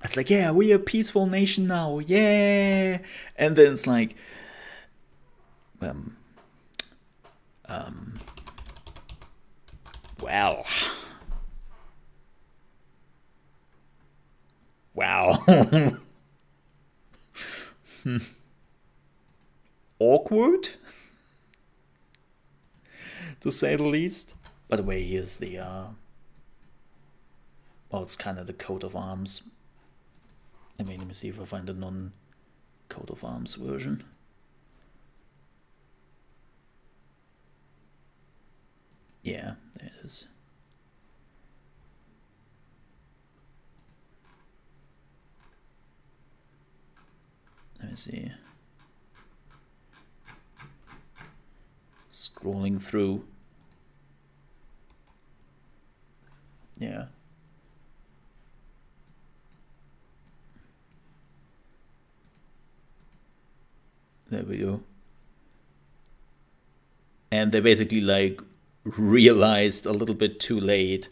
Speaker 2: It's like, yeah, we're a peaceful nation now. Yeah. And then it's like, Well. Wow. Awkward, to say the least. By the way, here's the well, it's kind of the coat of arms. Let me see if I find a non-coat of arms version. Yeah, there it is. Let me see. Scrolling through. Yeah. There we go. And they basically like realized a little bit too late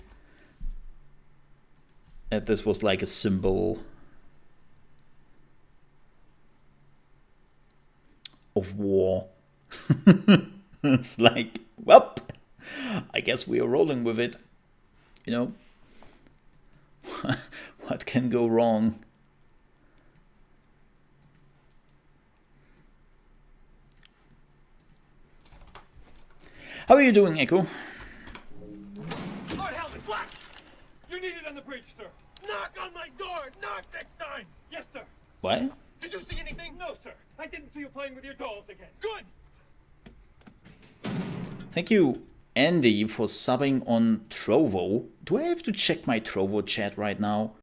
Speaker 2: that this was like a symbol of war. It's like, well, I guess we are rolling with it. You know, what can go wrong? How are you doing, Echo?
Speaker 7: Lord help me, what? You're needed on the bridge, sir. Knock on my door! Knock next time! Yes, sir.
Speaker 2: What?
Speaker 7: Did you see anything? No, sir. I didn't see you playing with your dolls again. Good!
Speaker 2: Thank you, Andy, for subbing on Trovo. Do I have to check my Trovo chat right now?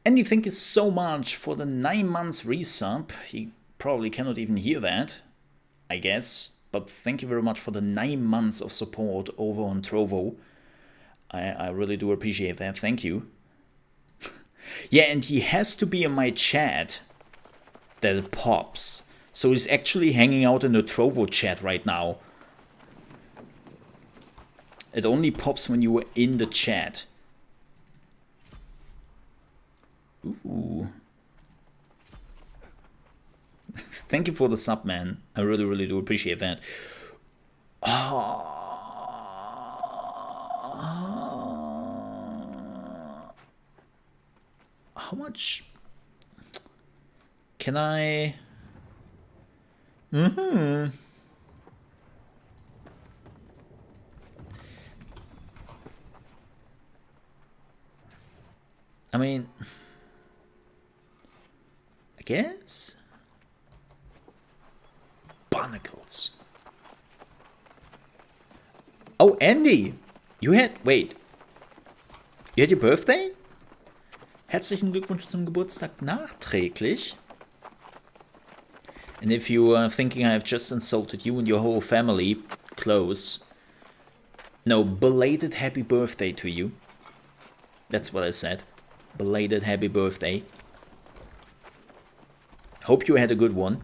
Speaker 2: Andy, thank you so much for the 9 months resub. He probably cannot even hear that, I guess. But thank you very much for the 9 months of support over on Trovo. I really do appreciate that. Thank you. Yeah, and he has to be in my chat that it pops. So he's actually hanging out in the Trovo chat right now. It only pops when you were in the chat. Ooh. Thank you for the sub, man. I really, really do appreciate that. How much can I... I mean, I guess barnacles. Oh, Andy, you had you had your birthday? Herzlichen Glückwunsch zum Geburtstag nachträglich. And if you are thinking I have just insulted you and your whole family, close. No, belated happy birthday to you. That's what I said. Belated happy birthday. Hope you had a good one.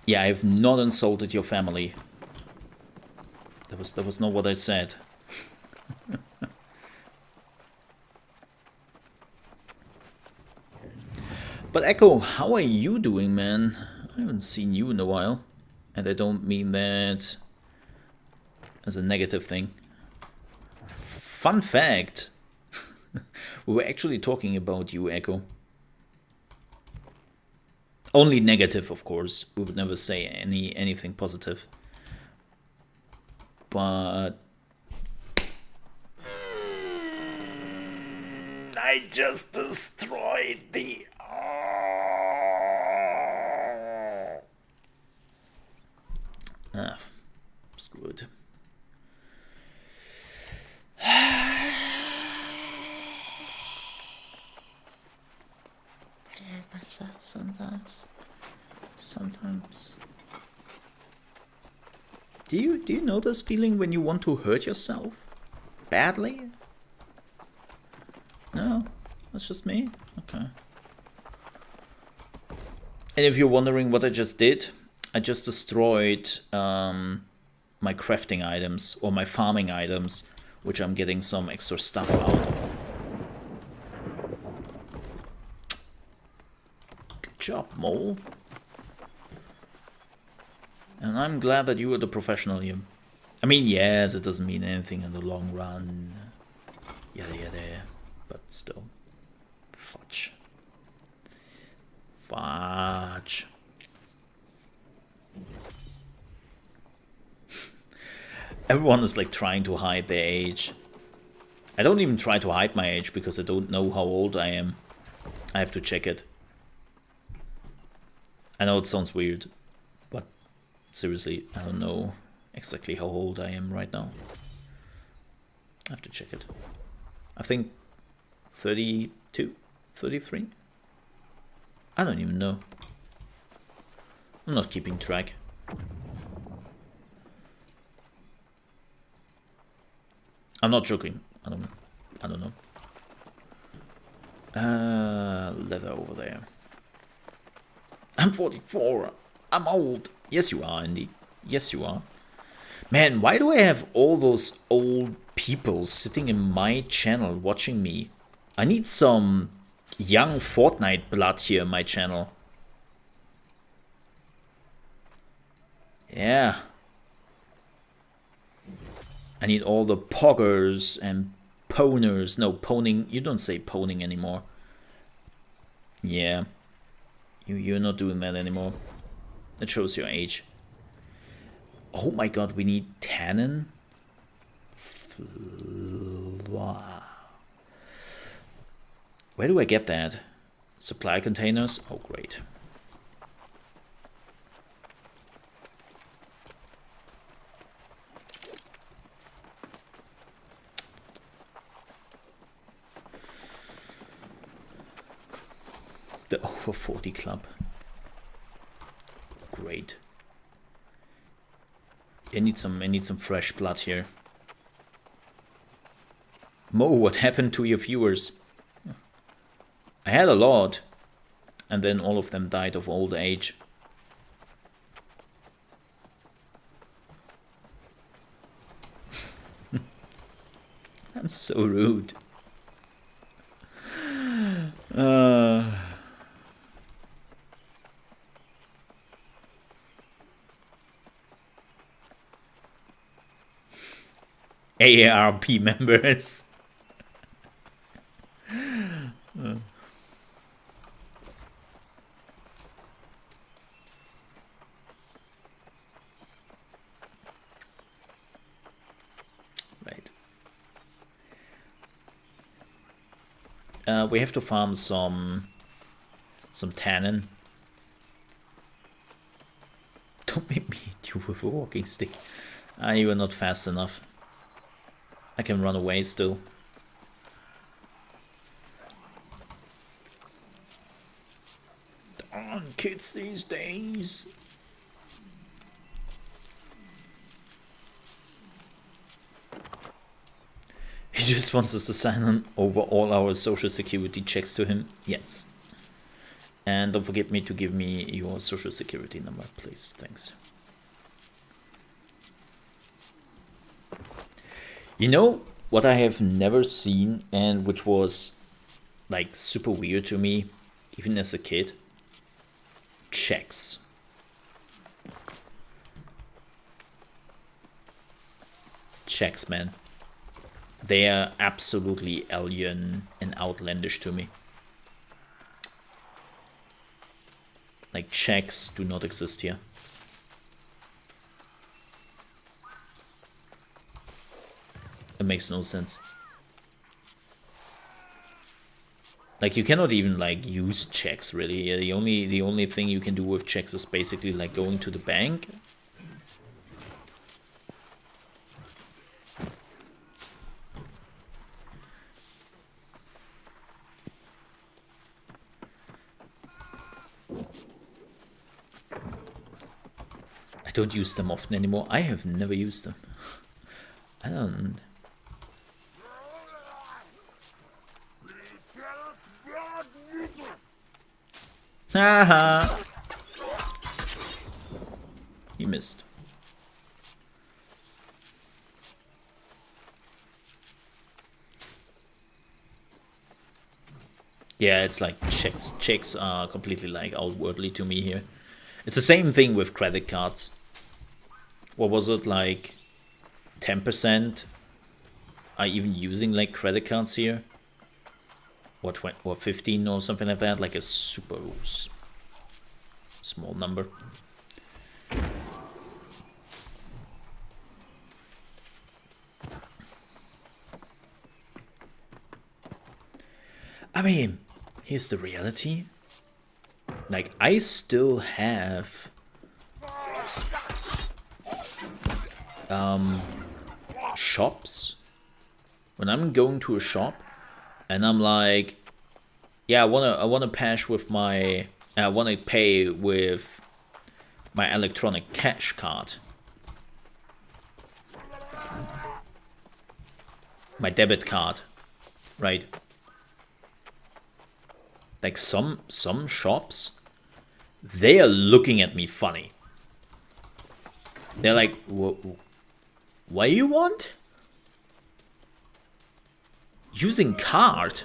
Speaker 2: Yeah, I have not insulted your family. That was not what I said. But Echo, how are you doing, man? I haven't seen you in a while. And I don't mean that as a negative thing. Fun fact. We were actually talking about you, Echo. Only negative, of course. We would never say anything positive. But I just destroyed the... screw it. I hate myself sometimes. Do you know this feeling when you want to hurt yourself badly? No, that's just me. Okay. And if you're wondering what I just did, I just destroyed my crafting items or my farming items, which I'm getting some extra stuff out of. job, Mole. And I'm glad that you were the professional here. I mean, yes, it doesn't mean anything in the long run. Yada yada. But still. Fudge. Fudge. Everyone is like trying to hide their age. I don't even try to hide my age because I don't know how old I am. I have to check it. I know it sounds weird, but seriously, I don't know exactly how old I am right now. I have to check it. I think 32, 33? I don't even know. I'm not keeping track. I'm not joking. I don't know. Leather over there. I'm 44. I'm old. Yes, you are, Andy. Yes, you are. Man, why do I have all those old people sitting in my channel watching me? I need some young Fortnite blood here in my channel. Yeah. I need all the poggers and poners. No, poning. You don't say poning anymore. Yeah. You're not doing that anymore. That shows your age. Oh my god, we need tannin. Wow. Where do I get that? Supply containers? Oh, great. The over 40 club. Great. I need some fresh blood here. Mo, what happened to your viewers? I had a lot, and then all of them died of old age. I'm so rude. AARP members. Right. We have to farm some tannin. Don't make me hit you with a walking stick. You are not fast enough. I can run away still. Darn kids these days. He just wants us to sign on over all our social security checks to him. Yes. And don't forget to give me your social security number, please. Thanks. You know what I have never seen, and which was like super weird to me, even as a kid? Checks. Checks, man. They are absolutely alien and outlandish to me. Like, checks do not exist here. It makes no sense. Like, you cannot even like use checks really. The only thing you can do with checks is basically like going to the bank. I don't use them often anymore. I have never used them. I don't. Haha. You missed. Yeah, it's like checks are completely like outwardly to me here. It's the same thing with credit cards. What was it, like 10% are even using like credit cards here? Or 20 or 15 or something like that, like a super small number. I mean, here's the reality. Like, I still have shops. When I'm going to a shop and I'm like, yeah, I wanna pass with my I wanna pay with my electronic cash card. My debit card, right? Like some shops, they are looking at me funny. They're like, what do you want? Using card?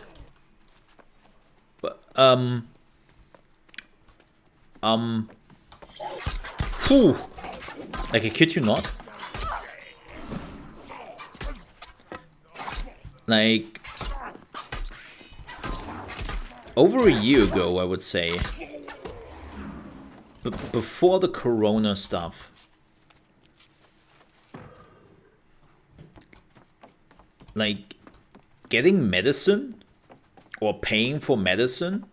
Speaker 2: Whew. Like, I kid you not. Like, over a year ago, I would say, before the corona stuff, like, getting medicine or paying for medicine,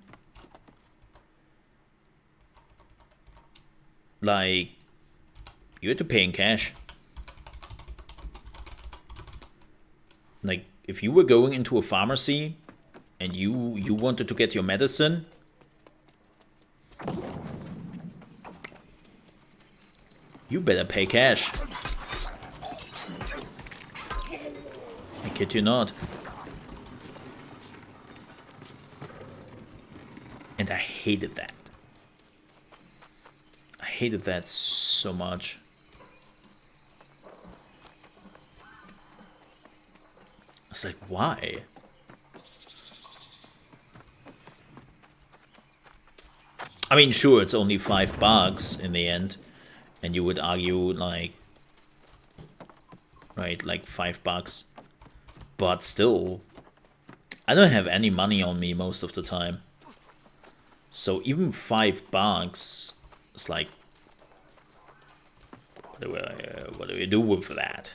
Speaker 2: like, you had to pay in cash. Like, if you were going into a pharmacy and you wanted to get your medicine, you better pay cash. I kid you not. And I hated that. I hated that so much. It's like, why? I mean, sure, it's only $5 in the end, and you would argue, like, right, like $5. But still, I don't have any money on me most of the time. So even $5 is like, what do we do with that?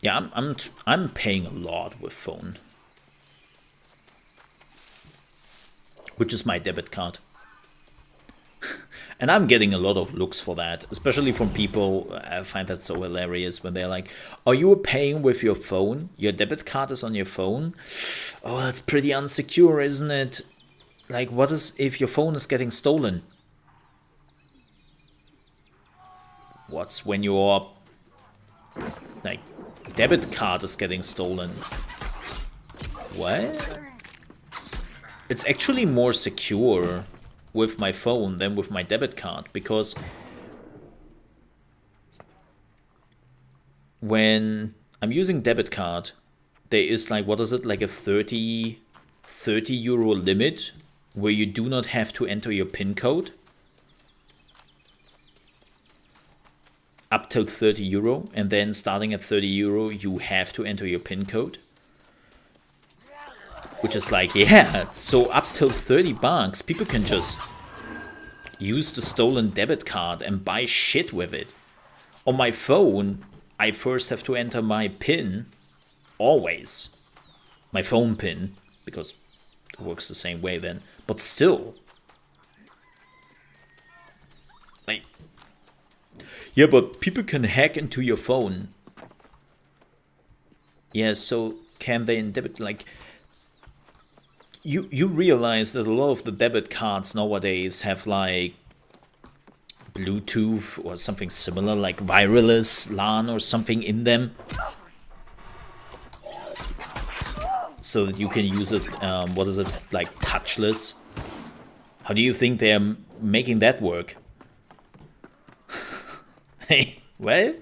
Speaker 2: Yeah, I'm paying a lot with phone, which is my debit card. And I'm getting a lot of looks for that, especially from people. I find that so hilarious when they're like, "Are you paying with your phone? Your debit card is on your phone? Oh, that's pretty unsecure, isn't it? Like, what is if your phone is getting stolen? What's when your, like, debit card is getting stolen? What? It's actually more secure with my phone than with my debit card, because when I'm using debit card, there is like, what is it, like a 30 euro limit where you do not have to enter your PIN code. Up till 30 euro, and then starting at 30 euro, you have to enter your PIN code. Which is like, yeah, so up till $30, people can just use the stolen debit card and buy shit with it. On my phone, I first have to enter my PIN, always. My phone PIN, because it works the same way then. But still. Like, yeah, but people can hack into your phone. Yeah, so can they in debit, like, you realize that a lot of the debit cards nowadays have like Bluetooth or something similar, like wireless LAN or something in them, so that you can use it, what is it, like touchless. How do you think they're making that work? Well.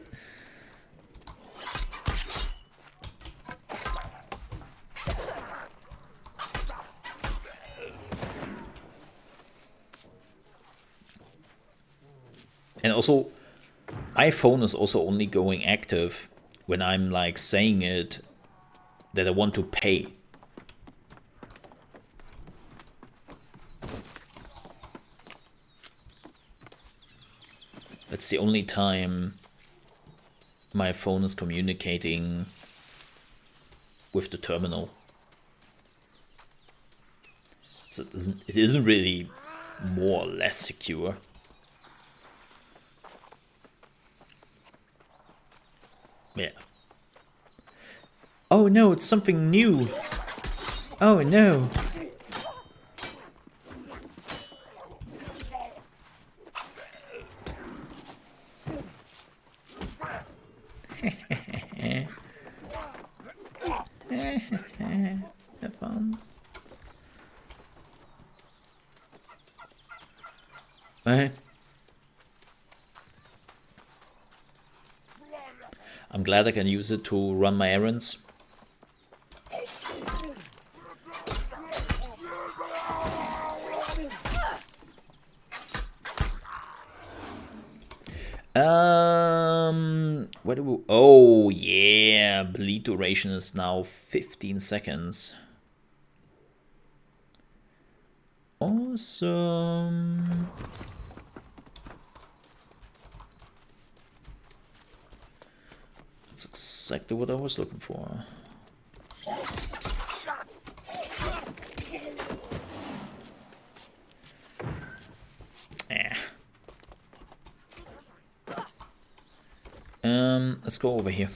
Speaker 2: And also, my phone is also only going active when I'm like saying it that I want to pay. That's the only time my phone is communicating with the terminal. So it isn't really more or less secure. Yeah. Oh no, it's something new. Oh no. Have fun. I'm glad I can use it to run my errands. What do we, oh yeah, bleed duration is now 15 seconds. Awesome. That's exactly what I was looking for. Yeah. Let's go over here.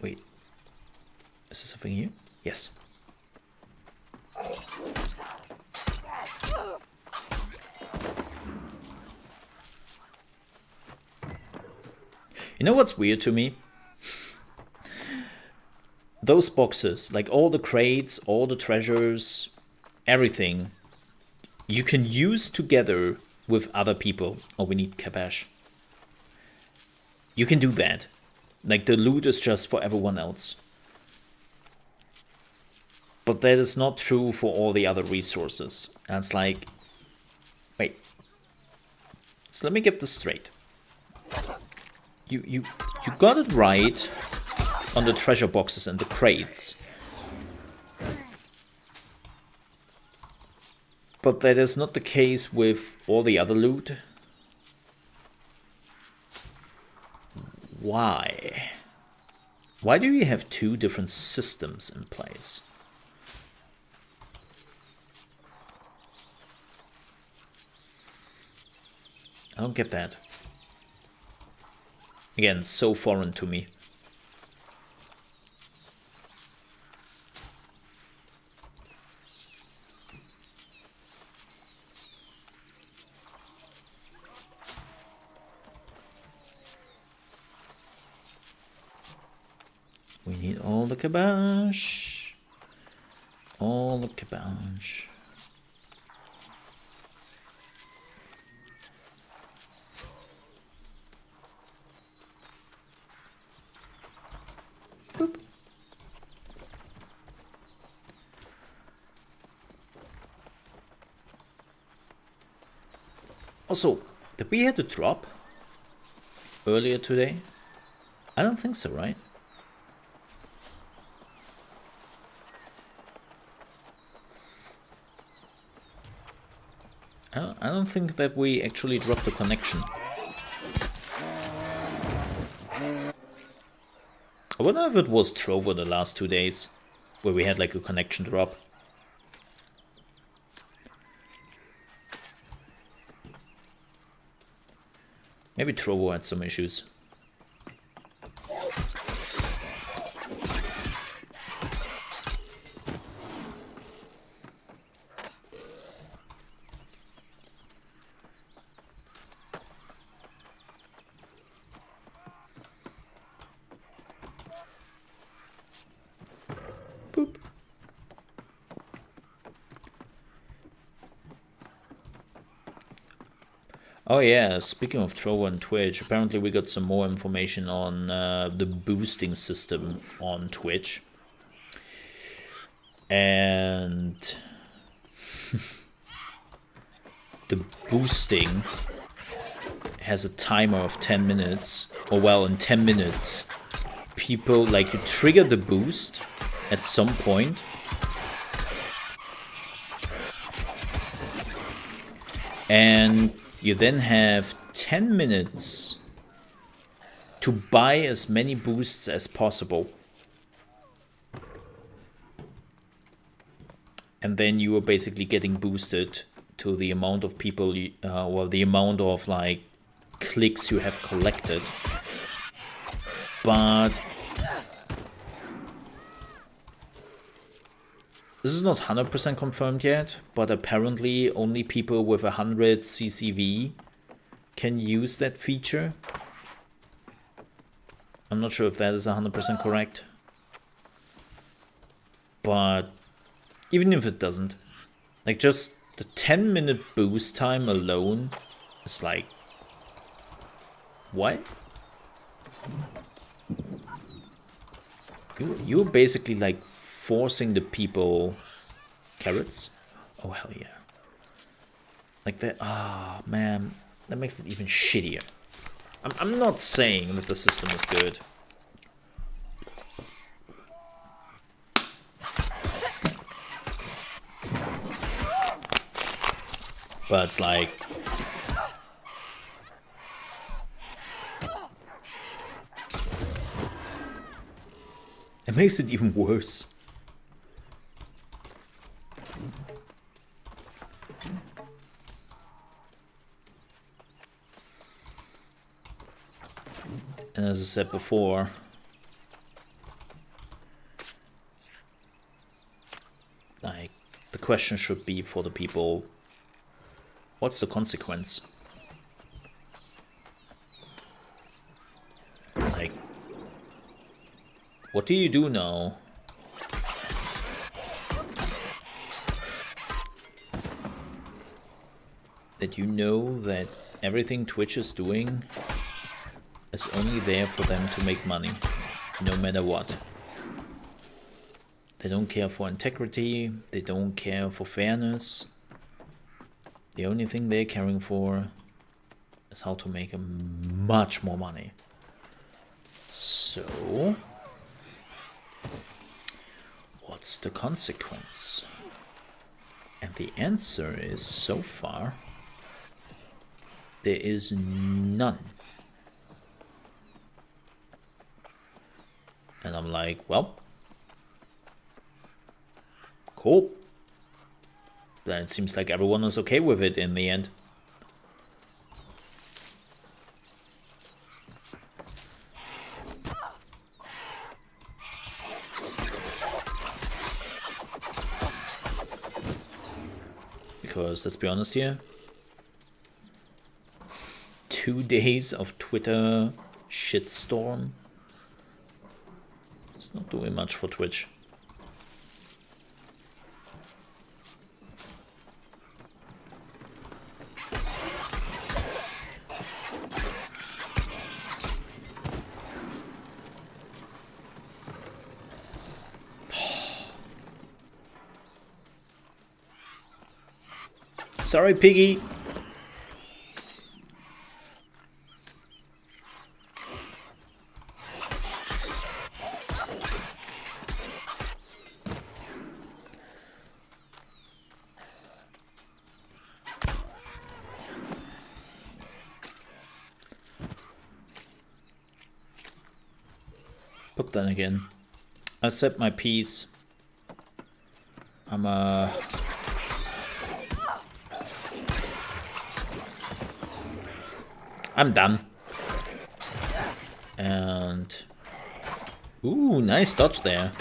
Speaker 2: Wait. Is there something here? Yes. You know what's weird to me? Those boxes, like all the crates, all the treasures, everything, you can use together with other people. Oh, we need cabbage. You can do that. Like the loot is just for everyone else. But that is not true for all the other resources. And it's like, wait. So let me get this straight. You got it right on the treasure boxes and the crates. But that is not the case with all the other loot. Why? Why do you have two different systems in place? I don't get that. Again, so foreign to me. We need all the cabbage. All the cabbage. Boop. Also, did we have a drop earlier today? I don't think so, right? I don't think that we actually dropped the connection. I wonder if it was Trovo the last 2 days, where we had like a connection drop. Maybe Trovo had some issues. Oh yeah, speaking of Trovo and Twitch, apparently we got some more information on the boosting system on Twitch. And the boosting has a timer of 10 minutes. Or well, in 10 minutes, people, like, you trigger the boost at some point. And you then have 10 minutes to buy as many boosts as possible. And then you are basically getting boosted to the amount of people, well, the amount of, like, clicks you have collected. But this is not 100% confirmed yet, but apparently only people with 100 CCV can use that feature. I'm not sure if that is 100% correct. But even if it doesn't, like, just the 10-minute boost time alone is like, what? You're basically like forcing the people carrots. Oh hell yeah! Like that. Ah man, that makes it even shittier. I'm not saying that the system is good. But it's like, it makes it even worse. And as I said before, like, the question should be for the people, what's the consequence? Like, what do you do now? That you know that everything Twitch is doing is only there for them to make money, no matter what. They don't care for integrity, they don't care for fairness. The only thing they're caring for is how to make much more money. So, what's the consequence? And the answer is, so far, there is none. And I'm like, well, cool. Then it seems like everyone is okay with it in the end. Because, let's be honest here, 2 days of Twitter shitstorm, it's not doing much for Twitch. Sorry, Piggy. But then again, I said my piece. I'm done. And ooh, nice dodge there.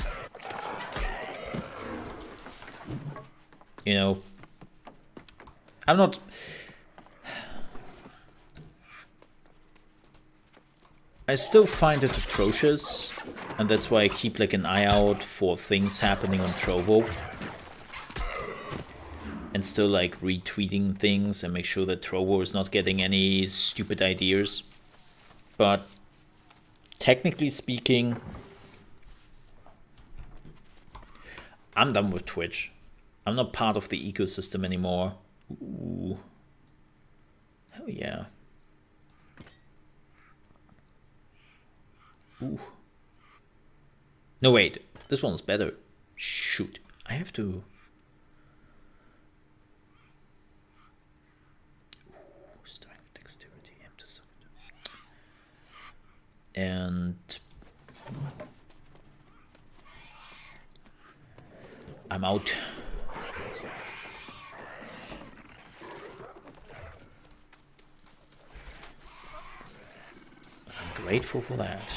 Speaker 2: You know, I'm not. I still find it atrocious, and that's why I keep like an eye out for things happening on Trovo. and still like retweeting things and make sure that Trovo is not getting any stupid ideas. But technically speaking, I'm done with Twitch. I'm not part of the ecosystem anymore. Ooh. Hell yeah. Ooh. No, wait. This one's better. Shoot. I have to... Ooh, strength, dexterity, empty. And... I'm out. I'm grateful for that.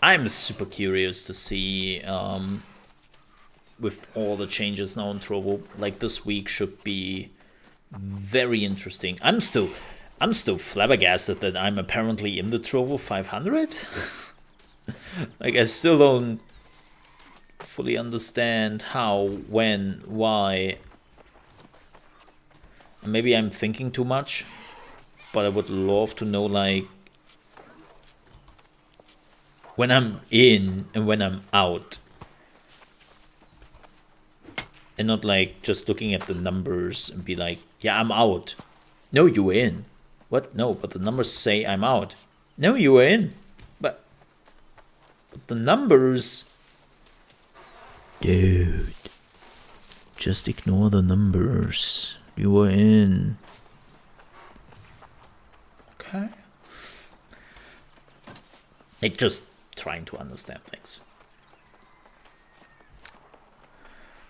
Speaker 2: I'm super curious to see, with all the changes now on Trovo, like this week should be very interesting. I'm still flabbergasted that I'm apparently in the Trovo 500. Like, I still don't fully understand how, when, why. Maybe I'm thinking too much, but I would love to know, like, when I'm in and when I'm out. And not like just looking at the numbers and be like, yeah, I'm out. No, you were in. What? No, but the numbers say I'm out. No, you were in. But the numbers... Dude. Just ignore the numbers. You were in. Okay. Like, just trying to understand things.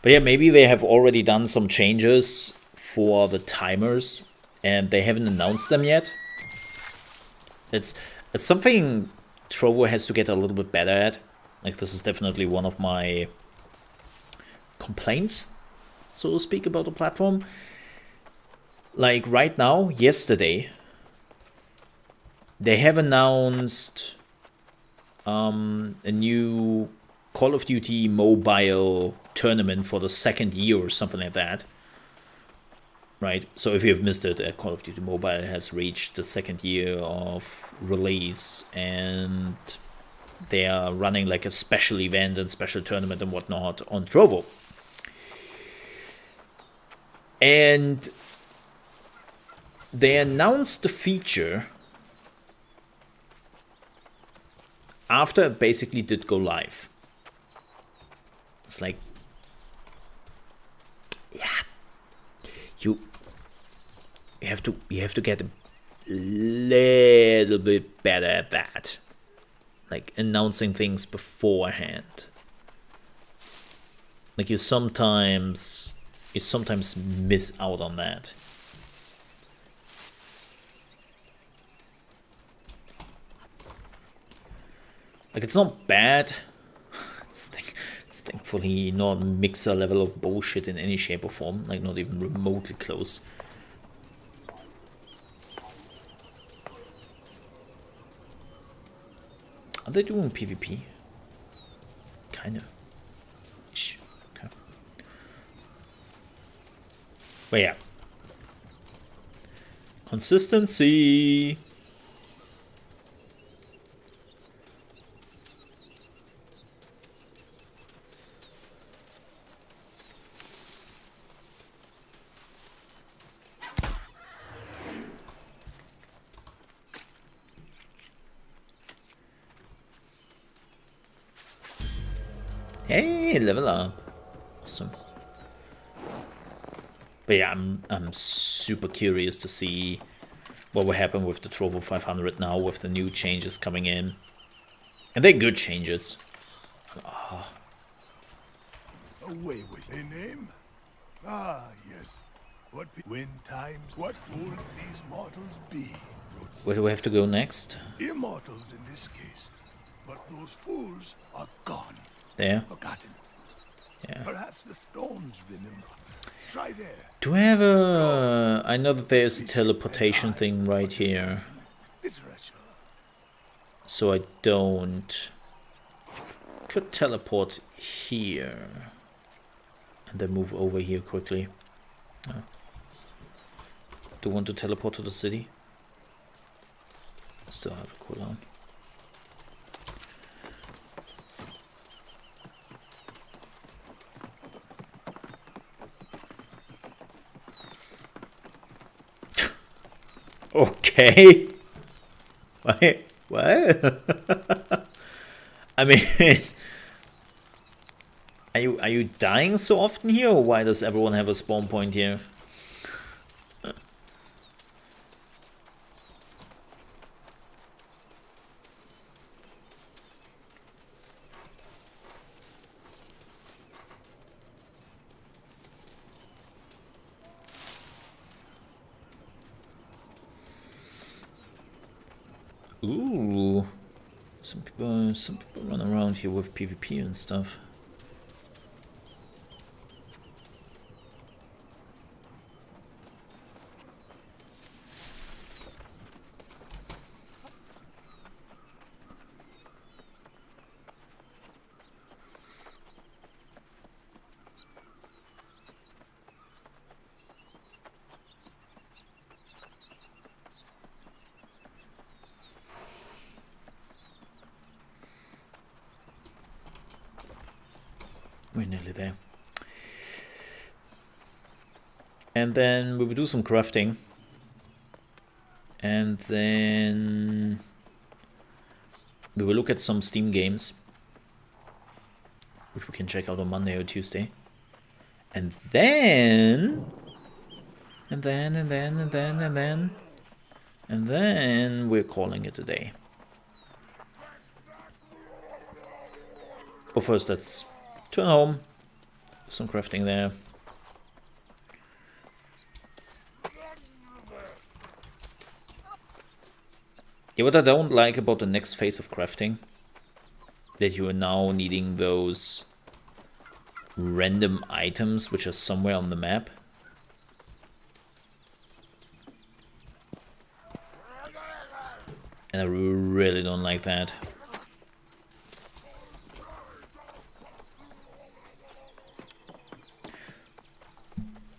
Speaker 2: But yeah, maybe they have already done some changes for the timers and they haven't announced them yet. It's something Trovo has to get a little bit better at. Like, this is definitely one of my complaints, so to speak, about the platform. Like, right now, yesterday, they have announced a new Call of Duty mobile tournament for the second year or something like that. Right? So if you have missed it, Call of Duty Mobile has reached the second year of release and they are running like a special event and special tournament and whatnot on Trovo. And they announced the feature after it basically did go live. It's like, yeah, you have to get a little bit better at that, like announcing things beforehand. Like you sometimes miss out on that. Like, it's not bad. It's thankfully not mixer level of bullshit in any shape or form. Like, not even remotely close. Are they doing PvP? Kinda. Ish. Okay. But yeah. Consistency. Hey, level up. Awesome. But yeah, I'm super curious to see what will happen with the Trovo 500 now with the new changes coming in. And they're good changes. Oh.
Speaker 8: Away with a name? Ah, yes. When times, what fools these mortals be.
Speaker 2: Where do we have to go next?
Speaker 8: Immortals in this case. But those fools are gone.
Speaker 2: There.
Speaker 8: Forgotten.
Speaker 2: Yeah.
Speaker 8: Perhaps the stones remember. Try there.
Speaker 2: Do I have a... I know that there's a teleportation thing right here.
Speaker 8: Literature.
Speaker 2: So I don't... Could teleport here. And then move over here quickly. Oh. Do you want to teleport to the city? Still have a cooldown. Okay. Wait, what? I mean, are you dying so often here, or why does everyone have a spawn point here? Ooh, some people run around here with PvP and stuff. We're nearly there. And then we will do some crafting. And then we will look at some Steam games, which we can check out on Monday or Tuesday. And then we're calling it a day. But first, let's turn home, some crafting there. Yeah, what I don't like about the next phase of crafting, that you are now needing those random items which are somewhere on the map. And I really don't like that.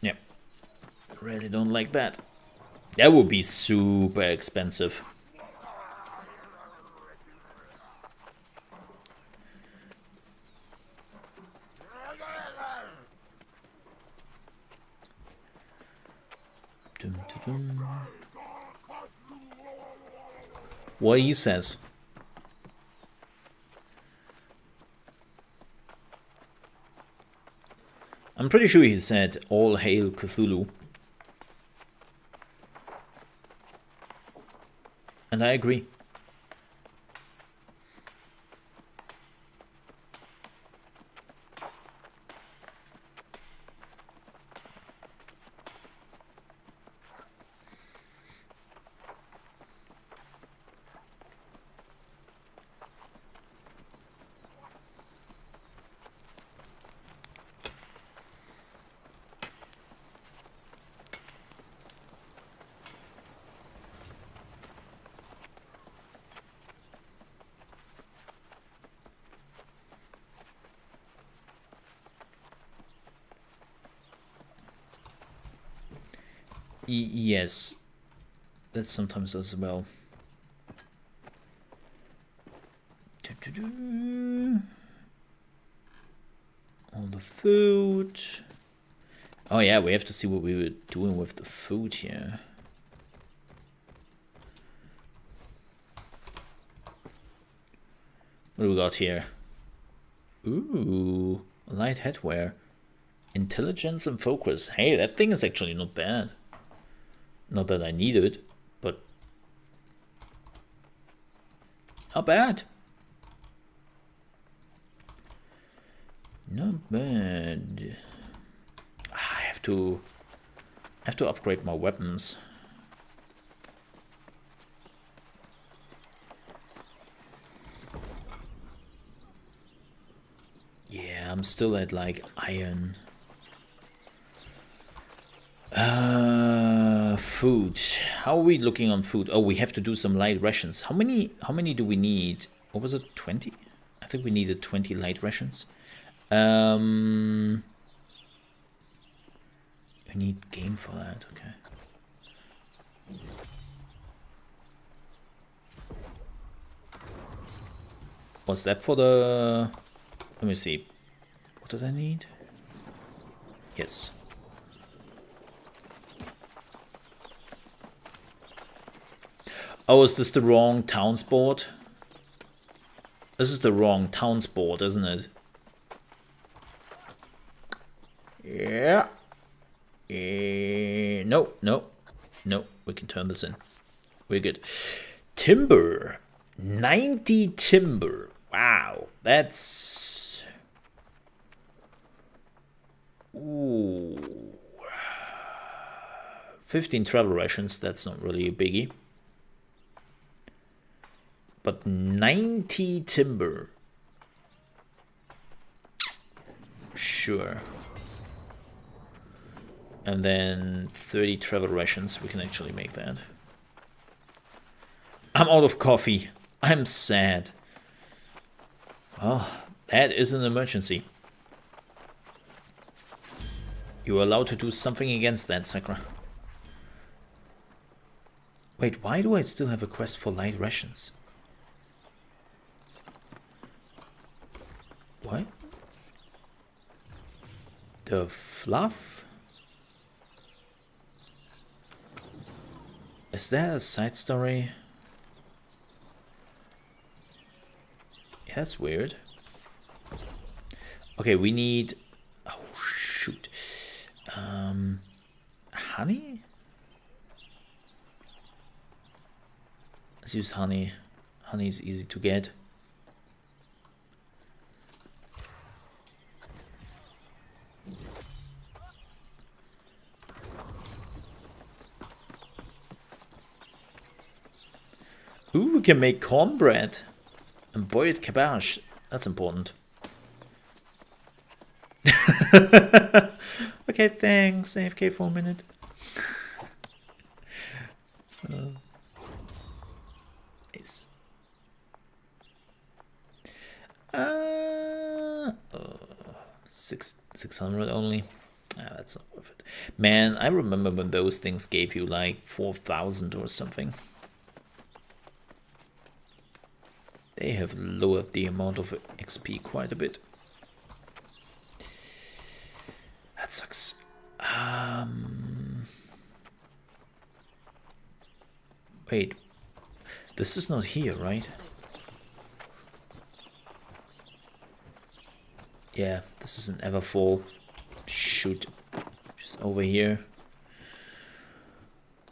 Speaker 2: Yep, really don't like that. That would be super expensive. Dum, dum, dum. What he says. I'm pretty sure he said, "All hail Cthulhu." And I agree. Yes, that sometimes as well. All the food. Oh yeah, we have to see what we were doing with the food here. What do we got here? Ooh, light headwear. Intelligence and focus. Hey, that thing is actually not bad. Not that I need it, but not bad. Not bad. I have to upgrade my weapons. Yeah, I'm still at like iron. Food. How are we looking on food? Oh, we have to do some light rations. How many do we need? What was it? 20? I think we needed 20 light rations. We need game for that. Okay. Was that for the... Let me see. What did I need? Yes. Oh, is this the wrong town sport? This is the wrong town sport, isn't it? Yeah. No, no. No, we can turn this in. We're good. Timber. 90 timber. Wow, that's... Ooh. 15 travel rations, that's not really a biggie. But 90 timber. Sure. And then 30 travel rations, we can actually make that. I'm out of coffee. I'm sad. Well, that is an emergency. You are allowed to do something against that, Sakura. Wait, why do I still have a quest for light rations? What? The fluff? Is that a side story? Yeah, that's weird. Okay, we need... Oh, shoot. Honey? Let's use honey. Honey is easy to get. Ooh, we can make cornbread and boiled cabbage. That's important. Okay, thanks. AFK for a minute. Nice. 600 only. Ah, that's not worth it. Man, I remember when those things gave you like 4,000 or something. They have lowered the amount of XP quite a bit. That sucks. Wait, this is not here, right? Yeah, this is an Everfall. Shoot, just over here.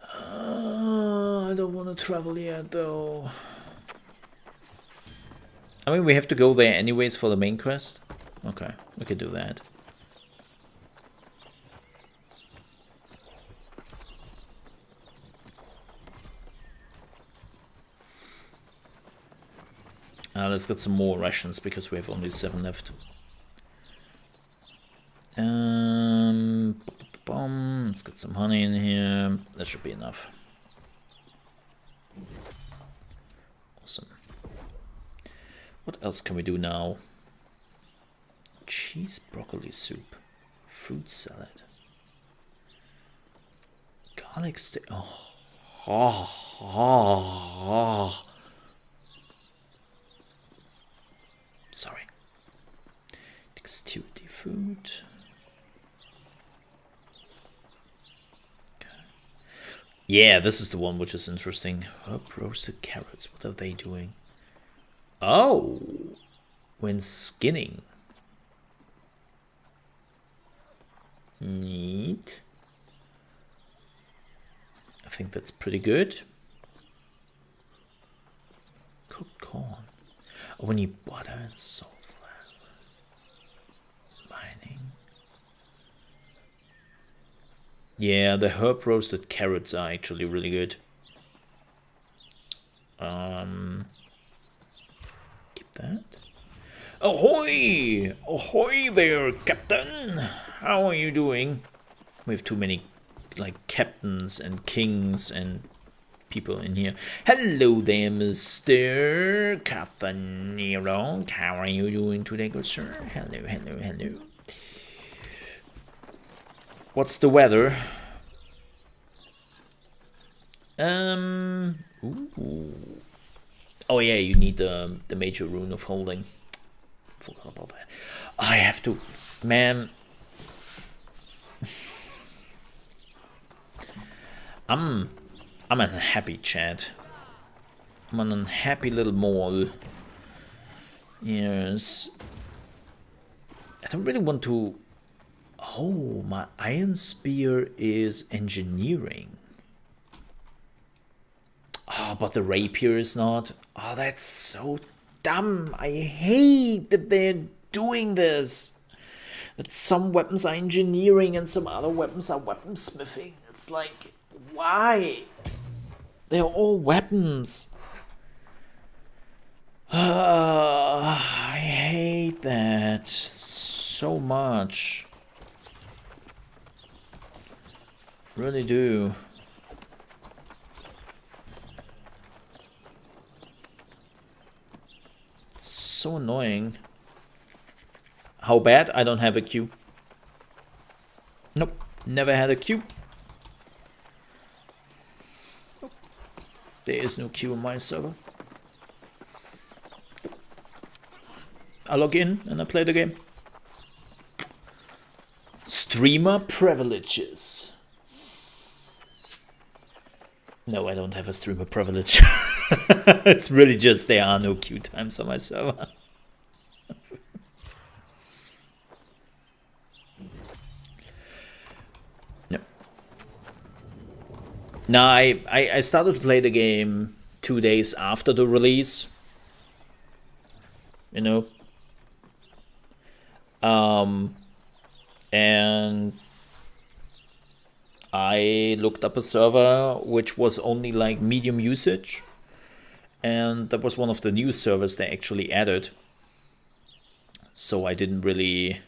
Speaker 2: I don't want to travel yet, though. I mean, we have to go there anyways for the main quest. Okay, we could do that. Let's get some more rations because we have only 7 left. Let's get some honey in here. That should be enough. Awesome. What else can we do now? Cheese broccoli soup. Fruit salad. Garlic steak. Oh. Sorry. Dexterity food. Okay. Yeah, this is the one which is interesting. Herb roasted carrots. What are they doing? Oh, when skinning. Neat. I think that's pretty good. Cooked corn. Oh, we need butter and salt. Mining. Yeah, the herb roasted carrots are actually really good. Keep that. Ahoy! Ahoy there, Captain! How are you doing? We have too many like captains and kings and people in here. Hello there, Mr. Captain Nero. How are you doing today, good sir? Hello, hello, hello. What's the weather? Ooh. Oh yeah, you need the major rune of holding. Forgot about that. I have to, man. I'm unhappy, chat. I'm an unhappy little mole. Yes. I don't really want to. Oh, my iron spear is engineering. Oh, but the rapier is not. Oh, that's so dumb. I hate that they're doing this. That some weapons are engineering and some other weapons are weaponsmithing. It's like, why? They're all weapons. I hate that so much. Really do. It's so annoying. How bad? I don't have a queue. Nope, never had a queue. Nope. There is no queue on my server. I log in and I play the game. Streamer privileges. No, I don't have a streamer privilege. It's really just there are no queue times on my server. No. Now, I started to play the game 2 days after the release. You know? And I looked up a server which was only like medium usage, and that was one of the new servers they actually added. So I didn't really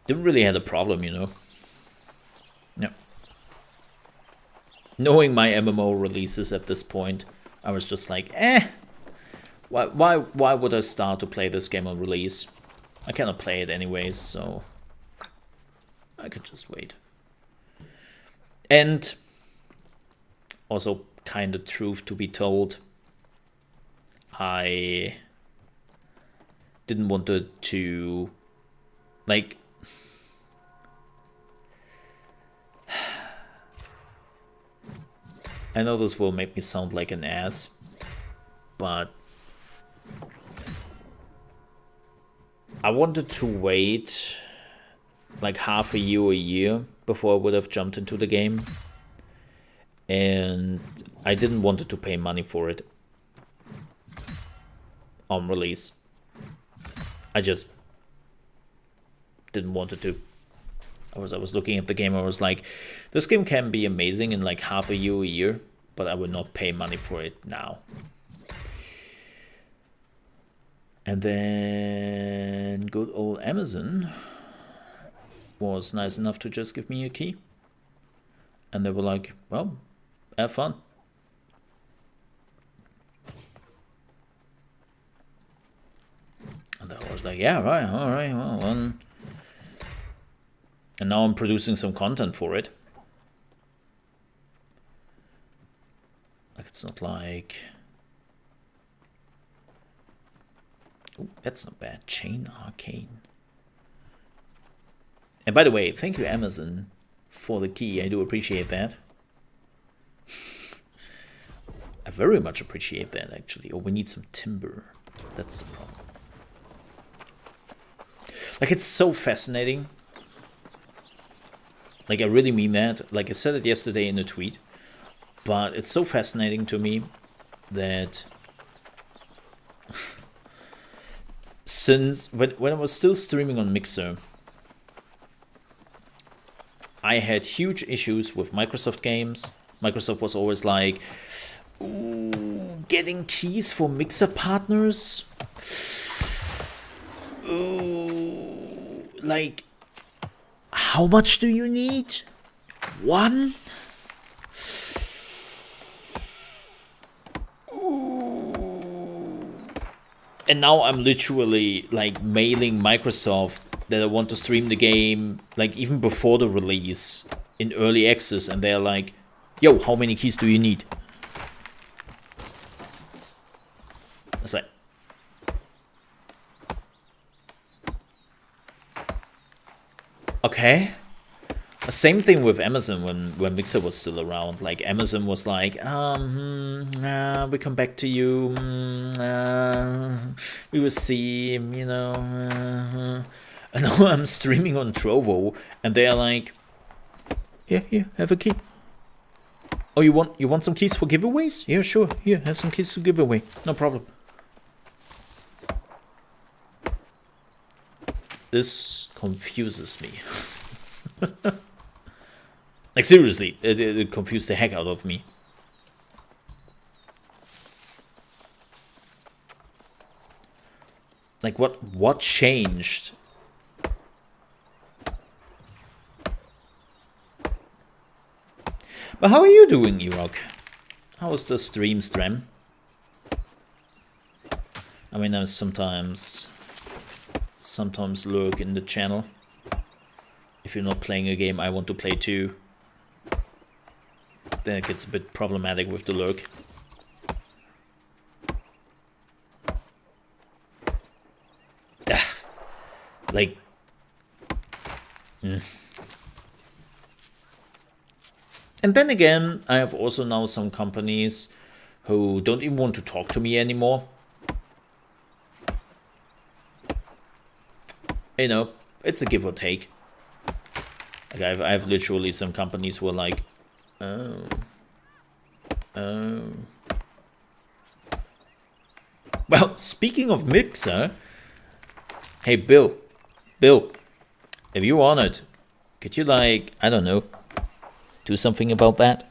Speaker 2: have a problem, you know. Yeah. Knowing my MMO releases at this point, I was just like, why would I start to play this game on release? I cannot play it anyways, so I could just wait. And also, kind of truth to be told, I didn't want to like, I know this will make me sound like an ass, but I wanted to wait like half a year or a year before I would have jumped into the game, and I didn't want to pay money for it on release. I just didn't want to. I was looking at the game, I was like, this game can be amazing in like half a year or a year, but I would not pay money for it now. And then good old Amazon was nice enough to just give me a key. And they were like, well, have fun. And I was like, yeah, right, all right, well, and now I'm producing some content for it. Like, it's not like... Oh, that's not bad. Chain Arcane. And by the way, thank you, Amazon, for the key. I do appreciate that. I very much appreciate that, actually. Oh, we need some timber. That's the problem. Like, it's so fascinating. Like, I really mean that. Like, I said it yesterday in a tweet. But it's so fascinating to me that... Since when I was still streaming on Mixer, I had huge issues with Microsoft games. Microsoft was always like, ooh, getting keys for Mixer partners? Ooh, like, how much do you need? 1? And now I'm literally like mailing Microsoft that I want to stream the game like even before the release in early access, and they're like, yo, how many keys do you need? It's like, okay. Same thing with Amazon when Mixer was still around. Like Amazon was like, we come back to you. We will see, you know. And now I'm streaming on Trovo, and they are like, here, have a key. Oh, you want some keys for giveaways? Yeah, sure. Here, have some keys to give away. No problem. This confuses me. Like seriously, it confused the heck out of me. Like what changed? But how are you doing, Irok? How's the stream? I mean, I sometimes lurk in the channel. If you're not playing a game I want to play too, then it gets a bit problematic with the lurk. Like... And then again, I have also now some companies who don't even want to talk to me anymore. You know, it's a give or take. Like I have literally some companies who are like, oh. Well, speaking of Mixer, hey Bill, if you want it, could you like, I don't know, do something about that?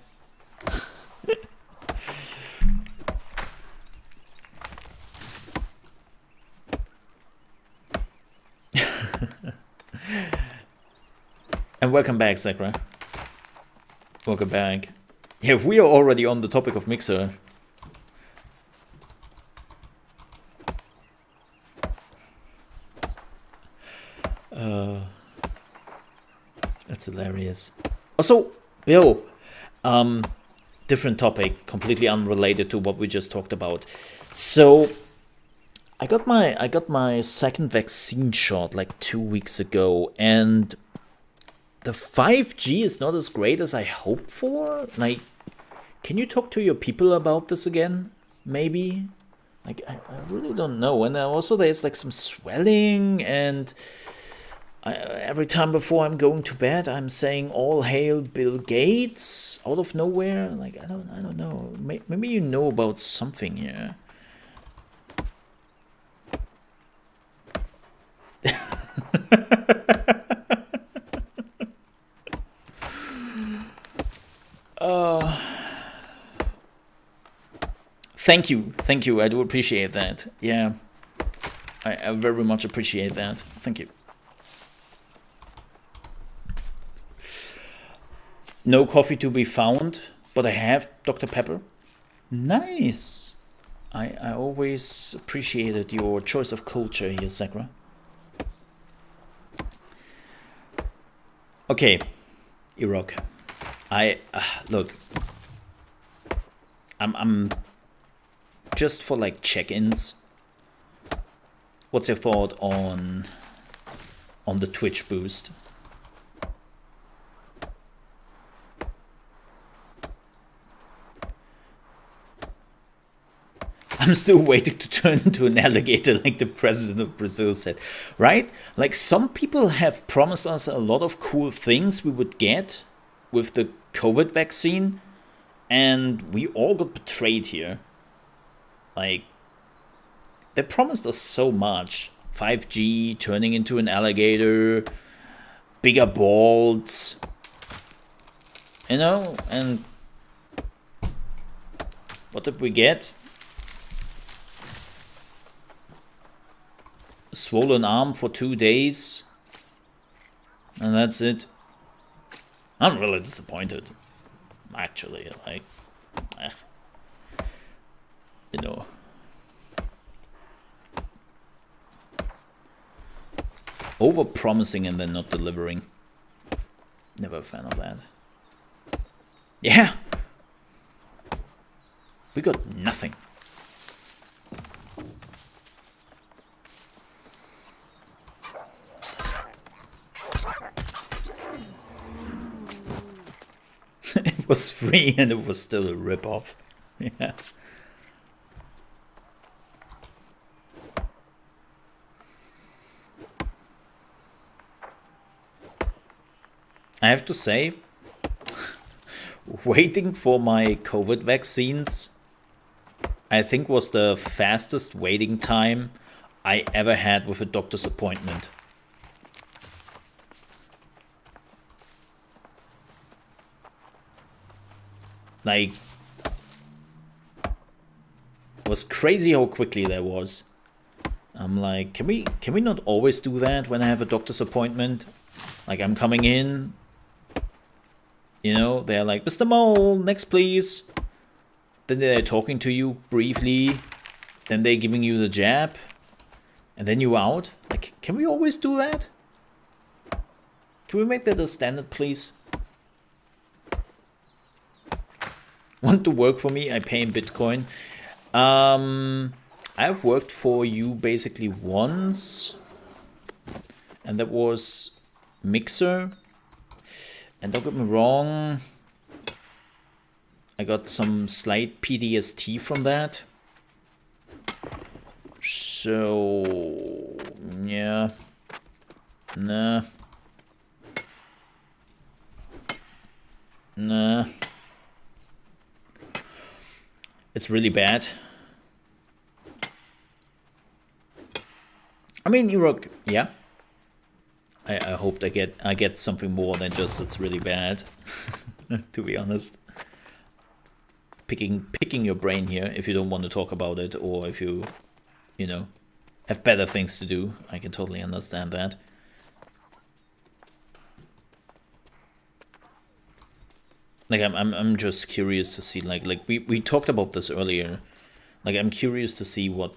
Speaker 2: And welcome back, Sakura. Welcome back. Yeah, we are already on the topic of Mixer. That's hilarious. Also, Bill, different topic, completely unrelated to what we just talked about. So, I got my second vaccine shot like 2 weeks ago, and the 5G is not as great as I hoped for. Like, can you talk to your people about this again? Maybe? Like, I really don't know. And also there's like some swelling, and every time before I'm going to bed, I'm saying all hail Bill Gates out of nowhere. Like, I don't know. Maybe you know about something here. Thank you, I do appreciate that. Yeah, I very much appreciate that. Thank you. No coffee to be found, but I have Dr. Pepper. Nice. I always appreciated your choice of culture here, Sakura. Okay, Irok. Look. I'm just for like check-ins. What's your thought on the Twitch boost? I'm still waiting to turn into an alligator like the president of Brazil said, right? Like, some people have promised us a lot of cool things we would get with the COVID vaccine, and we all got betrayed here. Like, they promised us so much. 5G, turning into an alligator, bigger balls, you know, and what did we get? A swollen arm for 2 days, and that's it. I'm really disappointed. Actually, like, you know. Over-promising and then not delivering. Never a fan of that. Yeah! We got nothing. It was free and it was still a rip-off. Yeah. I have to say, waiting for my COVID vaccines, I think was the fastest waiting time I ever had with a doctor's appointment. Like, it was crazy how quickly that was. I'm like, can we not always do that when I have a doctor's appointment? Like, I'm coming in, you know, they're like, Mr. Mole, next please. Then they're talking to you briefly. Then they're giving you the jab. And then you're out. Like, can we always do that? Can we make that a standard, please? Want to work for me? I pay in Bitcoin. I've worked for you basically once. And that was Mixer. And don't get me wrong, I got some slight PTSD from that. So, yeah. Nah. Nah. It's really bad. I mean, Iraq, yeah. I hoped I get something more than just it's really bad. To be honest. Picking your brain here if you don't want to talk about it, or if you know, have better things to do. I can totally understand that. Like I'm just curious to see, like we talked about this earlier. Like, I'm curious to see what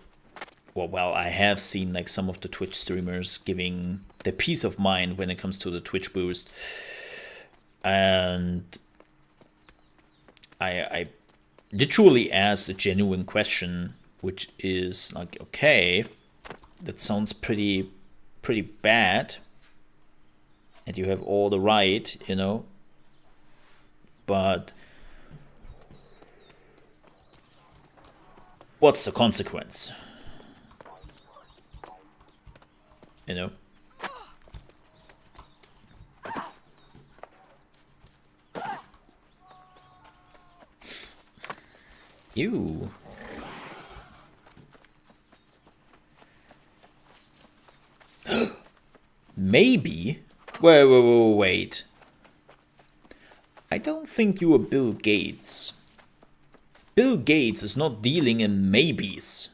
Speaker 2: well, I have seen like some of the Twitch streamers giving their peace of mind when it comes to the Twitch boost. And I literally asked a genuine question, which is like, okay, that sounds pretty bad. And you have all the right, you know. But what's the consequence? You know? Ew. Maybe? Wait. I don't think you are Bill Gates. Bill Gates is not dealing in maybes.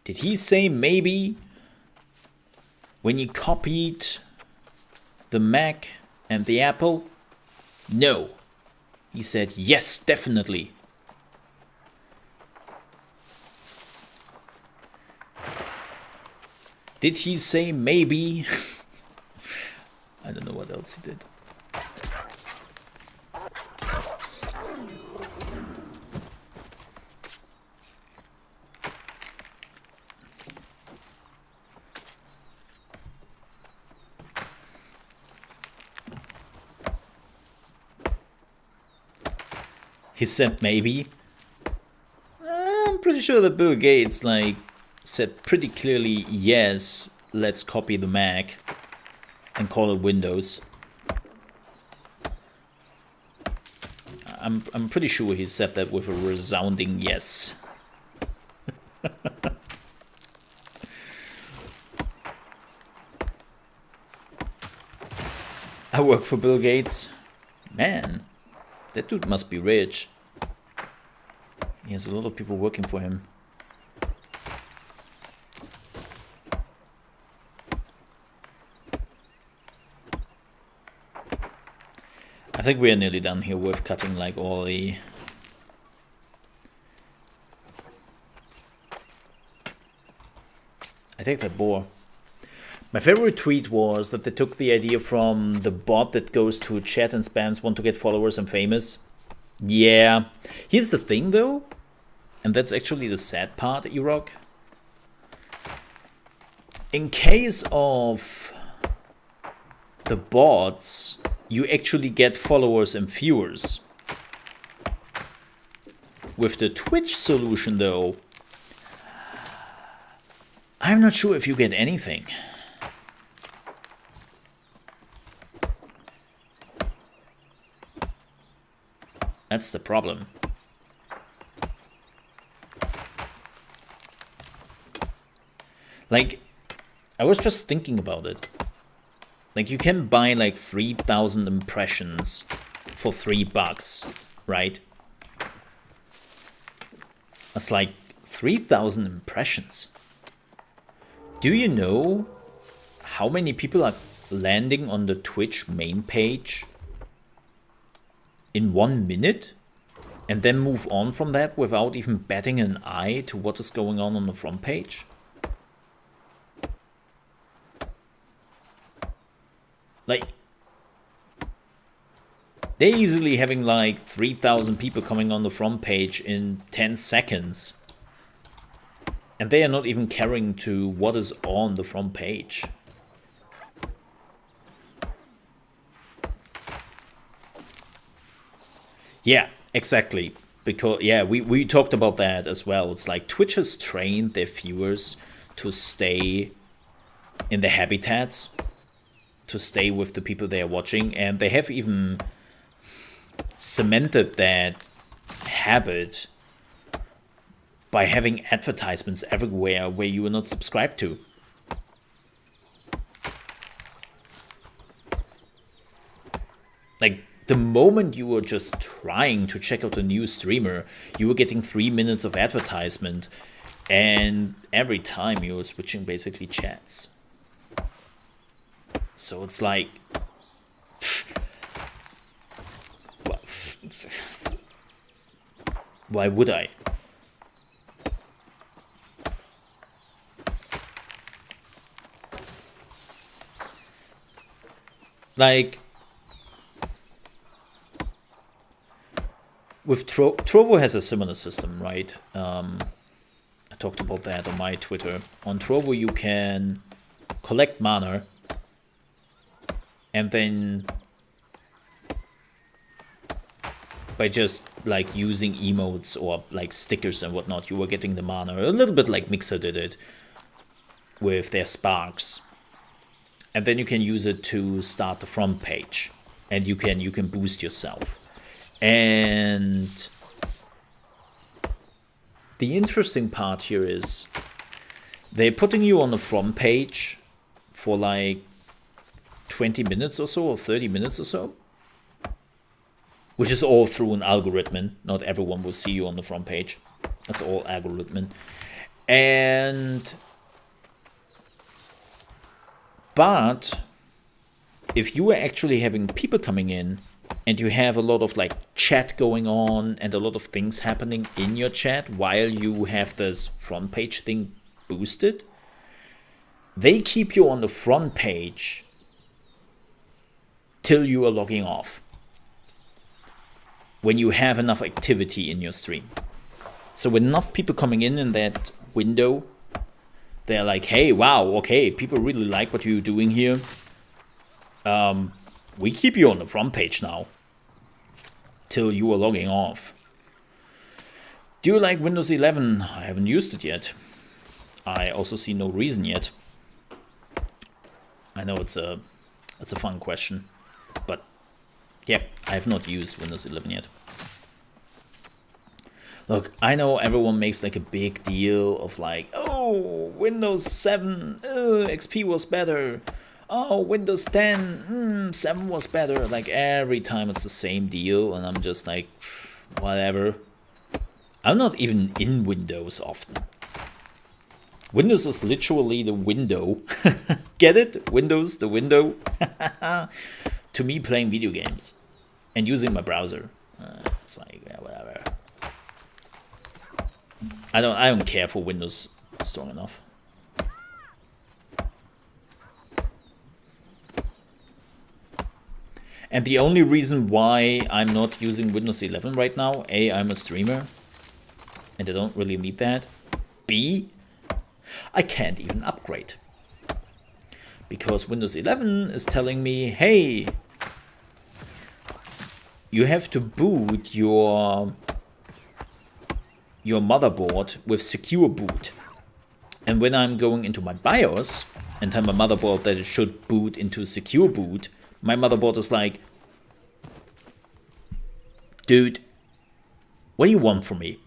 Speaker 2: Did he say maybe when he copied the Mac and the Apple? No. He said yes, definitely. Did he say maybe? I don't know what else he did. He said maybe. I'm pretty sure that Bill Gates like said pretty clearly, yes, let's copy the Mac and call it Windows. I'm pretty sure he said that with a resounding yes. I work for Bill Gates. Man, that dude must be rich. He has a lot of people working for him. I think we are nearly done here with cutting like all the... I take that boar. My favorite tweet was that they took the idea from the bot that goes to chat and spams want to get followers and famous. Yeah. Here's the thing though, and that's actually the sad part, Irok. In case of the bots, you actually get followers and viewers. With the Twitch solution though, I'm not sure if you get anything. That's the problem. Like, I was just thinking about it. Like, you can buy like 3,000 impressions for $3, right? That's like 3,000 impressions. Do you know how many people are landing on the Twitch main page in 1 minute and then move on from that without even batting an eye to what is going on the front page? Like, they're easily having like 3,000 people coming on the front page in 10 seconds. And they are not even caring to what is on the front page. Yeah, exactly. Because, yeah, we talked about that as well. It's like Twitch has trained their viewers to stay in the habitats, to stay with the people they are watching, and they have even cemented that habit by having advertisements everywhere where you are not subscribed to. Like, the moment you were just trying to check out a new streamer, you were getting 3 minutes of advertisement, and every time you were switching basically chats. So it's like... Well, why would I? Like, with Trovo has a similar system, right? I talked about that on my Twitter. On Trovo you can collect mana, and then by just like using emotes or like stickers and whatnot, you were getting the mana. A little bit like Mixer did it with their sparks. And then you can use it to start the front page, and you can boost yourself. And the interesting part here is they're putting you on the front page for like 20 minutes or so, or 30 minutes or so, which is all through an algorithm. Not everyone will see you on the front page. That's all algorithm. But if you are actually having people coming in and you have a lot of like chat going on and a lot of things happening in your chat while you have this front page thing boosted, they keep you on the front page till you are logging off, when you have enough activity in your stream. So with enough people coming in that window, they're like, hey, wow, okay, people really like what you're doing here. We keep you on the front page now till you are logging off. Do you like Windows 11? I haven't used it yet. I also see no reason yet. I know it's a fun question, but yeah, I have not used Windows 11 yet. Look, I know everyone makes like a big deal of like, oh, Windows 7, XP was better. Oh, Windows 10, 7 was better. Like every time it's the same deal, and I'm just like, whatever. I'm not even in Windows often. Windows is literally the window. Get it? Windows, the window. To me, playing video games. and using my browser. It's like, yeah, whatever. I don't care for Windows strong enough. And the only reason why I'm not using Windows 11 right now, A, I'm a streamer, and I don't really need that. B, I can't even upgrade. Because Windows 11 is telling me, hey, you have to boot your motherboard with secure boot. And when I'm going into my BIOS and tell my motherboard that it should boot into secure boot, my motherboard is like, dude, what do you want from me?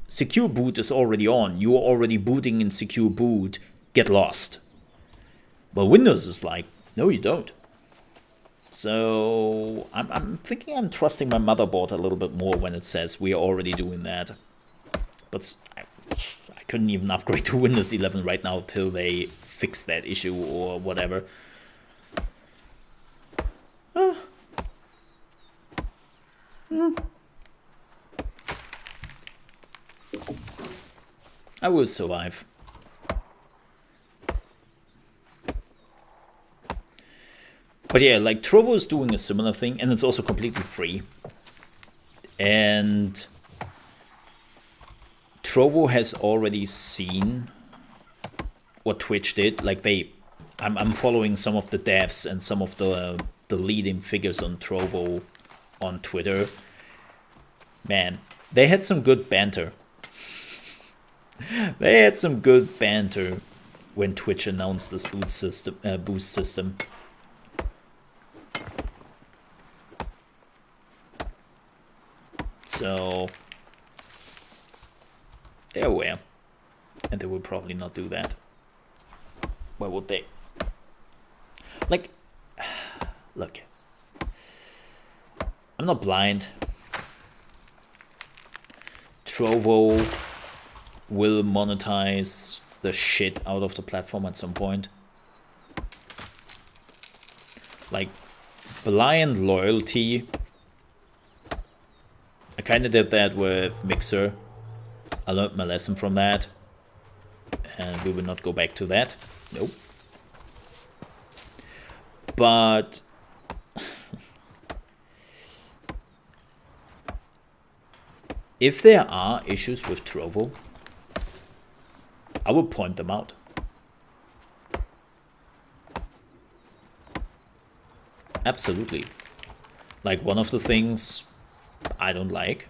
Speaker 2: Secure boot is already on. You're already booting in secure boot. Get lost. But Windows is like, no, you don't. So I'm thinking I'm trusting my motherboard a little bit more when it says we are already doing that. But I couldn't even upgrade to Windows 11 right now till they fix that issue or whatever. I will survive. But yeah, like Trovo is doing a similar thing, and it's also completely free. And Trovo has already seen what Twitch did. Like I'm following some of the devs and some of the leading figures on Trovo on Twitter. Man, they had some good banter. They had some good banter when Twitch announced this boost system. So they're aware, and they will probably not do that. Why would they? Like, look, I'm not blind. Trovo will monetize the shit out of the platform at some point. Like, blind loyalty. I kind of did that with Mixer. I learned my lesson from that. And we will not go back to that. Nope. But if there are issues with Trovo, I will point them out. Absolutely. Like, one of the things I don't like,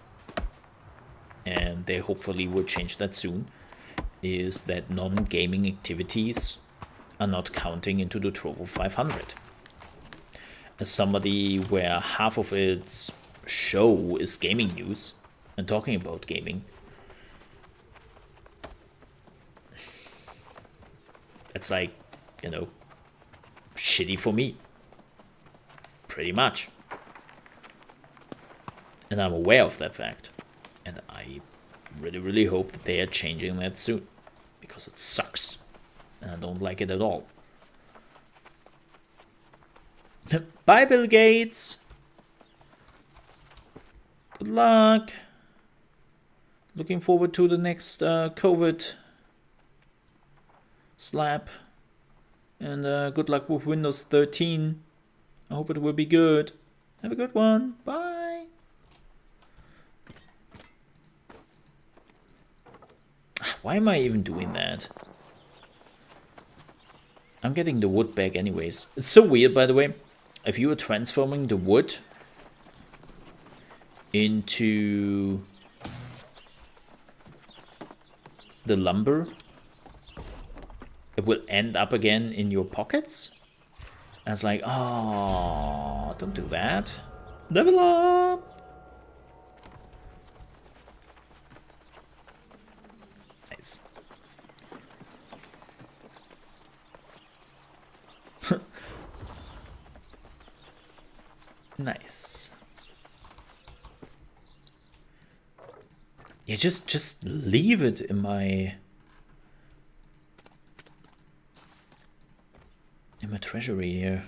Speaker 2: and they hopefully will change that soon, is that non-gaming activities are not counting into the Trovo 500. As somebody where half of its show is gaming news and talking about gaming, it's like, you know, shitty for me. Pretty much. And I'm aware of that fact. And I really, really hope that they are changing that soon. Because it sucks. And I don't like it at all. Bye, Bill Gates! Good luck! Looking forward to the next COVID slap. And good luck with Windows 13. I hope it will be good. Have a good one. Bye! Why am I even doing that? I'm getting the wood back anyways. It's so weird, by the way. If you are transforming the wood into the lumber, it will end up again in your pockets. And it's like, oh, don't do that. Level up! Nice. Nice. Yeah, just leave it in my treasury here.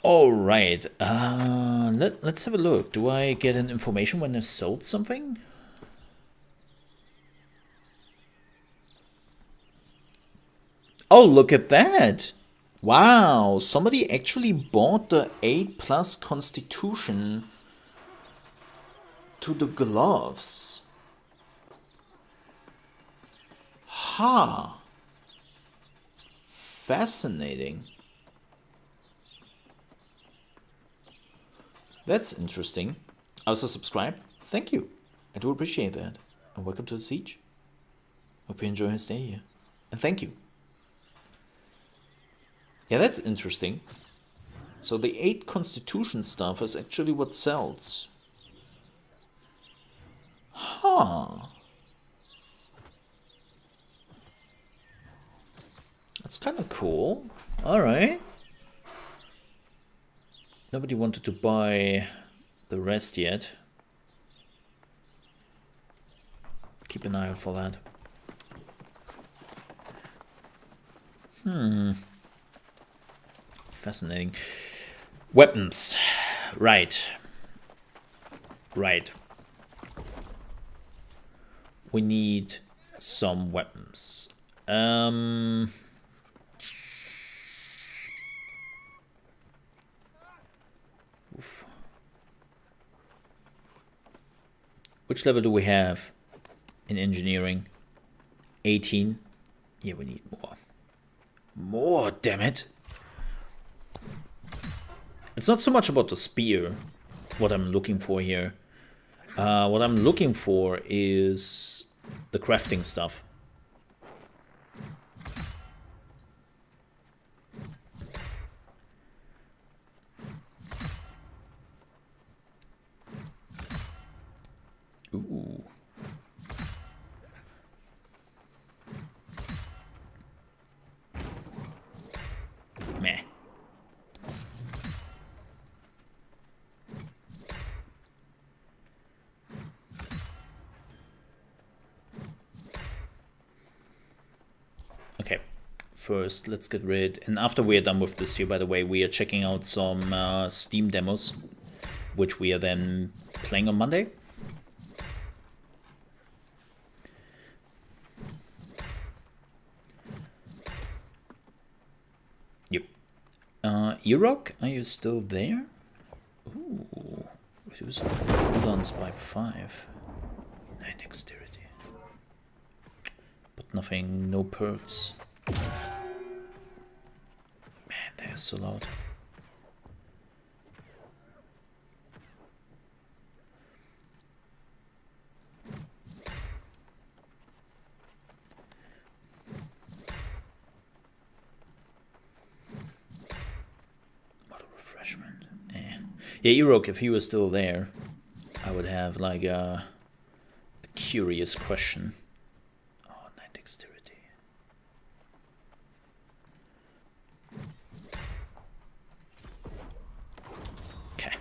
Speaker 2: All right. Let's have a look. Do I get an information when I sold something? Oh, look at that. Wow, somebody actually bought the 8+ Constitution to the gloves. Ha. Fascinating. That's interesting. Also subscribe. Thank you. I do appreciate that. And welcome to the siege. Hope you enjoy your stay here. And thank you. Yeah, that's interesting. So the 8 Constitution stuff is actually what sells. Huh. That's kind of cool. Alright. Nobody wanted to buy the rest yet. Keep an eye out for that. Fascinating. Weapons. Right. Right. We need some weapons. Oof. Which level do we have in engineering? 18. Yeah, we need more. More, damn it. It's not so much about the spear, what I'm looking for here. What I'm looking for is the crafting stuff. Ooh. Meh. Okay, first let's get rid, and after we are done with this here, by the way, we are checking out some Steam demos, which we are then playing on Monday. Yep. Urok, are you still there? Ooh, reduce cooldowns by 5. 9 dexterity. But nothing, no perks. Man, they're so loud. Model refreshment. Yeah, Urok, if he was still there, I would have like a curious question. Oh, 9 dexterity. Okay.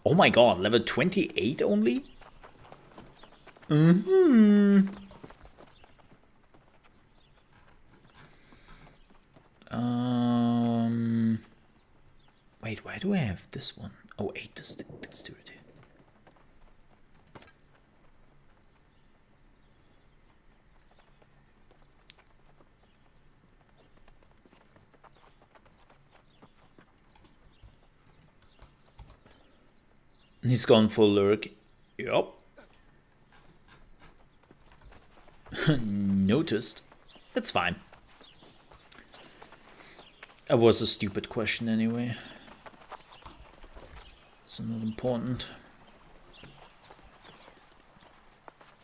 Speaker 2: Oh my god, level 28 only? Wait, why do I have this one? Oh, 8 dexterity. He's gone full lurk. Yup. Noticed. That's fine. That was a stupid question anyway. So not important.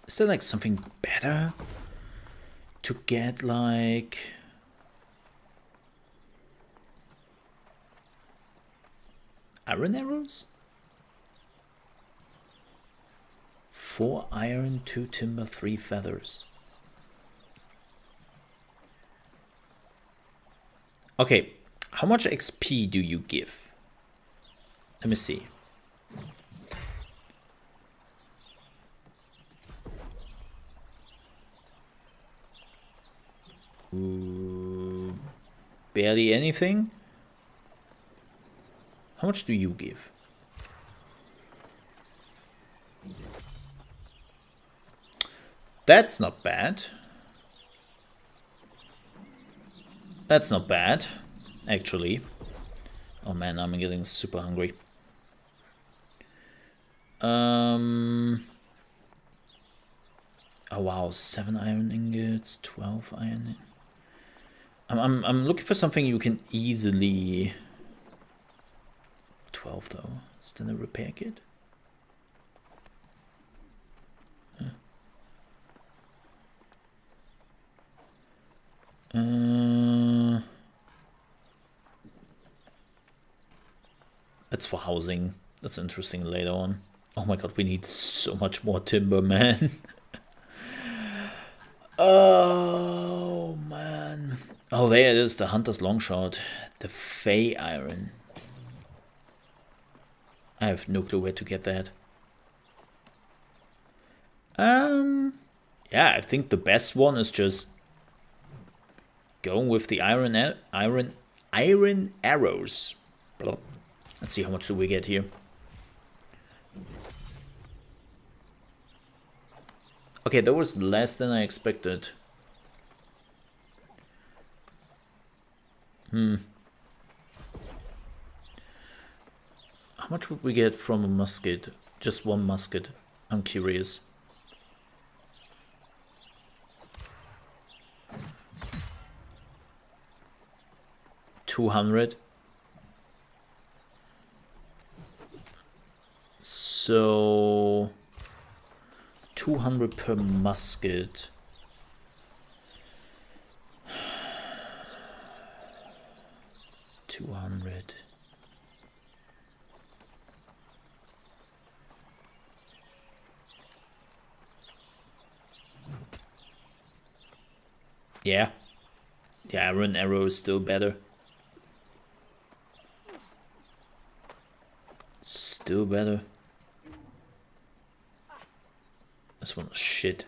Speaker 2: Is there like something better to get, like iron arrows? 4 iron, 2 timber, 3 feathers. Okay, how much XP do you give? Let me see. Ooh, barely anything. How much do you give? That's not bad. That's not bad, actually. Oh man, I'm getting super hungry. Oh wow, 7 iron ingots, 12 iron. I'm looking for something you can easily. 12 though. Still a repair kit. That's for housing. That's interesting later on. Oh my god, we need so much more timber, man. Oh man. Oh, there it is, the Hunter's Longshot. The Fey Iron. I have no clue where to get that. Yeah, I think the best one is just going with the iron arrows. Let's see how much do we get here. Okay, that was less than I expected. How much would we get from a musket? Just one musket. I'm curious. $200. So 200 per musket. $200. Yeah. The iron arrow is still better. Still better. This one is shit.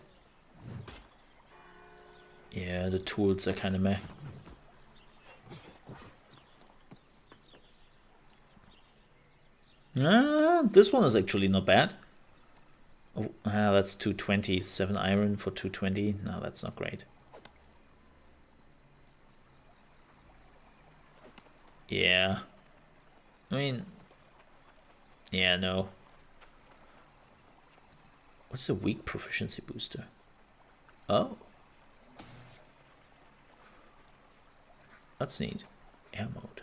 Speaker 2: Yeah, the tools are kind of meh. This one is actually not bad. Oh, that's 220. 7 iron for 220. No, that's not great. Yeah. I mean... Yeah, no. What's the weak proficiency booster? Oh. That's neat. Air mode.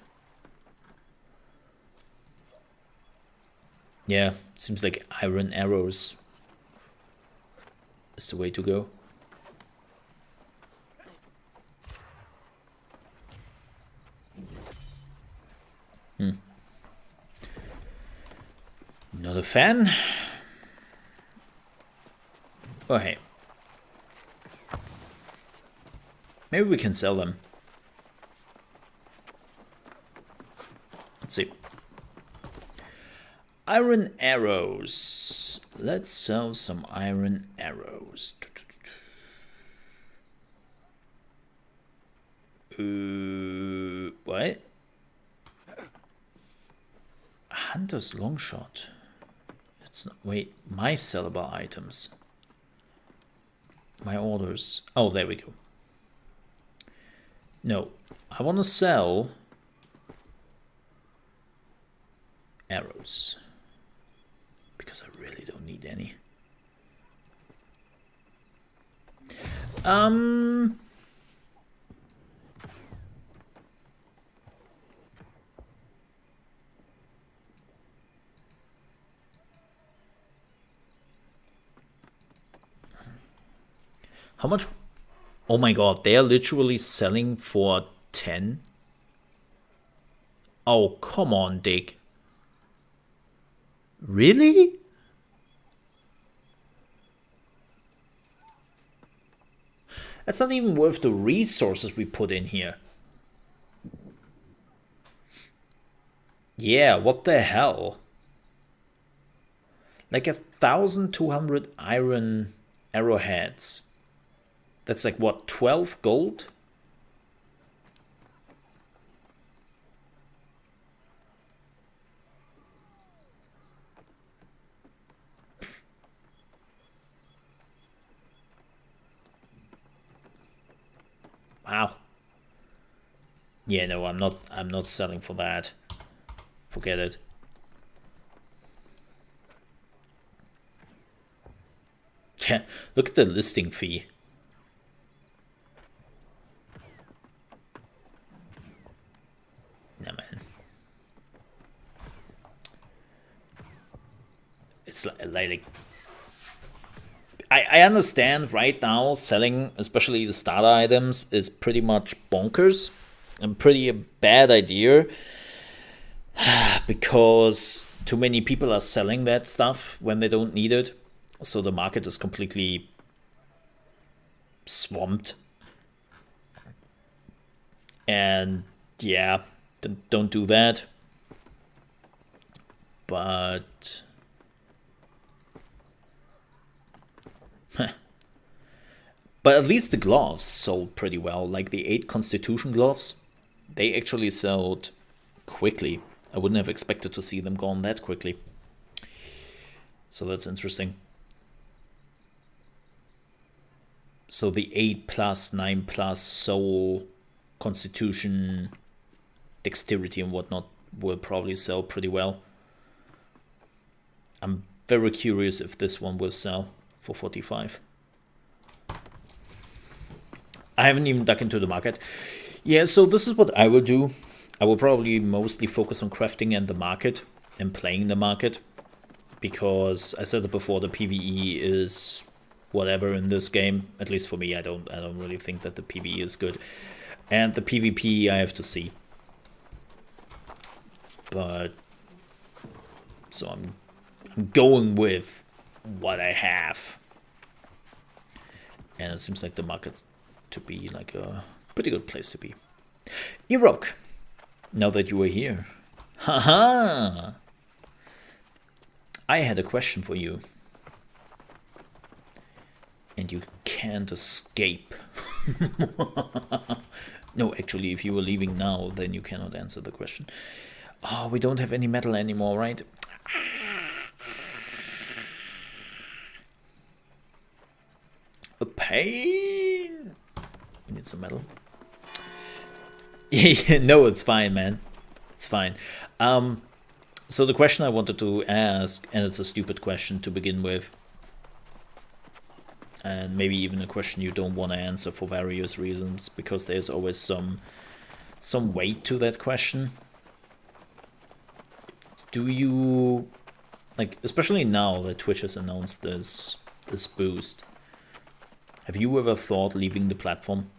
Speaker 2: Yeah, seems like iron arrows is the way to go. Not a fan. Oh hey. Maybe we can sell them. Let's see. Iron arrows. Let's sell some iron arrows. What? Hunter's Longshot. It's not, wait, my sellable items. My orders. Oh, there we go. No, I want to sell arrows because I really don't need any. How much? Oh my god, they're literally selling for 10. Oh, come on, Dick. Really? That's not even worth the resources we put in here. Yeah, what the hell? Like 1,200 iron arrowheads. That's like what, 12 gold? Wow. Yeah, no, I'm not selling for that. Forget it. Yeah, look at the listing fee. Nah, man. It's like I understand right now selling, especially the starter items, is pretty much bonkers and pretty a bad idea because too many people are selling that stuff when they don't need it. So the market is completely swamped. And yeah, don't do that. But but at least the gloves sold pretty well. Like the 8 Constitution gloves, they actually sold quickly. I wouldn't have expected to see them gone that quickly. So that's interesting. So the 8+, 9+, Soul, Constitution, Dexterity and whatnot will probably sell pretty well. I'm very curious if this one will sell for 45. I haven't even dug into the market. Yeah, so this is what I will do. I will probably mostly focus on crafting and the market and playing the market. Because I said it before, the PvE is whatever in this game. At least for me, I don't really think that the PvE is good. And the PvP I have to see. But so I'm going with what I have. And it seems like the market to be like a pretty good place to be. Irok, now that you are here. Haha! I had a question for you. And you can't escape. No, actually, if you were leaving now, then you cannot answer the question. Oh, we don't have any metal anymore, right? A pain! We need some metal. Yeah, no, it's fine, man. It's fine. So the question I wanted to ask, and it's a stupid question to begin with, and maybe even a question you don't want to answer for various reasons, because there's always some weight to that question. Do you, like, especially now that Twitch has announced this boost, have you ever thought leaving the platform?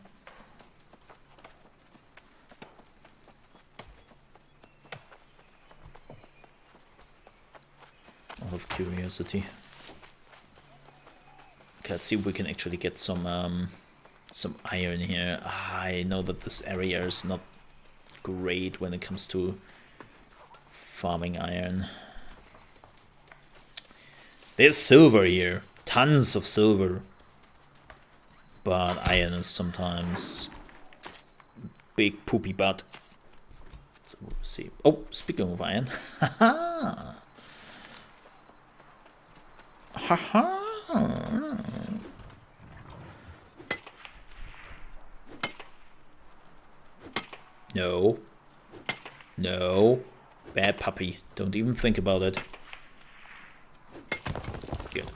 Speaker 2: Out of curiosity. Okay, let's see if we can actually get some iron here. I know that this area is not great when it comes to farming iron. There's silver here, tons of silver, but iron is sometimes big poopy butt. So we'll see. Oh, speaking of iron, haha. Haha. No. No. Bad puppy. Don't even think about it. Good.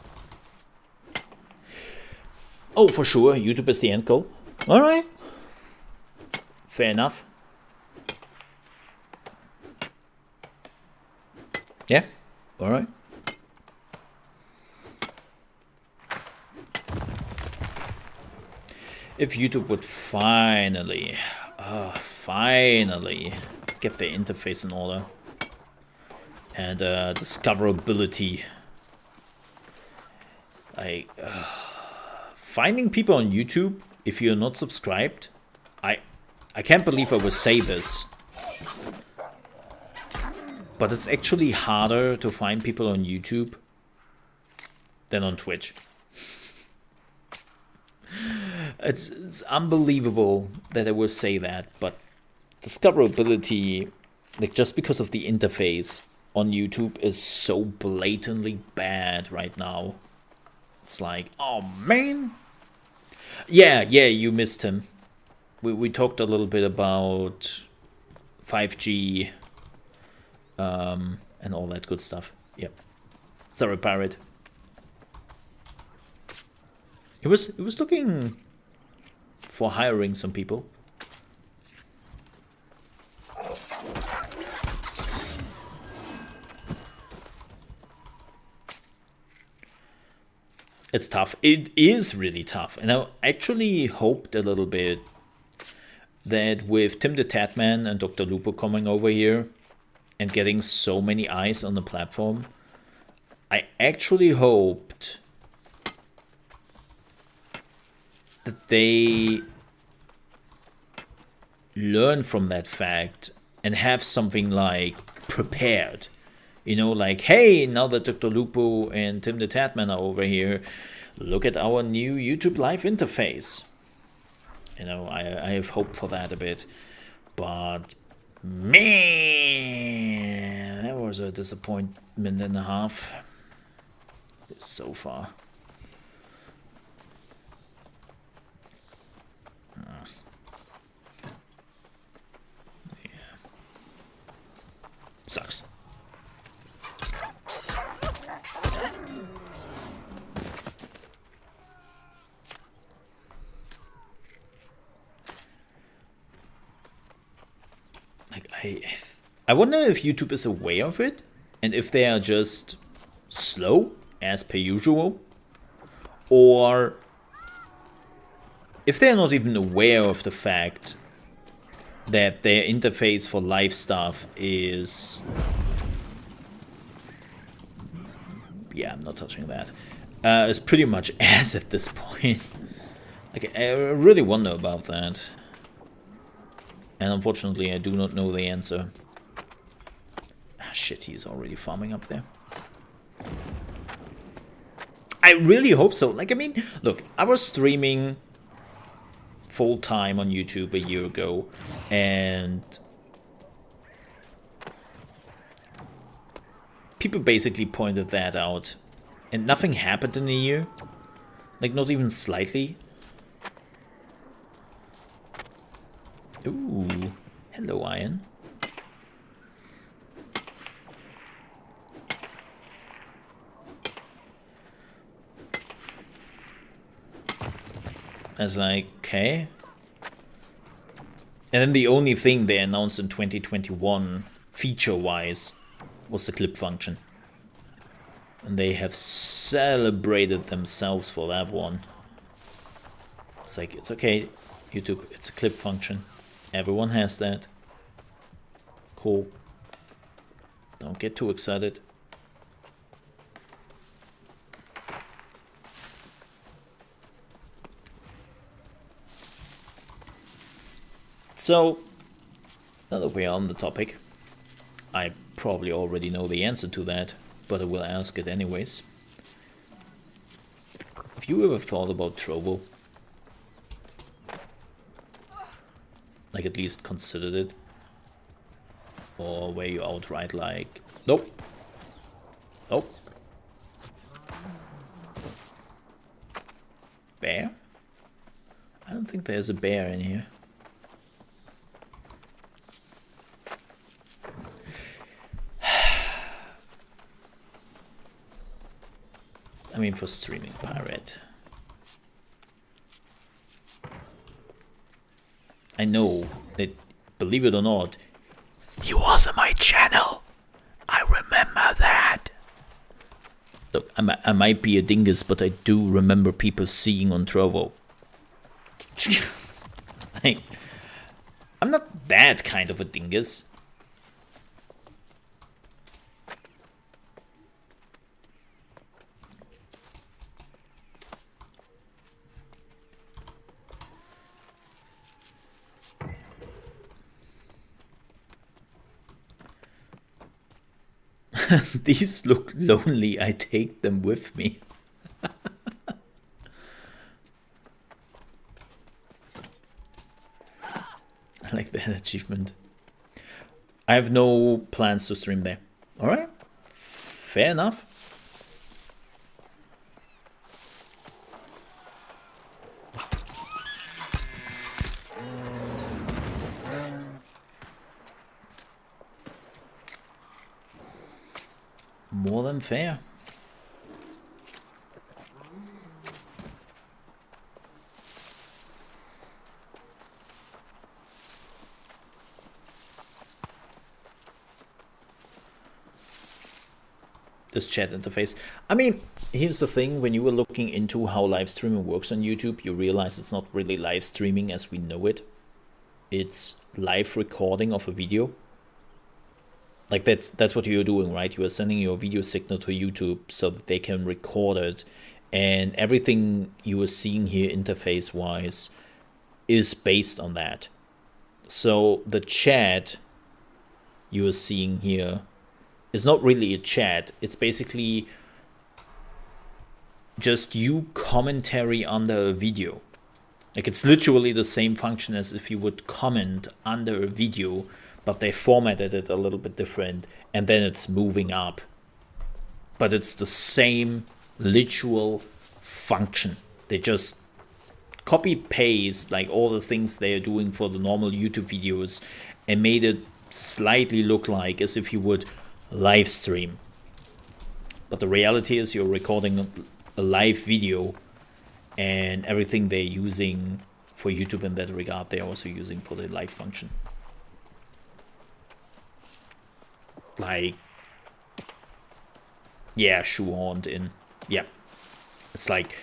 Speaker 2: Oh, for sure. YouTube is the end goal. Alright. Fair enough. Yeah. Alright. If YouTube would finally get their interface in order and discoverability, finding people on YouTube if you're not subscribed, I can't believe I would say this, but it's actually harder to find people on YouTube than on Twitch. It's unbelievable that I will say that, but discoverability, like, just because of the interface on YouTube, is so blatantly bad right now. It's like, oh man. Yeah, you missed him. we talked a little bit about 5G and all that good stuff. Yep. Sorry, pirate. It was looking for hiring some people. It's tough. It is really tough. And I actually hoped a little bit that with Tim the Tatman and Dr. Lupo coming over here and getting so many eyes on the platform, I actually hoped that they learn from that fact and have something like prepared. You know, like, hey, now that Dr. Lupo and Tim the Tatman are over here, look at our new YouTube live interface. You know, I have hope for that a bit. But, man, that was a disappointment and a half. So far. Yeah. Sucks. Like, I wonder if YouTube is aware of it, and if they are just slow, as per usual, or if they're not even aware of the fact that their interface for live stuff is... Yeah, I'm not touching that. Is pretty much ass at this point. Like, I really wonder about that. And unfortunately, I do not know the answer. Ah, shit, he's already farming up there. I really hope so. Like, I mean, look, I was streaming full time on YouTube a year ago, and people basically pointed that out, and nothing happened in a year. Like, not even slightly. Ooh, hello, Iron. I was like, okay. And then the only thing they announced in 2021, feature-wise, was the clip function. And they have celebrated themselves for that one. It's like, it's okay, YouTube, it's a clip function. Everyone has that. Cool. Don't get too excited. So, now that we are on the topic, I probably already know the answer to that, but I will ask it anyways. Have you ever thought about Trovo? Like, at least considered it? Or were you outright like, nope, nope? Bear? I don't think there's a bear in here. I mean, for streaming pirate. I know that, believe it or not, he was on my channel. I remember that. Look, I might be a dingus, but I do remember people seeing on Trovo. Like, I'm not that kind of a dingus. These look lonely, I take them with me. I like that achievement. I have no plans to stream there. Alright, fair enough. unfair. This chat interface. I mean, here's the thing, when you were looking into how live streaming works on YouTube, you realize it's not really live streaming as we know it. It's live recording of a video. Like that's what you're doing, right? You are sending your video signal to YouTube so that they can record it, and everything you are seeing here interface wise is based on that. So the chat you are seeing here is not really a chat. It's basically just you commentary under a video. Like, it's literally the same function as if you would comment under a video, but they formatted it a little bit different, and then it's moving up. But it's the same literal function. They just copy paste like all the things they are doing for the normal YouTube videos and made it slightly look like as if you would live stream. But the reality is you're recording a live video, and everything they're using for YouTube in that regard, they're also using for the live function. Like, yeah, shoehorned in. Yeah, it's like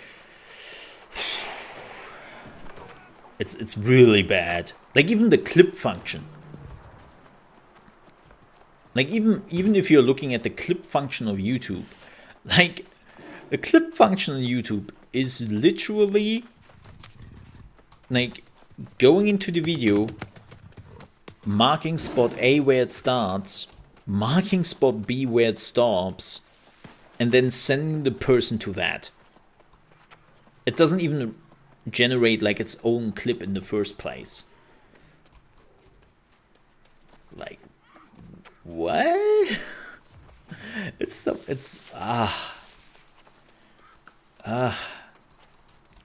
Speaker 2: it's really bad. Like, even the clip function. Like, even if you're looking at the clip function of YouTube, like, the clip function on YouTube is literally like going into the video, marking spot A where it starts, marking spot B where it stops, and then sending the person to that. It doesn't even generate like its own clip in the first place. Like, what?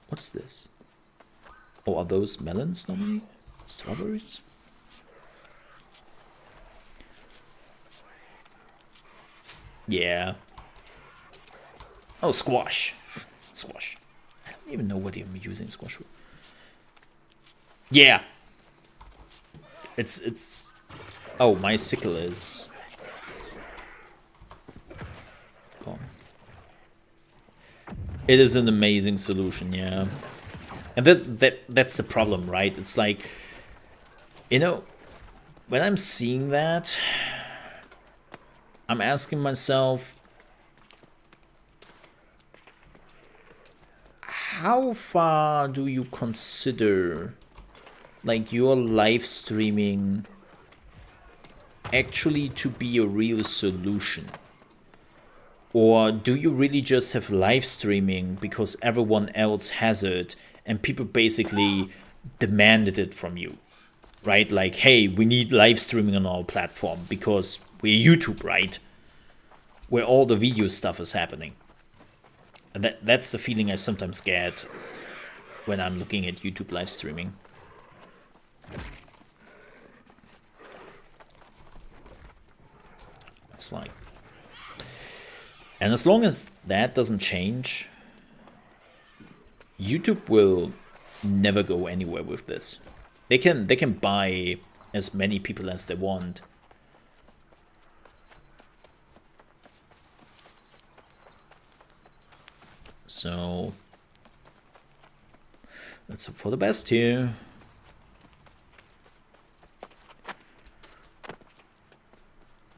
Speaker 2: What's this? Oh, are those melons normally? Strawberries? Yeah. Oh, squash. Squash. I don't even know what I'm using squash for. Yeah. It's oh, my sickle is gone. It is an amazing solution, yeah. And that's the problem, right? It's like, you know, when I'm seeing that, I'm asking myself, how far do you consider like your live streaming actually to be a real solution? Or do you really just have live streaming because everyone else has it and people basically demanded it from you, right? Like, hey, we need live streaming on our platform because we're YouTube, right? Where all the video stuff is happening. And that's the feeling I sometimes get when I'm looking at YouTube live streaming. It's like, and as long as that doesn't change, YouTube will never go anywhere with this. They can buy as many people as they want. So let's hope for the best here.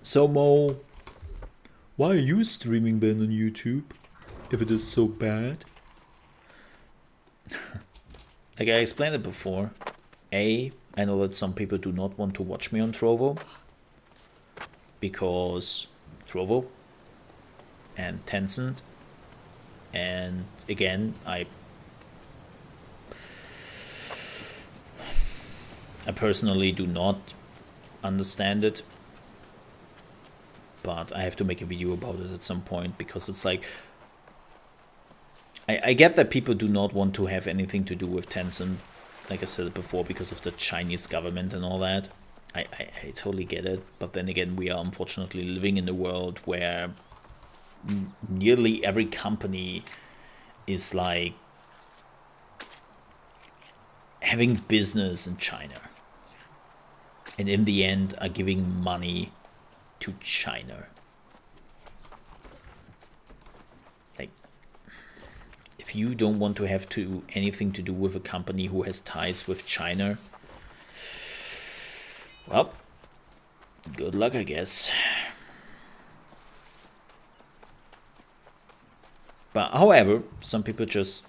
Speaker 2: So Mo, why are you streaming then on YouTube if it is so bad? Like I explained it before, I know that some people do not want to watch me on Trovo because Trovo and Tencent, and again, I personally do not understand it, but I have to make a video about it at some point because it's like, I get that people do not want to have anything to do with Tencent, like I said it before, because of the Chinese government and all that. I totally get it, but then again, we are unfortunately living in a world where nearly every company is like having business in China, and in the end are giving money to China. Like, if you don't want to have anything to do with a company who has ties with China, well, good luck, I guess. But however, some people just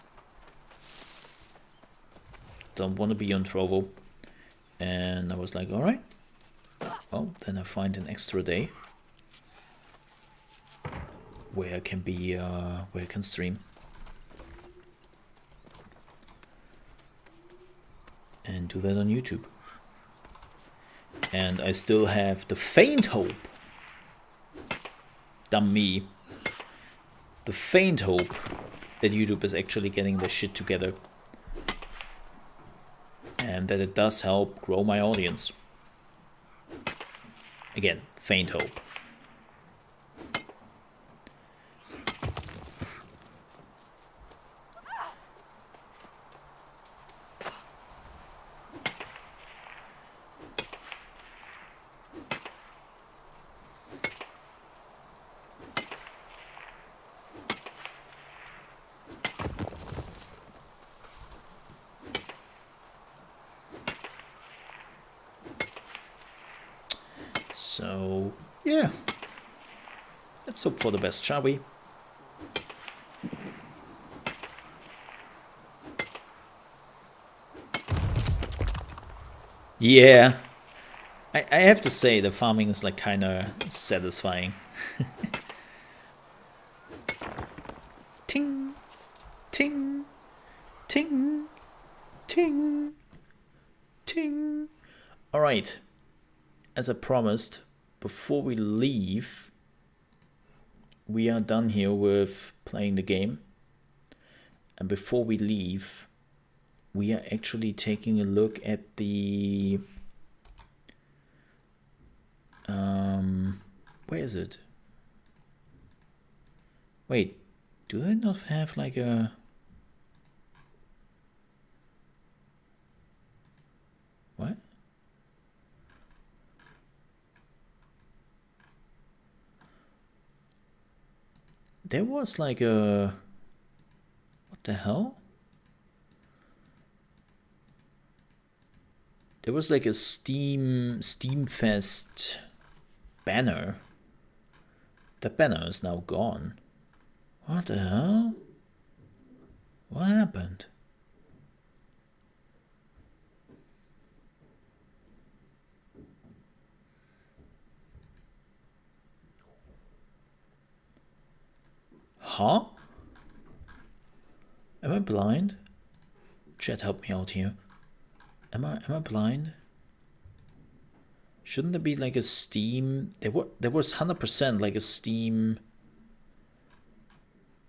Speaker 2: don't want to be on Trovo, and I was like, all right, well, then I find an extra day where I can be, where I can stream. And do that on YouTube. And I still have the faint hope, dumb me, the faint hope that YouTube is actually getting their shit together. And that it does help grow my audience. Again, faint hope. So, yeah. Let's hope for the best, shall we? Yeah. I have to say, the farming is like kind of satisfying. Ting, ting, ting, ting, ting. All right. As I promised, before we leave, we are done here with playing the game. And before we leave, we are actually taking a look at the... where is it? Wait, do they not have like a... What? There was like a... What the hell? There was like a Steam Fest banner. That banner is now gone. What the hell? What happened? Huh? Am I blind? Chat, help me out here. Am I blind? Shouldn't there be like a Steam? There was 100% like a Steam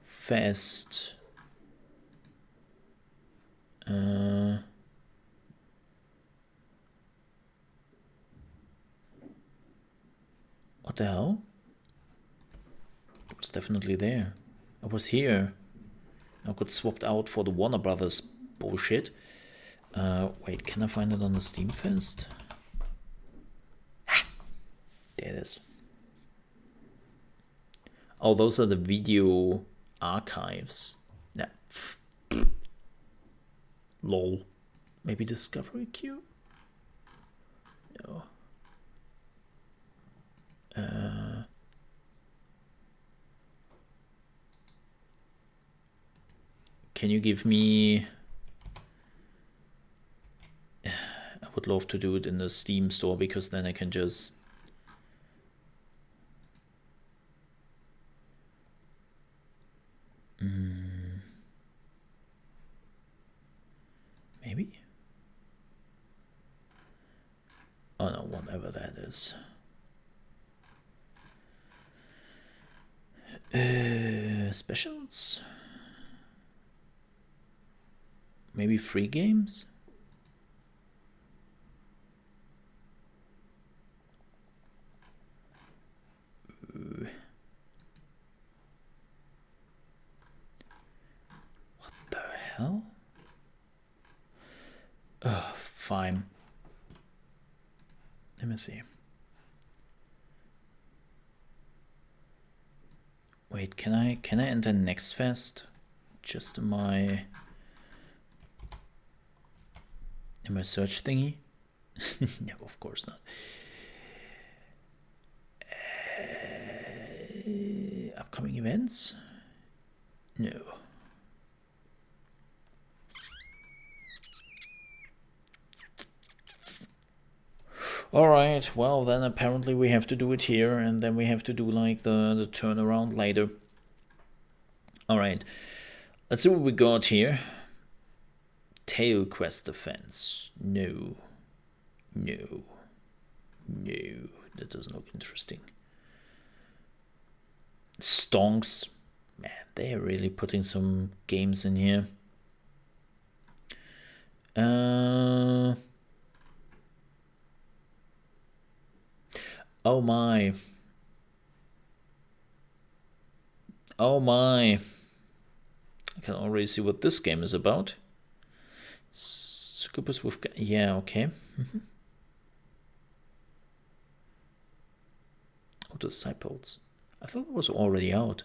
Speaker 2: Fest. What the hell? It was definitely there. I was here. I got swapped out for the Warner Brothers bullshit. Wait, can I find it on the Steam Fest? Ah, there it is. Oh, those are the video archives. Yeah. Lol. Maybe Discovery Queue? No. Can you give me... I would love to do it in the Steam store, because then I can just... Maybe? Oh no, whatever that is. Specials? Maybe free games? hell? Ugh, fine. Let me see. Wait, can I enter next fest? Just in my search thingy? No, of course not. Upcoming events? No. Alright, well then apparently we have to do it here, and then we have to do like the turnaround later. Alright, let's see what we got here. Tail quest defense. No. No. No. That doesn't look interesting. Stonks. Man, they're really putting some games in here. Oh my. Oh my. I can already see what this game is about. Succubus with... Yeah, okay. Oh, Disciples. I thought it was already out.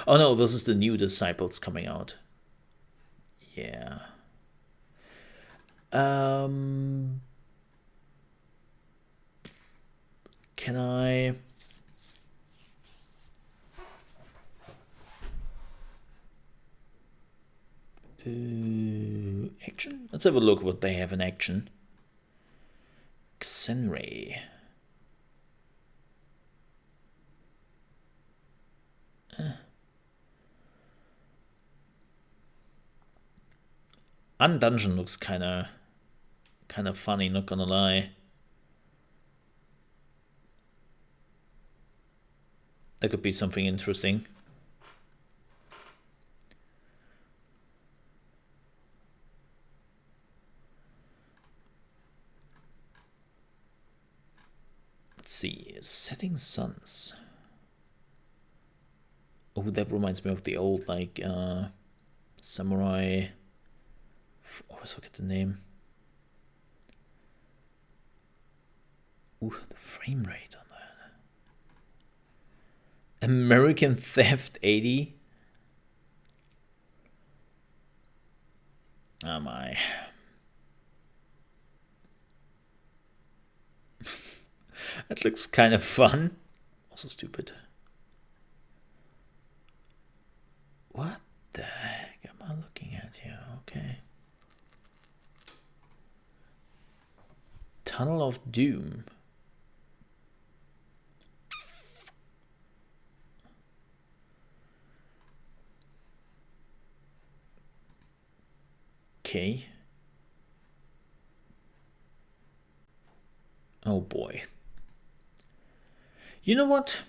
Speaker 2: Oh no, this is the new Disciples coming out. Yeah. Can I... action? Let's have a look what they have in action. Xenray. Undungeon looks kind of funny, not gonna lie. That could be something interesting. Let's see, Setting Suns. Oh, that reminds me of the old, like, samurai... I always forget the name. Ooh, the frame rate on that. American Theft 80. Oh my. That looks kind of fun. Also stupid. What the heck am I looking at here? Okay. Tunnel of Doom. Okay. Oh boy. You know what?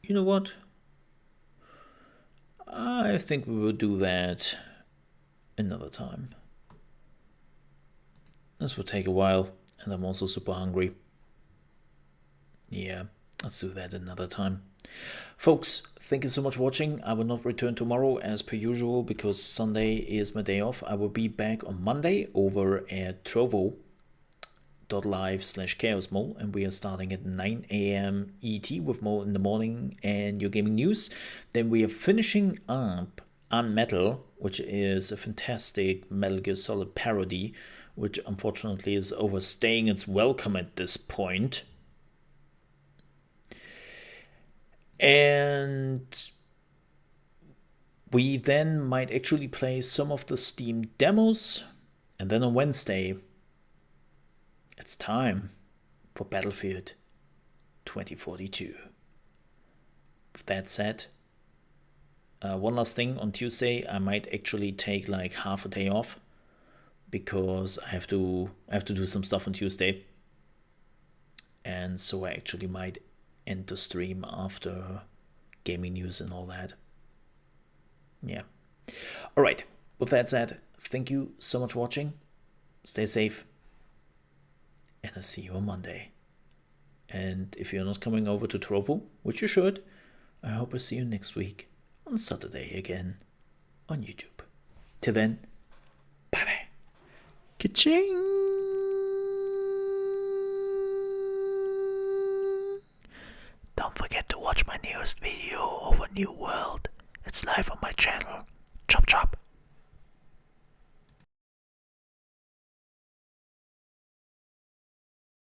Speaker 2: You know what? I think we will do that another time. This will take a while, and I'm also super hungry. Yeah, let's do that another time. Folks, thank you so much for watching. I will not return tomorrow as per usual because Sunday is my day off. I will be back on Monday over at trovo.live/ChaosMole, and we are starting at 9 AM ET with Mo in the morning and your gaming news. Then we are finishing up Unmetal, which is a fantastic Metal Gear Solid parody, which unfortunately is overstaying its welcome at this point. And we then might actually play some of the Steam demos. And then on Wednesday, it's time for Battlefield 2042. With that said, one last thing, on Tuesday I might actually take like half a day off because I have to do some stuff on Tuesday, and so I actually might end the stream after gaming news and all that. Yeah. All right. With that said, thank you so much for watching. Stay safe, and I'll see you on Monday. And if you're not coming over to Trovo, which you should, I hope I see you next week on Saturday again on YouTube. Till then, bye bye. Ka-ching! Don't forget to watch my newest video over New World. It's live on my channel. Chop chop.